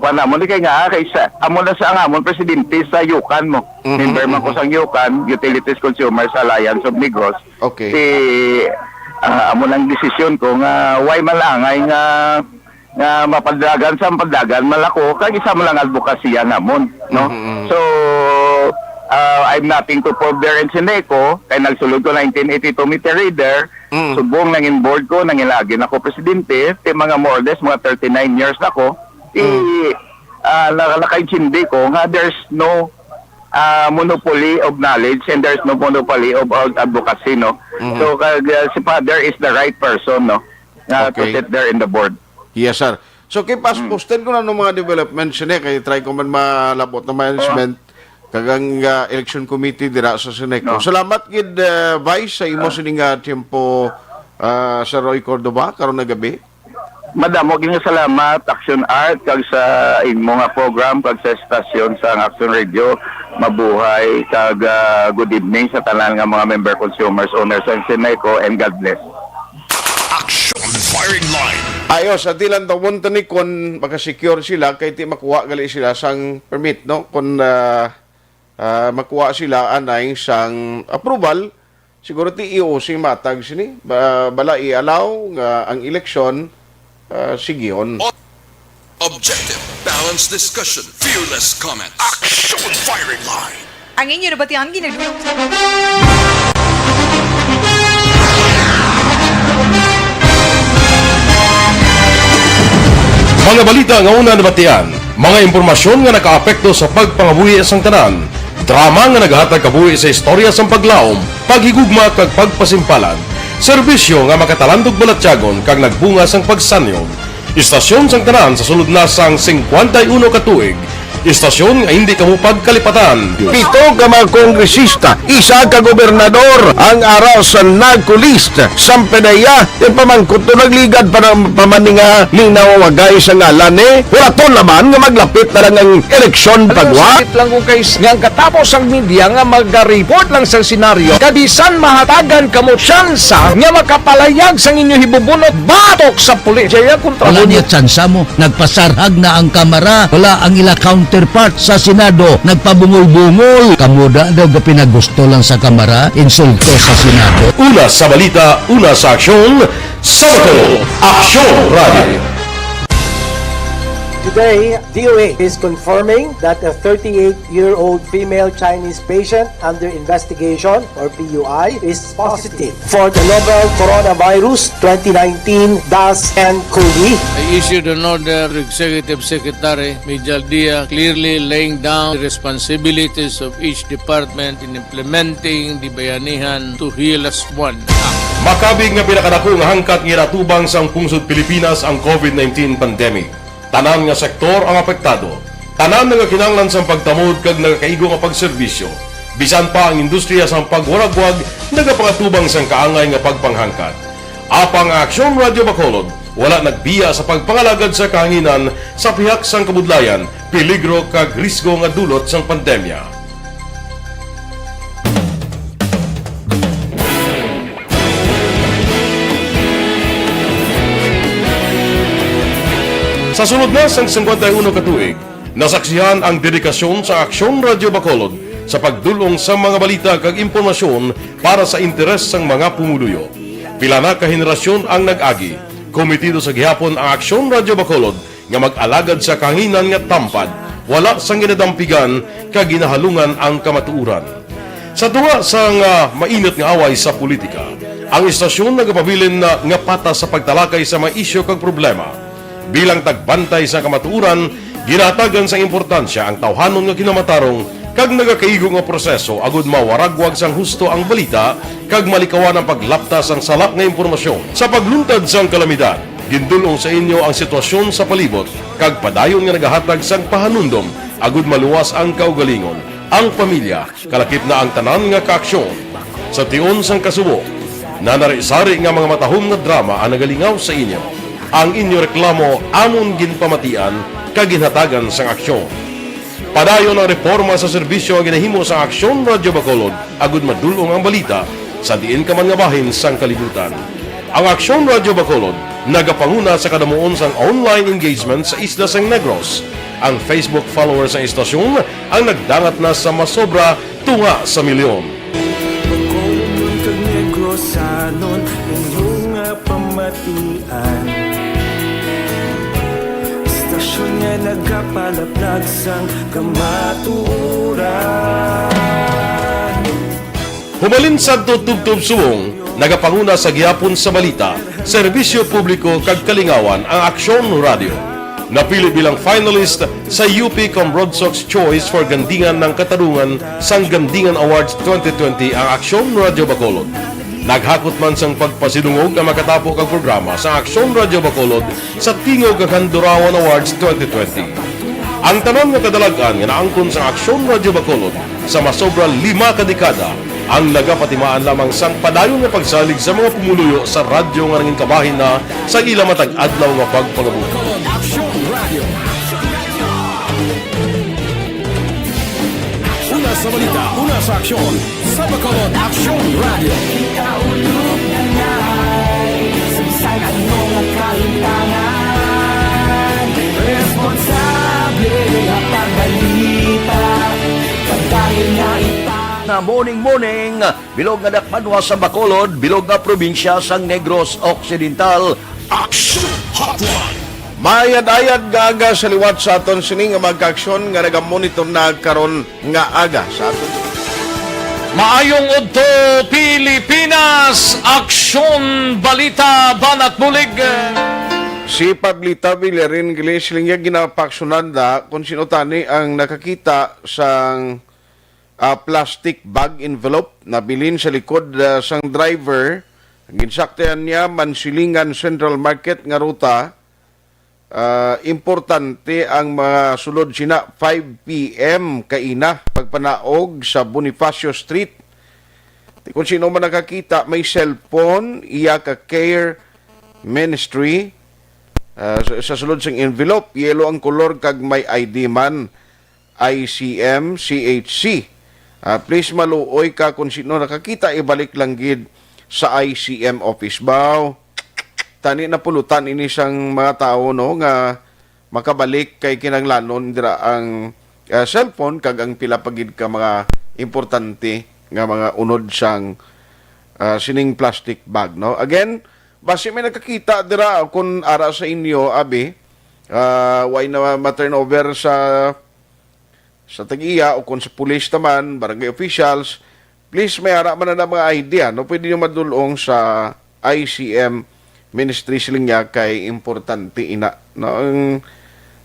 S2: kuan mo kay nga kaysa amo na sa amon presidente sa Yukan mo. Member mako sa Yukan Utilities Consumers Alliance of Negros.
S3: Okay.
S2: Si amo nang desisyon ko nga why malangay nga mapadagan sa padagan malako kag isa mo lang advokasya namon, no? So I'm nothing to prove there in Sineco kay nagsulod ko 1982 meter reader, subong nangin board ko nangilagin ako presidente ti mga more or less mga 39 years na ko nakaintindi ko nga there's no monopoly of knowledge and there's no monopoly of advocacy, no? So si Father is the right person, no, to sit there in the board.
S3: Yes sir. So kay posted ko na ng mga developments niya kay try ko man malabot na management kagang election committee dira sa Sineco. Salamat gid Vice sa imo sining tempo sa Roy Cordoba karon na gabi.
S2: Madam, og nga salamat Aksyon Art kag sa imo nga program kag sa estasyon sa Aksyon Radio. Mabuhay kag good evening sa tanan nga mga member consumers owners sa Sineco and God bless.
S7: Aksyon Firing Line.
S3: Ayos, at ilan tawon to ni kon maka-secure sila kay ti makuha gali sila sang permit, no? Kon makuha sila anay sang approval, siguro ti EOC matag sini bala i-allow nga ang eleksyon sigion.
S7: Objective, balanced discussion, fearless comment. Aksyon Firing Line.
S15: Ang inyo na batian ginagulong
S1: Mga balita nga una nabatian, mga impormasyon nga nakaapekto sa pagpangabuhi sang tanan, drama nga naghatag kabuhi sa istorya sang paglaom, paghigugma kag pagpasimpalan, serbisyo nga makatalandog balatyagon kag nagbunga sang pagsanyog, istasyon sang tanan sa sulod na sang 51 ka tuig, istasyon nga hindi kamupag kalipatan.
S10: 7 ka mga kongresista, 1 ka gobernador ang araw sa nagkulist sa pedaya yung pamangkot to nagligad para pamaninga linaw wagay sa ngalan wala to naman nga maglapit na lang ang eleksyon pagwa lang ko guys nga katapos ang media nga mag-report lang sa senaryo kabisan mahatagan kamo tsansa nga makapalayag sa inyo hibubunot batok sa pulis jaya kontra
S18: Wala niya tsansa mo, nagpasarhag na ang kamera, wala ang ila counterpart sa Senado, nagpabungol-bungol. Kamuda daw ga pinagusto lang sa kamera, insulto sa Senado.
S1: Una sa balita, una sa aksyon, Sabado, Aksyon Radio.
S19: Today, DOA is confirming that a 38-year-old female Chinese patient under investigation, or PUI, is positive for the novel coronavirus 2019-nCoV.
S8: I issued an order, Executive Secretary Major Dia, clearly laying down the responsibilities of each department in implementing the Bayanihan to Heal as One.
S1: Makabig nga pinakadako nga hangkat nga iratubang sang pungsod Pilipinas ang COVID-19 pandemic. Tanan nga sektor ang apektado. Tanan nga kinahanglan sang pagtamod kag nagakaigo nga pagserbisyo. Bisan pa ang industriya sang pagwaragwag nagapangatubang sang kaangay nga pagpanghangkat. Apang Aksyon Radio Bacolod wala nagbiya sa pagpangalagad sa kahanginan sa pihak sang kabudlayan, peligro kag risgo nga dulot sang pandemya. Sa sunod na sang 51 ka tuig, nasaksihan ang dedikasyon sa Aksyon Radio Bacolod sa pagdulong sa mga balita kag impormasyon para sa interes sang mga pumuluyo. Pila na ka henerasyon ang nag-agi, komitido sa gihapon ang Aksyon Radio Bacolod nga mag-alagad sa kanginan nga tampad, wala sang ginadampigan kag ginahalungan ang kamatuuran. Sa tuwa sang mainit nga away sa politika, ang istasyon nagapabilin na nga pata sa pagtalakay sa mga isyu kag problema. Bilang tagbantay sa kamatuuran, ginatagan sa importansya ang tawhanon nga kinamatarong kag nagakaigo nga proseso agud mawaragwag sang husto ang balita kag malikawan ang paglaptas sang salak nga impormasyon. Sa pagluntad sang kalamidad, gindulong sa inyo ang sitwasyon sa palibot kag padayon nga nagahatag sang pahanundom agud maluwas ang kaugalingon, ang pamilya, kalakip na ang tanan nga kaaksyon. Sa tion sang kasubo, nanari-sari nga mga matahom nga drama ang nagalingaw sa inyo. Ang inyo reklamo amon ginpamatian kag ginhatagan sang aksyon. Padayon ang reforma sa serbisyo ang ginahimo sa Aksyon Radio Bacolod agud madulong ang balita sa diin ka man nga bahin sang kalibutan. Ang Aksyon Radio Bacolod nagapanguna sa kadamuon sang online engagement sa isla sang Negros. Ang Facebook followers sa istasyon ang nagdangat na sa masobra tunga sa milyon.
S12: Sanon inyong pamatian Istasyon nga nagapalaplag sang kamaturan.
S1: Humalin sa tutubtub suwong, nagapanguna sa gihapon sa balita, serbisyo publiko kag kalingawan ang Aksyon Radio. Napili bilang finalist sa UP Comrodsox Choice for Gandingan ng Katarungan sang Gandingan Awards 2020 ang Aksyon Radio Bacolod. Naghakot man sang pagpasidungog ang makatapo kang programa sa Aksyon Radio Bacolod sa Tingog kag Handurawan Awards 2020. Ang tanan nga kadalagan nga naangkon sa Aksyon Radio Bacolod sa masobra 5 ka dekada ang nagapatimaan lamang sang padayon nga pagsalig sa mga pumuluyo sa radyo nga nanging kabahin na sa ila matag adlaw nga pagpangabuhi.
S7: Aksyon Radio. Una sa balita, una sa aksyon, sa Bacolod Aksyon Radio.
S13: Kaulog na ngay, sumsay ang mga kaintangan. Responsable ang pagbalita, pagdahil na
S10: na morning, bilog nga dakpanwa sa Bacolod, bilog nga probinsya sang Negros Occidental.
S7: Aksyon Hotline.
S3: Mayad-ayad nga aga sa liwat sa aton sining nga magka-aksyon nga nagamonitor na karon nga aga sa aton.
S4: Maayong udto Pilipinas, Aksyon Balita Banat Bulig.
S3: Si Pablita Villarin Gilisling nga ginapaksyonan da kung sino tani ang nakakita sang plastic bag envelope na bilin sa likod sang driver. Ginsaktayan niya Mansilingan Central Market nga ruta. Importante ang mga sulod sina 5 p.m. kaina pagpanaog sa Bonifacio Street. Kung sino man nakakita may cellphone, iya ka care ministry sa sulod sang envelope, yellow ang kolor kag may ID man, ICM CHC. Please maluoy ka kung sino nakakita, ibalik lang gid sa ICM office baw. Tani na pulutan ini sang mga tao no nga makabalik kay kinanglanon dira ang cellphone kag ang pila pagid ka mga importante nga mga unod sang sining plastic bag no. Again, base may nakakita dira kung ara sa inyo abi why na ma-turn over sa tag-iya o kung sa police naman, barangay officials, please may ara man na mga idea no, pwede niyo madulong sa ICM ministry siling niya kay importante ina no ang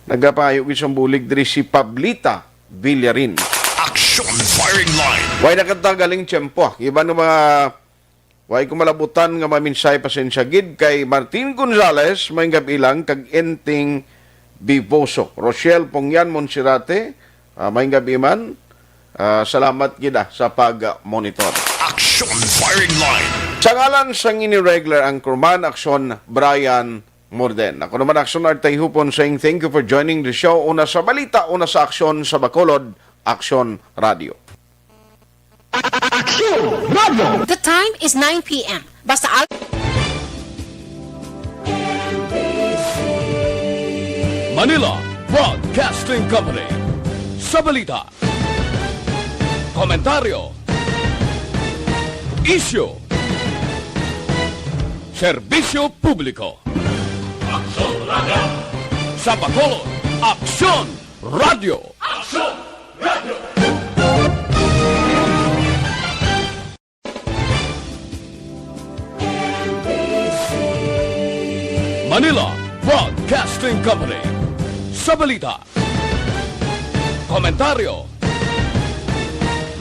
S3: nagapayo isang bulig diri si Pablita Villarin.
S7: Action Firing Line.
S3: Way nakatagaling tiyempo iba ng mga way kumalabutan nga maminsay pasensya gid kay Martin Gonzales may gabi lang kag Enting Bivoso, Rochelle Pongyan Monsirate may gabi man. Salamat gid sa pag-monitor.
S7: Action Firing Line.
S3: Sa ngalan sang ini-regular anchorman, Aksyon Brian Morden. Ako naman Aksyon Tayhopon saying thank you for joining the show. Una sa balita, una sa aksyon sa Bacolod, Aksyon Radio.
S11: Aksyon Radio! The time is 9 p.m. Basta
S7: Manila Broadcasting Company. Sa balita.
S4: Komentaryo. Issue. Serbisyo publiko. Aksyon Radio. Sa Bacolod, Aksyon Radio. Aksyon Radio. Manila Broadcasting Company. Sa balita. Komentaryo.